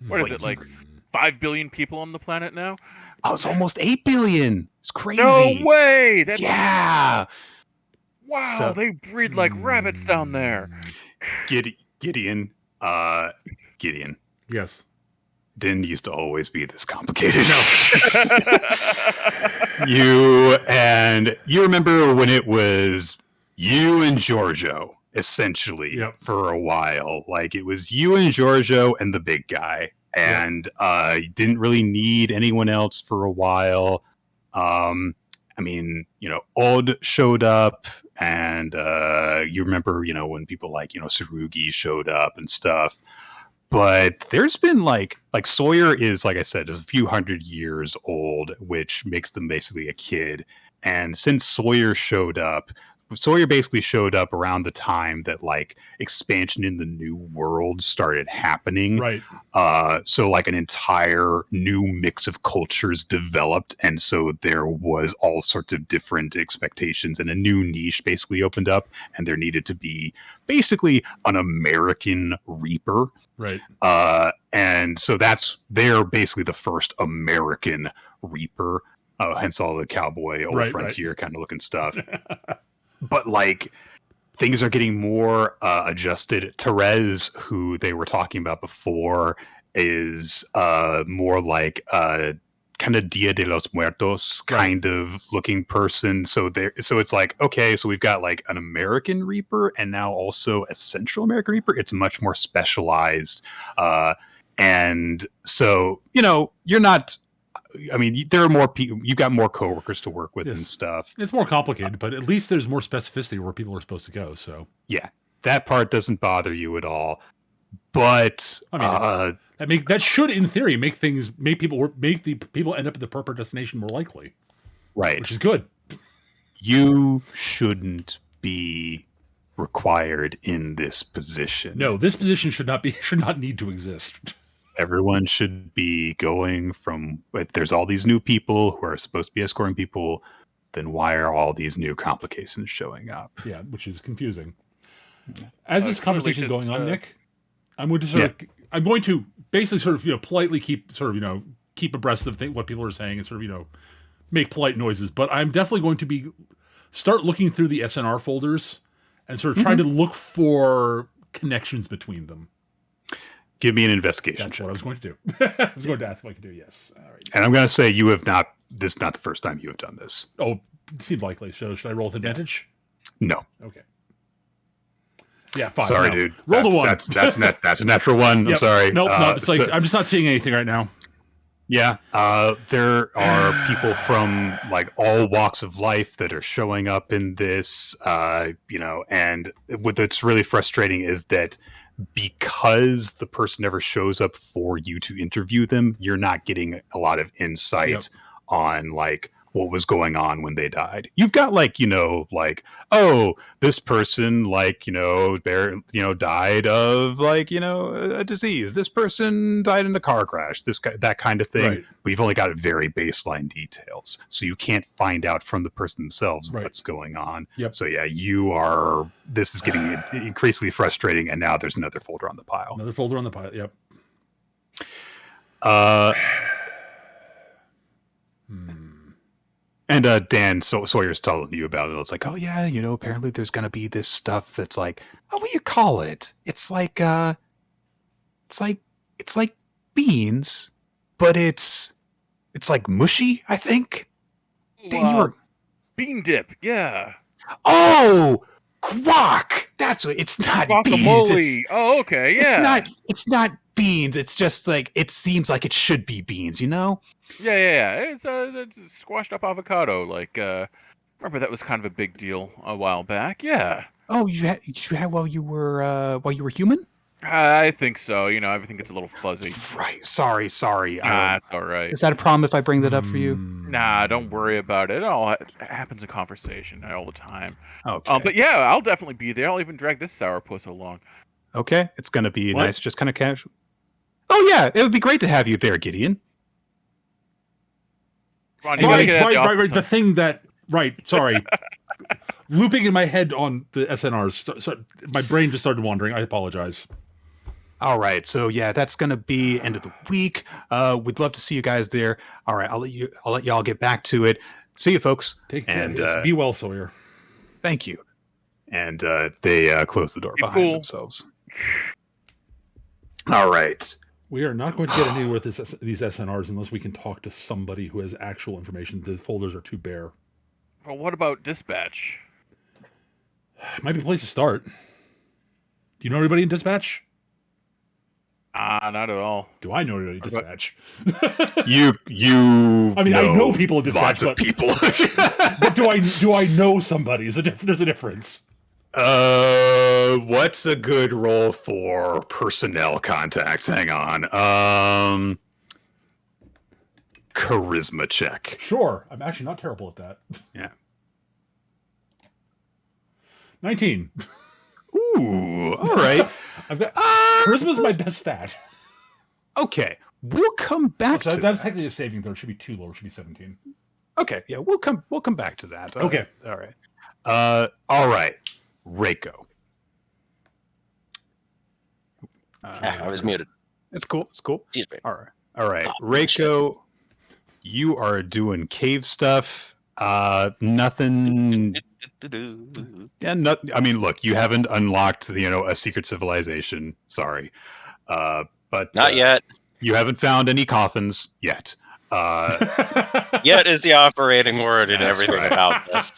What is it, like 5 billion people on the planet now? Oh, it's almost 8 billion. It's crazy. No way! That's Yeah. wow. So- They breed like rabbits down there. Gideon. Gideon. Yes. Didn't used to always be this complicated. You remember when it was you and Giorgio, essentially, Yep. for a while. Like, it was you and Giorgio and the big guy. And you didn't really need anyone else for a while. I mean, Odd showed up, and you remember, when people like, Tsurugi showed up and stuff. But there's been like Sawyer is, like I said, is a few hundred years old, which makes them basically a kid. And since Sawyer basically showed up around the time that like expansion in the New World started happening. Right. So like an entire new mix of cultures developed. And so there was all sorts of different expectations, and a new niche basically opened up, and there needed to be basically an American Reaper. Right. And so they're basically the first American Reaper. Hence all the cowboy, old frontier kind of looking stuff. But like things are getting more adjusted. Therese, who they were talking about before, is more like kind of Dia de los Muertos kind of looking person. So it's like, okay, so we've got like an American Reaper and now also a Central American Reaper. It's much more specialized. And so, you're not, I mean, there are more people, you've got more coworkers to work with and stuff. It's more complicated, but at least there's more specificity where people are supposed to go. So yeah, that part doesn't bother you at all. But I mean, that should, in theory, make the people end up at the proper destination more likely. Right. Which is good. You shouldn't be required in this position. No, this position should not need to exist. Everyone should be going from, if there's all these new people who are supposed to be escorting people, then why are all these new complications showing up? Yeah, which is confusing. As this conversation is going on, Nick, I'm going to basically sort of, politely keep abreast of what people are saying and sort of, make polite noises. But I'm definitely going to start looking through the SNR folders and sort of trying to look for connections between them. Give me an investigation. That's what I was going to do. I was going to ask if I could do. Yes. All right. And I'm going to say this is not the first time you have done this. Oh, it seems likely. So should I roll with advantage? No. Okay. Yeah, 5. Sorry, no. dude. Roll the 1. That's a natural one. I'm sorry. Nope, no. It's like I'm just not seeing anything right now. Yeah. There are people from like all walks of life that are showing up in this, and what's really frustrating is that because the person never shows up for you to interview them, you're not getting a lot of insight on like what was going on when they died. You've got like, oh, this person died of a disease. This person died in a car crash, that kind of thing. Right. But you've only got very baseline details. So you can't find out from the person themselves what's going on. Yep. So yeah, this is getting increasingly frustrating. And now there's another folder on the pile. Another folder on the pile. Yep. And Dan Sawyer's telling you about it. It's like, oh yeah, apparently there's gonna be this stuff that's like, what do you call it? It's like beans, but it's like mushy, I think. Dan, you were bean dip, yeah. Oh, guac. That's what. It's not guacamole. Beans. Oh, okay, yeah. It's not beans. It's just like it seems like it should be beans. Yeah. It's squashed up avocado. Like, remember that was kind of a big deal a while back. Yeah. Oh, you had while you were human? I think so. Everything gets a little fuzzy. Right. Sorry. It's all right. Is that a problem if I bring that up for you? Nah, don't worry about it. It all happens in conversation all the time. Okay. But yeah, I'll definitely be there. I'll even drag this sourpuss along. Okay. It's going to be nice, just kind of casual. Oh, yeah. It would be great to have you there, Gideon. Ron, right. The thing that... Right, sorry. Looping in my head on the SNRs. So my brain just started wandering. I apologize. All right. So, yeah, that's going to be end of the week. We'd love to see you guys there. All right. I'll let y'all get back to it. See you, folks. Take care. And Yes, be well, Sawyer. thank you. And they close the door Be behind cool. themselves. All right. We are not going to get anywhere with these SNRs unless we can talk to somebody who has actual information. The folders are too bare. Well, what about dispatch? Might be a place to start. Do you know anybody in dispatch? Not at all. Do I know anybody in dispatch? You. I mean, I know people in dispatch, lots of but- people. But do I know somebody? There's a difference. What's a good role for personnel contacts? Hang on. Charisma check. Sure. I'm actually not terrible at that. Yeah. 19. Ooh. All right. I've got charisma's my best stat. Okay. We'll come back So to that's that. technically a saving throw. It should be too low. It should be 17. Okay. Yeah. We'll come back to that. Okay. All right. All right. Reiko. I was muted. It's cool. It's cool. Excuse me. All right. Reiko, you are doing cave stuff. Nothing. Yeah, I mean, look, you haven't unlocked, a secret civilization. Sorry, but Not yet. You haven't found any coffins yet. Yet is the operating word in That's everything right. about this.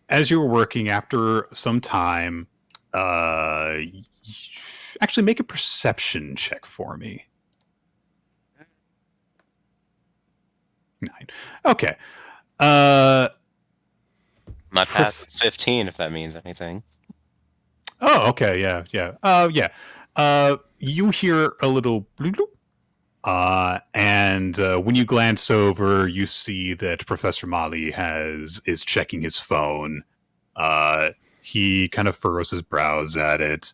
As you were working, after some time, actually make a perception check for me. 9. Okay. My path was 15, if that means anything. Oh, okay. Yeah. You hear a little bloop, bloop. And when you glance over, you see that Professor Mali is checking his phone. He kind of furrows his brows at it.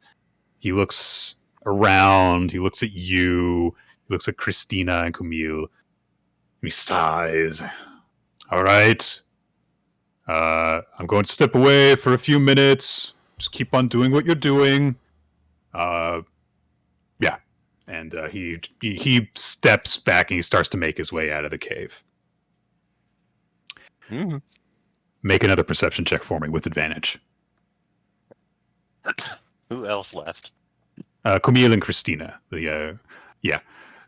He looks around. He looks at you. He looks at Christina and Camille. He sighs. All right. I'm going to step away for a few minutes. Just keep on doing what you're doing. Yeah. And he steps back and he starts to make his way out of the cave. Mm-hmm. Make another perception check for me with advantage. Who else left? Camille and Christina. Yeah.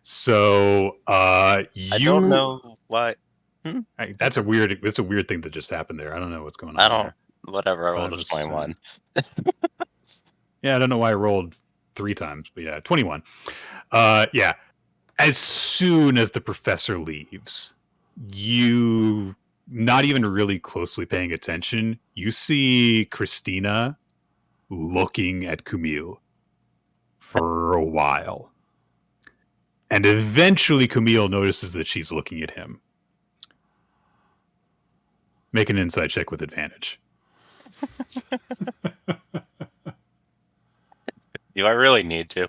So I don't know why. That's a weird thing that just happened there. I don't know what's going on. I don't. there. Whatever. I Five rolled is a 21. Yeah, I don't know why I rolled 3 times, but yeah, 21. Yeah. As soon as the professor leaves, you, not even really closely paying attention, you see Christina looking at Camille for a while. And eventually Camille notices that she's looking at him. Make an insight check with advantage. Do I really need to?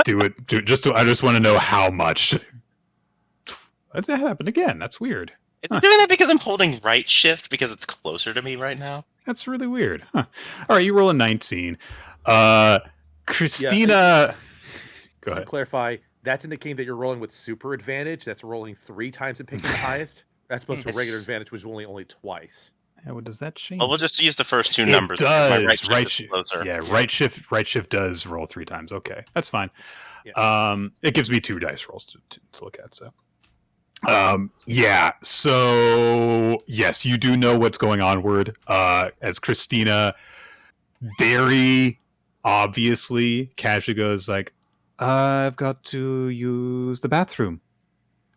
I just want to know how much. That happened again. That's weird. Is it doing that because I'm holding right shift because it's closer to me right now? That's really weird. Huh. All right, you roll a 19. Christina. Go To ahead. clarify, that's indicating that you're rolling with super advantage. That's rolling 3 times and picking the highest. That's opposed to Yes. regular advantage, which is only twice. Yeah, what does that change? Well, we'll just use the first 2 It numbers because my does. right shift is closer. Yeah, right shift does roll 3 times. Okay, that's fine. Yeah. It gives me 2 dice rolls to look at. So, yeah. So yes, you do know what's going onward. As Christina very obviously casually goes like, "I've got to use the bathroom,"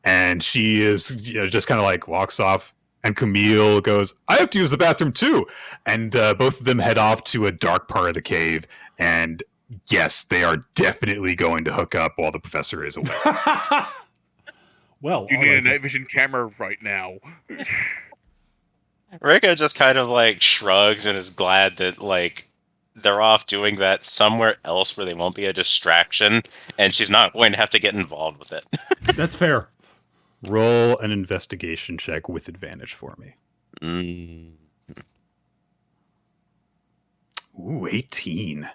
and she is just kind of like walks off. And Camille goes, "I have to use the bathroom too." And both of them head off to a dark part of the cave. And yes, they are definitely going to hook up while the professor is away. Well, You all need a right. night vision camera right now. Rika just kind of like shrugs and is glad that like they're off doing that somewhere else where they won't be a distraction, and she's not going to have to get involved with it. That's fair. Roll an investigation check with advantage for me. Ooh, 18.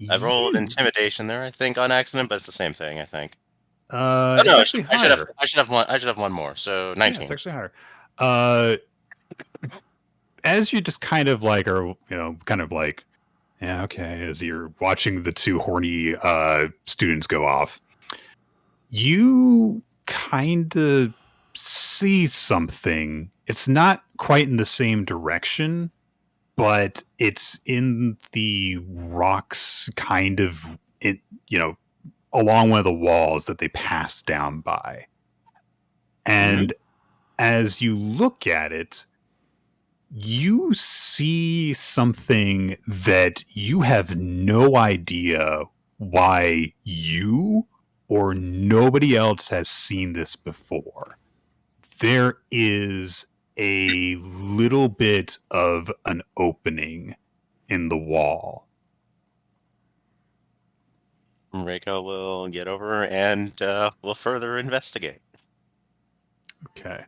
I rolled intimidation there, I think, on accident, but it's the same thing, I think. Oh It's no, actually I should have. higher. I should have one. I should have one more. So Yeah, 19. it's actually higher. As you just kind of like are, kind of like, yeah, okay, as you're watching the two horny students go off, you kind of see something. It's not quite in the same direction, but it's in the rocks, kind of, along one of the walls that they pass down by. And as you look at it, you see something that you have no idea why you or nobody else has seen this before. There is a little bit of an opening in the wall. Reiko will get over and will further investigate. Okay.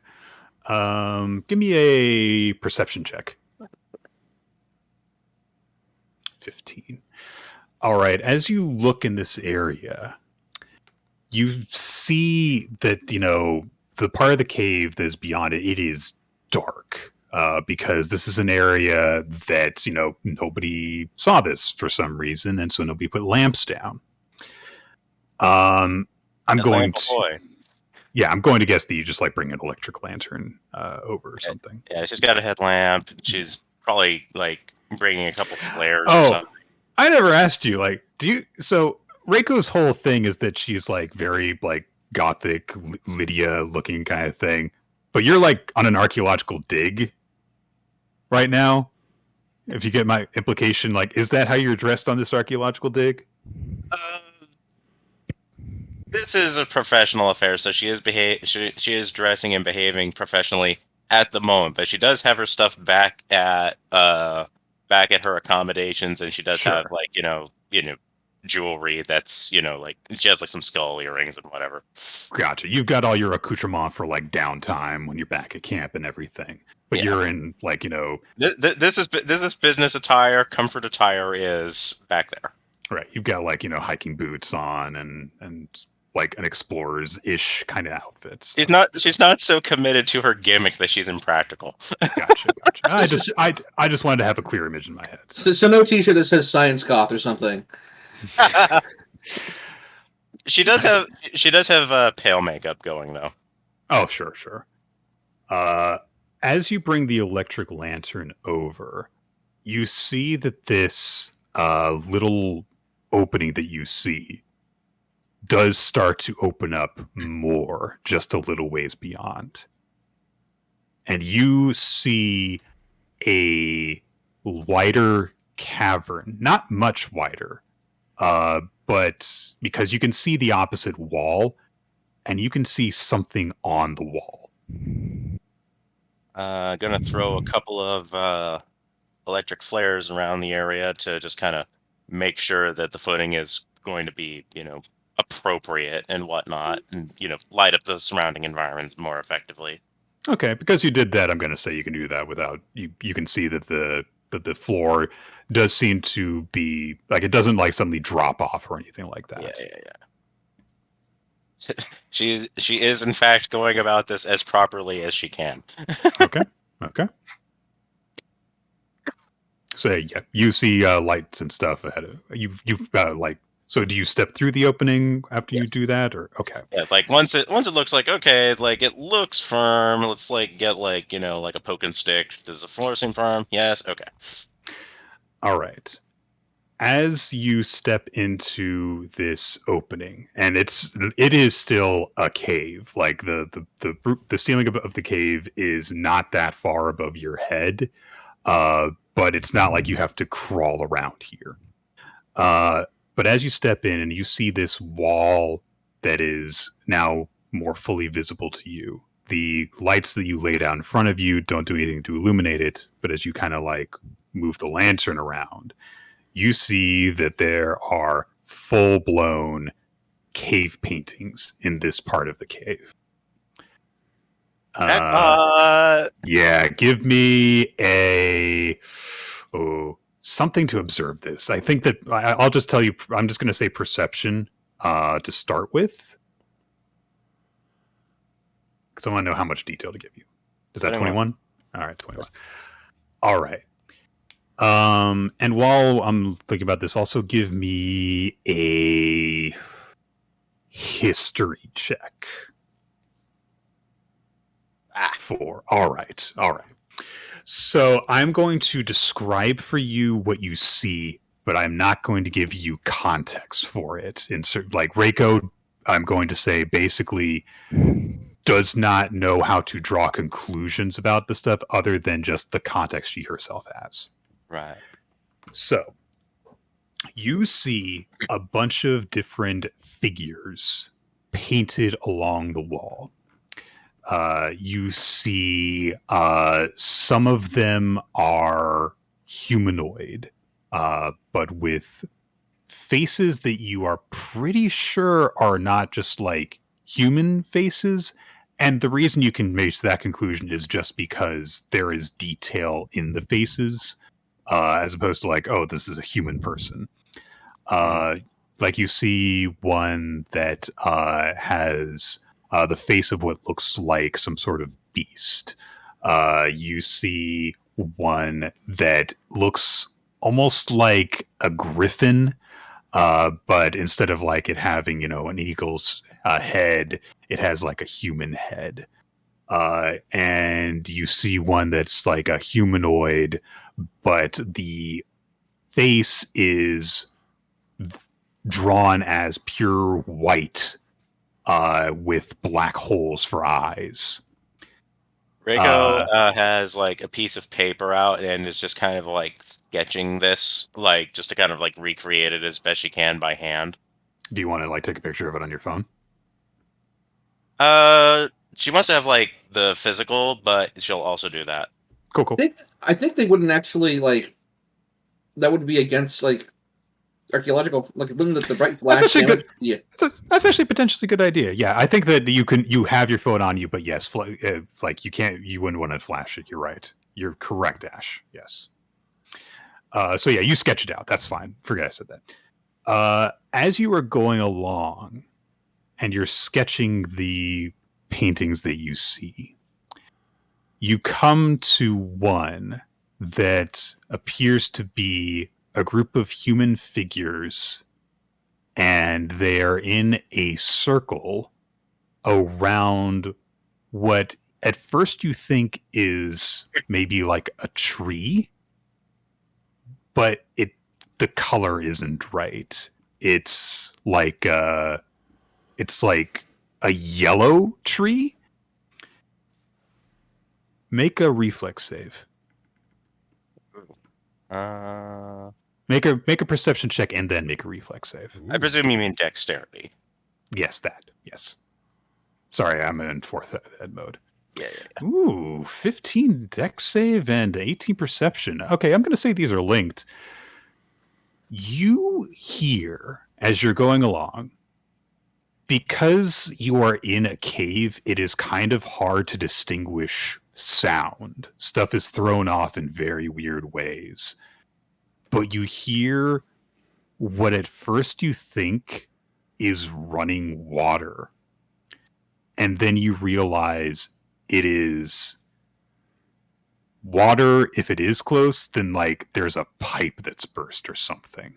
Give me a perception check. 15. All right. As you look in this area, you see that, the part of the cave that is beyond it, it is dark. Because this is an area that, nobody saw this for some reason, and so nobody put lamps down. I'm going to guess that you just like bring an electric lantern over or something. Yeah, she's got a headlamp. She's probably like bringing a couple flares or something. I never asked you. Like, so Reiko's whole thing is that she's like very like gothic Lydia looking kind of thing, but you're like on an archaeological dig right now. If you get my implication, like, is that how you're dressed on this archaeological dig? This is a professional affair, so she is she is dressing and behaving professionally at the moment, but she does have her stuff back at her accommodations, and she does have like jewelry that's like she has like some skull earrings and whatever. Gotcha. You've got all your accoutrement for like downtime when you're back at camp and everything, but you're in like this is business attire. Comfort attire is back there. Right. You've got like hiking boots on and like an explorer's-ish kind of outfit. So. She's not so committed to her gimmick that she's impractical. Gotcha. I just wanted to have a clear image in my head. So no t-shirt that says Science Goth or something. She does have pale makeup going though. Oh, sure. As you bring the electric lantern over, you see that this little opening that you see does start to open up more, just a little ways beyond. And you see a wider cavern, not much wider, but because you can see the opposite wall, and you can see something on the wall. Gonna throw a couple of electric flares around the area to just kind of make sure that the footing is going to be, appropriate and whatnot, and light up the surrounding environments more effectively. Okay, because you did that, I'm going to say you can do that without you can see that the floor does seem to be like it doesn't like suddenly drop off or anything like that. Yeah. She is in fact going about this as properly as she can. Okay. So yeah, you see lights and stuff ahead of you've got like. So do you step through the opening after you do that, or okay? Yeah, like once it looks like okay, like it looks firm. Let's like get like like a poke and stick. Does the floor seem firm? Yes. Okay. All right. As you step into this opening, and it is still a cave. Like the ceiling of the cave is not that far above your head, but it's not like you have to crawl around here. But as you step in and you see this wall that is now more fully visible to you, the lights that you laid out in front of you don't do anything to illuminate it. But as you kind of like move the lantern around, you see that there are full-blown cave paintings in this part of the cave. Yeah, give me a... something to observe this. I think that I'll just tell you, I'm just going to say perception to start with. Because I want to know how much detail to give you. Is that 21? 21? All right, 21. Yes. All right. And while I'm thinking about this, also give me a history check. All right. So I'm going to describe for you what you see, but I'm not going to give you context for it. Like Reiko, I'm going to say basically does not know how to draw conclusions about the stuff other than just the context she herself has. Right. So you see a bunch of different figures painted along the wall. You see some of them are humanoid, but with faces that you are pretty sure are not just like human faces. And the reason you can make that conclusion is just because there is detail in the faces, as opposed to like, oh, this is a human person. Like you see one that has the face of what looks like some sort of beast. You see one that looks almost like a griffin, but instead of like it having, an eagle's head, it has like a human head. And you see one that's like a humanoid, but the face is drawn as pure white, with black holes for eyes. Reiko has like a piece of paper out and is just kind of like sketching this, like just to kind of like recreate it as best she can by hand. Do you want to like take a picture of it on your phone? She wants to have like the physical, but she'll also do that. Cool. I think they wouldn't actually like. That would be against like archaeological, like wouldn't the bright flash? That's actually good. Yeah, that's actually potentially a good idea. Yeah, I think that you have your phone on you, but yes, like you wouldn't want to flash it. You're right. You're correct, Ash. Yes. So yeah, you sketch it out. That's fine. Forget I said that. As you are going along, and you're sketching the paintings that you see, you come to one that appears to be a group of human figures, and they are in a circle around what at first you think is maybe like a tree, but the color isn't right. It's like a yellow tree. Make a reflex save. Make a perception check and then make a reflex save. I presume you mean dexterity. Yes, that. Yes. Sorry, I'm in fourth ed mode. Yeah. Ooh, 15 dex save and 18 perception. Okay, I'm going to say these are linked. You hear, as you're going along, because you are in a cave, it is kind of hard to distinguish sound. Stuff is thrown off in very weird ways. But you hear what at first you think is running water. And then you realize it is water. If it is close, then like there's a pipe that's burst or something.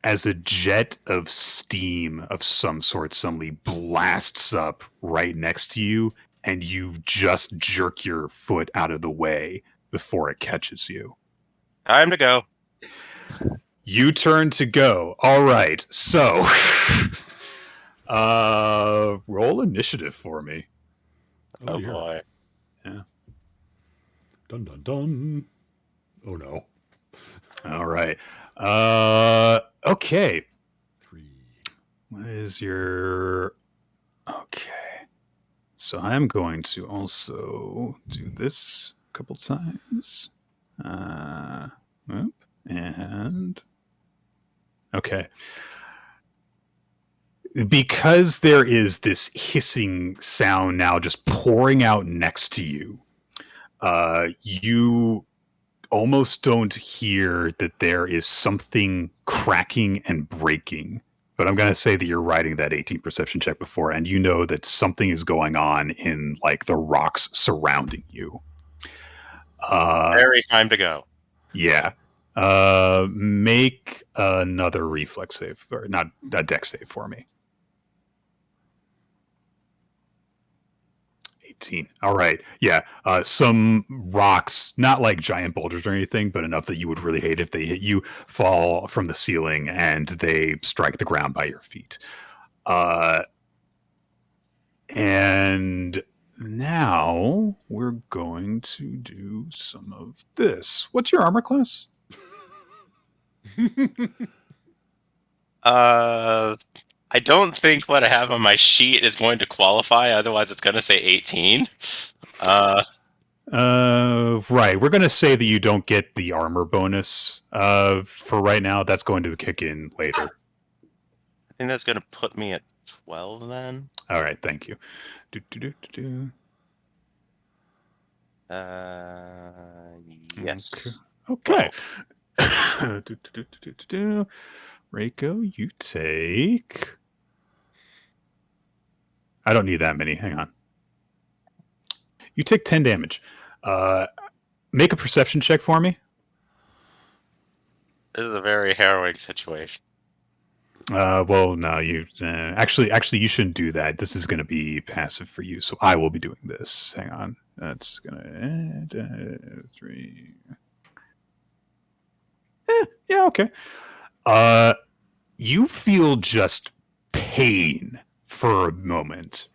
As a jet of steam of some sort suddenly blasts up right next to you, and you just jerk your foot out of the way before it catches you. Time to go. You turn to go. All right. So, roll initiative for me. Oh dear. boy. Yeah. Dun dun dun. Oh no. All right. Okay. 3. What is your... Okay. So I'm going to also do this a couple times. And... Okay. Because there is this hissing sound now just pouring out next to you, you almost don't hear that there is something cracking and breaking but I'm going to say that you're writing that 18 perception check before, and you know that something is going on in like the rocks surrounding you. Very time to go. Yeah. Make another reflex save, or not a dex save for me. 18. All right. Yeah. Some rocks, not like giant boulders or anything, but enough that you would really hate if they hit you, fall from the ceiling and they strike the ground by your feet. And now we're going to do some of this. What's your armor class? I don't think what I have on my sheet is going to qualify. Otherwise, it's going to say 18. Right. We're going to say that you don't get the armor bonus for right now. That's going to kick in later. I think that's going to put me at 12 then. All right. Thank you. Yes. Okay. Reiko, you take... I don't need that many. Hang on. You take 10 damage. Make a perception check for me. This is a very harrowing situation. Well, no, you actually you shouldn't do that. This is going to be passive for you, so I will be doing this. Hang on. That's going to add 3. Yeah, okay. You feel just pain for a moment.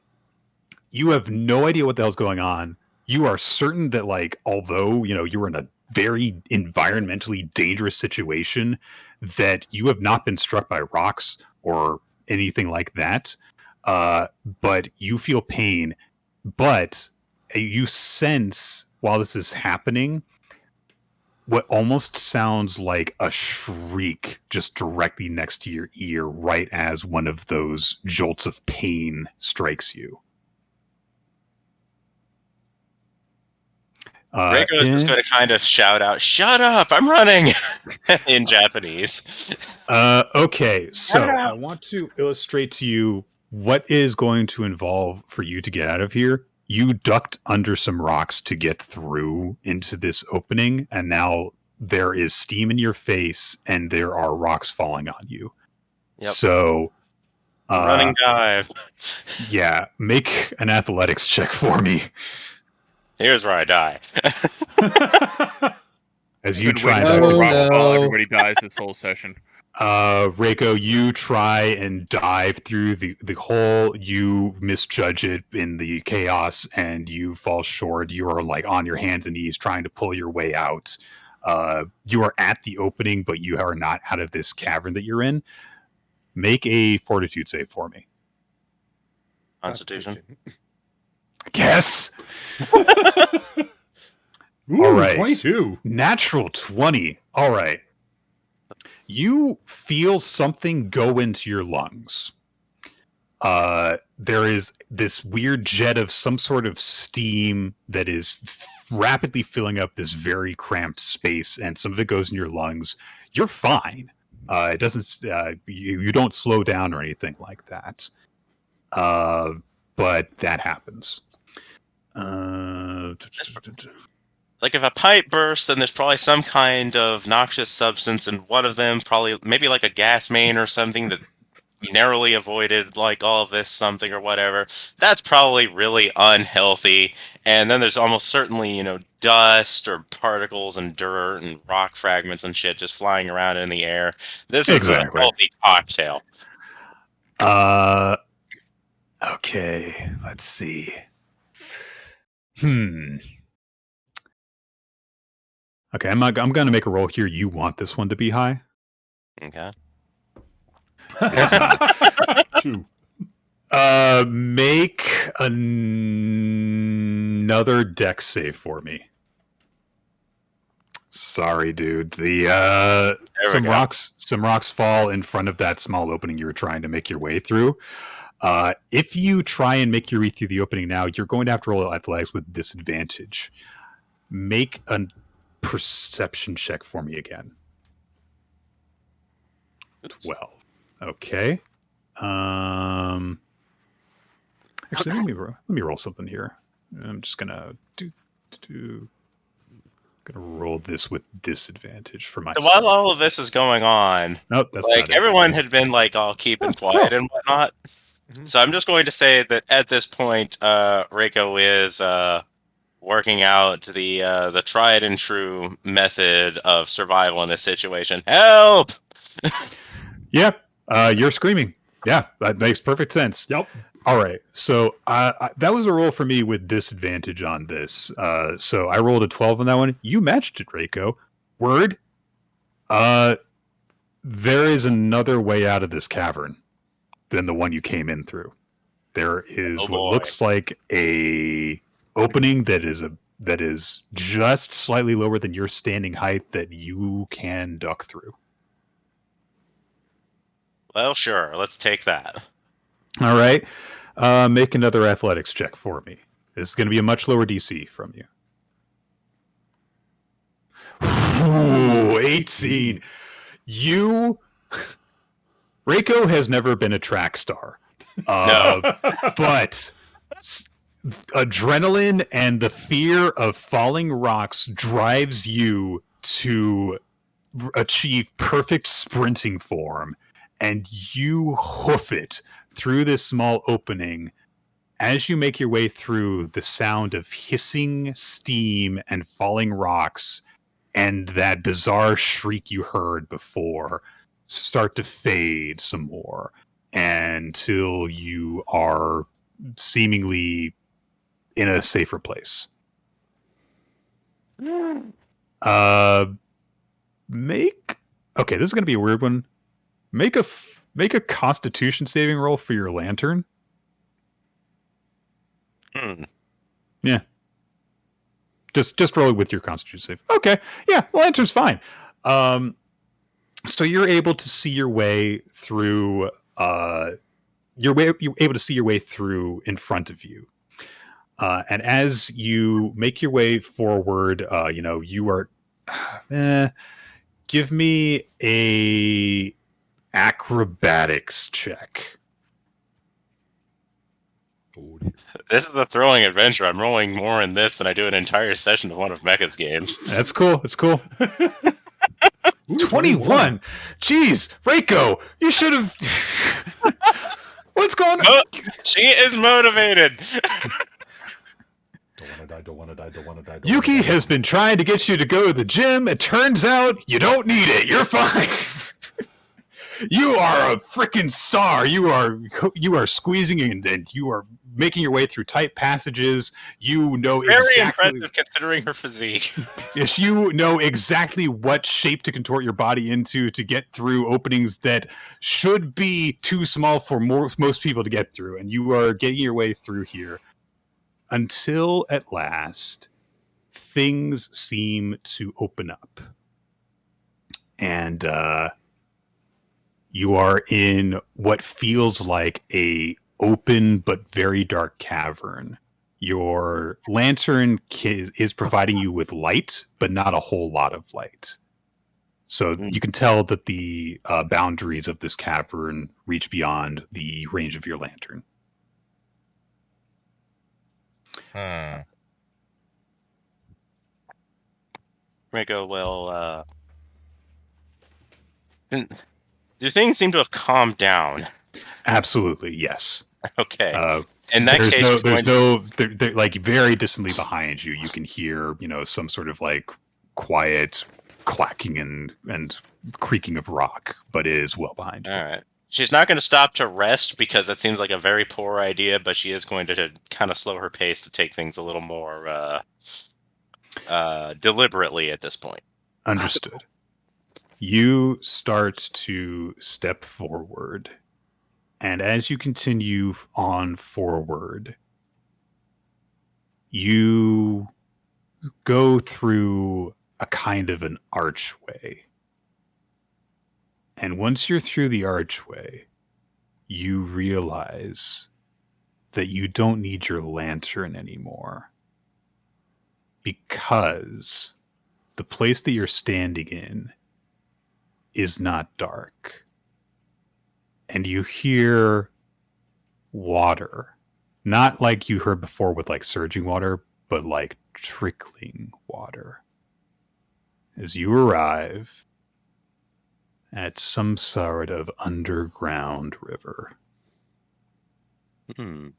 You have no idea what the hell's going on. You are certain that, like, although, you know, you're in a very environmentally dangerous situation, that you have not been struck by rocks or anything like that. But you feel pain. But you sense, while this is happening, what almost sounds like a shriek just directly next to your ear, right as one of those jolts of pain strikes you. Reiko is just going to kind of shout out, "Shut up! I'm running!" in Japanese. Okay, so I want to illustrate to you what is going to involve for you to get out of here. You ducked under some rocks to get through into this opening, and now there is steam in your face, and there are rocks falling on you. Yep. So, running dive. Yeah, make an athletics check for me. Here's where I die. As you try to to... everybody dies this whole session. Reiko, you try and dive through the hole. You misjudge it in the chaos, and you fall short. You are like on your hands and knees trying to pull your way out. You are at the opening, but you are not out of this cavern that you're in. Make a fortitude save for me. Constitution. Yes. Ooh, all right. 22. Natural 20. All right. You feel something go into your lungs. There is this weird jet of some sort of steam that is rapidly filling up this very cramped space, and some of it goes in your lungs. You're fine. It doesn't. You don't slow down or anything like that. But that happens. Like if a pipe bursts, then there's probably some kind of noxious substance in one of them, probably maybe like a gas main or something that narrowly avoided like all of this something or whatever. That's probably really unhealthy. And then there's almost certainly, you know, dust or particles and dirt and rock fragments and shit just flying around in the air. This is a healthy cocktail. Okay, let's see. Okay, I'm going to make a roll here. You want this one to be high? Okay. 2. Make another dex save for me. Sorry, dude. Some rocks fall in front of that small opening you were trying to make your way through. If you try and make your way through the opening now, you're going to have to roll athletics with disadvantage. Make a perception check for me again. 12. Okay. Actually, let me roll something here. I'm just gonna roll this with disadvantage for So myself. while all of this is going on, Nope, that's like not it. everyone had been like all keeping quiet and whatnot. So I'm just going to say that at this point, Reiko is working out the tried and true method of survival in this situation. Help! Yeah, you're screaming. Yeah, that makes perfect sense. Yep. All right, so that was a roll for me with disadvantage on this. So I rolled a 12 on that one. You matched it, Reiko. Word. There is another way out of this cavern than the one you came in through. There is what looks like a opening that is just slightly lower than your standing height that you can duck through. Well, sure. Let's take that. All right. Make another athletics check for me. This is going to be a much lower DC from you. Ooh, 18. Reiko has never been a track star. No. But adrenaline and the fear of falling rocks drives you to achieve perfect sprinting form, and you hoof it through this small opening. As you make your way through, the sound of hissing steam and falling rocks and that bizarre shriek you heard before start to fade some more until you are seemingly in a safer place. Okay, this is going to be a weird one. Make a Constitution saving roll for your lantern. Yeah. Just roll it with your Constitution save. Okay. Yeah, lantern's fine. So you're able to see your way through. You're able to see your way through in front of you. And as you make your way forward, you are. Give me a acrobatics check. This is a thrilling adventure. I'm rolling more in this than I do an entire session of one of Mecha's games. That's cool. It's cool. 21. Jeez, Reiko, you should have. What's going on? She is motivated. Don't want to die. Yuki has been trying to get you to go to the gym. It turns out you don't need it. You're fine. You are a freaking star. You are squeezing and you are making your way through tight passages. You know Very exactly, impressive considering her physique. yes, you know exactly what shape to contort your body into to get through openings that should be too small for most people to get through. And you are getting your way through here until at last things seem to open up. And you are in what feels like a open but very dark cavern. Your lantern is providing you with light, but not a whole lot of light. So you can tell that the boundaries of this cavern reach beyond the range of your lantern. Reiko will, do things seem to have calmed down? Absolutely, yes. Okay. In that case, they're like very distantly behind you. You can hear, some sort of like quiet clacking and creaking of rock, but it is well behind you. All right. She's not going to stop to rest because that seems like a very poor idea, but she is going to kind of slow her pace to take things a little more deliberately at this point. Understood. You start to step forward, and as you continue on forward, you go through a kind of an archway. And once you're through the archway, you realize that you don't need your lantern anymore, because the place that you're standing in is not dark. and you hear water. Not like you heard before with like surging water, but like trickling water. As you arrive at some sort of underground river. Hmm.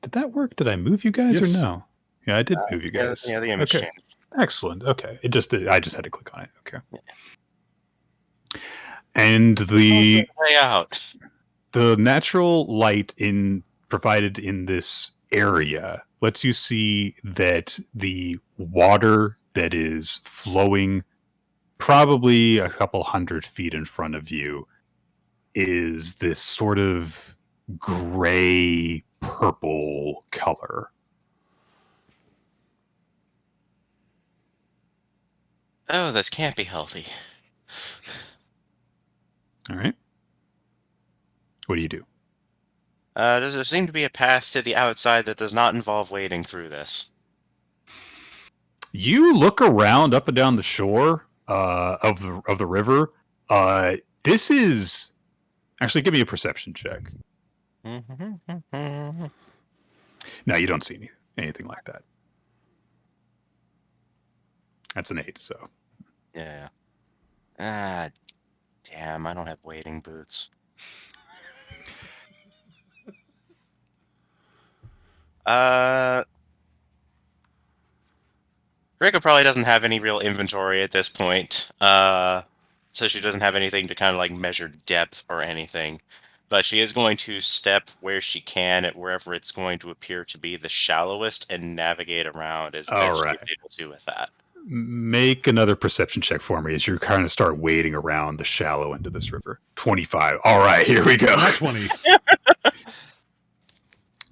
Did that work? Did I move you guys or Yes. no? Yeah, I did move you guys. Yeah, the image Okay. changed. Excellent. Okay. I just had to click on it. Okay. And the Way out. natural light provided in this area lets you see that the water that is flowing probably a couple 100 feet in front of you is this sort of gray purple color. Oh, this can't be healthy. All right. What do you do? Does there seem to be a path to the outside that does not involve wading through this? You look around up and down the shore of the river. This is actually, give me a perception check. Mm-hmm. No, you don't see anything like that. That's an 8, so. Yeah. Ah, damn, I don't have wading boots. Rika probably doesn't have any real inventory at this point, so she doesn't have anything to kind of like measure depth or anything. But she is going to step where she can at wherever it's going to appear to be the shallowest and navigate around as best she's able to with that. Make another perception check for me as you kind of start wading around the shallow end of this river. 25. All right, here we go. Not 20.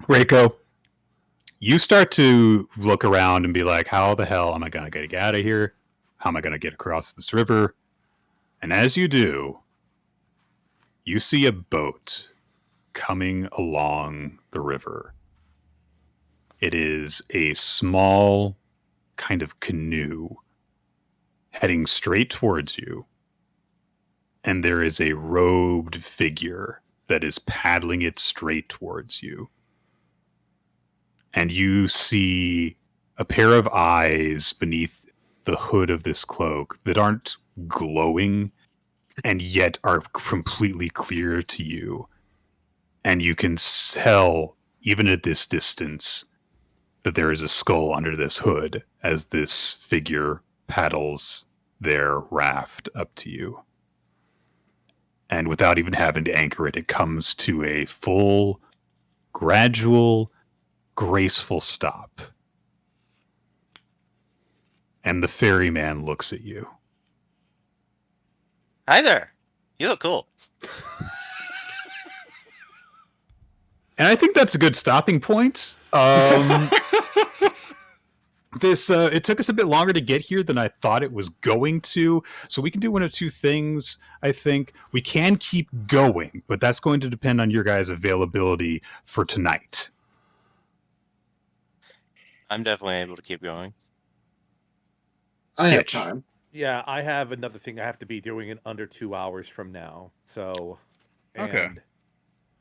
Reiko, you start to look around and be like, how the hell am I going to get out of here? How am I going to get across this river? And as you do, you see a boat coming along the river. It is a small kind of canoe heading straight towards you. And there is a robed figure that is paddling it straight towards you. And you see a pair of eyes beneath the hood of this cloak that aren't glowing and yet are completely clear to you. And you can tell, even at this distance, that there is a skull under this hood as this figure paddles their raft up to you. And without even having to anchor it, it comes to a full, gradual, graceful stop. And the ferryman looks at you. Hi there. You look cool. And I think that's a good stopping point. It took us a bit longer to get here than I thought it was going to. So we can do one of two things, I think. We can keep going, but that's going to depend on your guys' availability for tonight. I'm definitely able to keep going. I have Sketch. time. Yeah, I have another thing I have to be doing in under 2 hours from now. So, Okay. and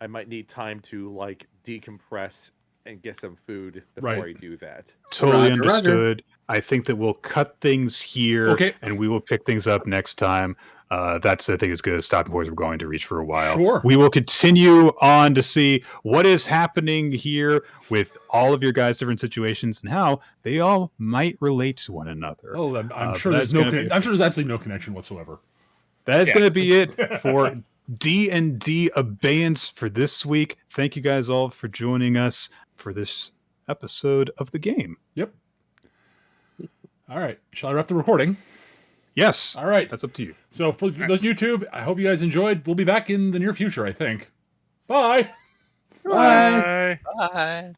I might need time to like decompress and get some food before Right. I do that. Totally Roger, understood. I think that we'll cut things here, Okay. and we will pick things up next time. That's, I think, is good stopping points we're going to reach for a while. Sure. We will continue on to see what is happening here with all of your guys' different situations and how they all might relate to one another. Oh, I'm sure but there's that's no. gonna be- I'm sure there's absolutely no connection whatsoever. That is Yeah. going to be it for D&D Abeyance for this week. Thank you guys all for joining us for this episode of the game. Yep. All right. Shall I wrap the recording? Yes. All right. That's up to you. So for those YouTube, I hope you guys enjoyed. We'll be back in the near future, I think. Bye. Bye. Bye. Bye.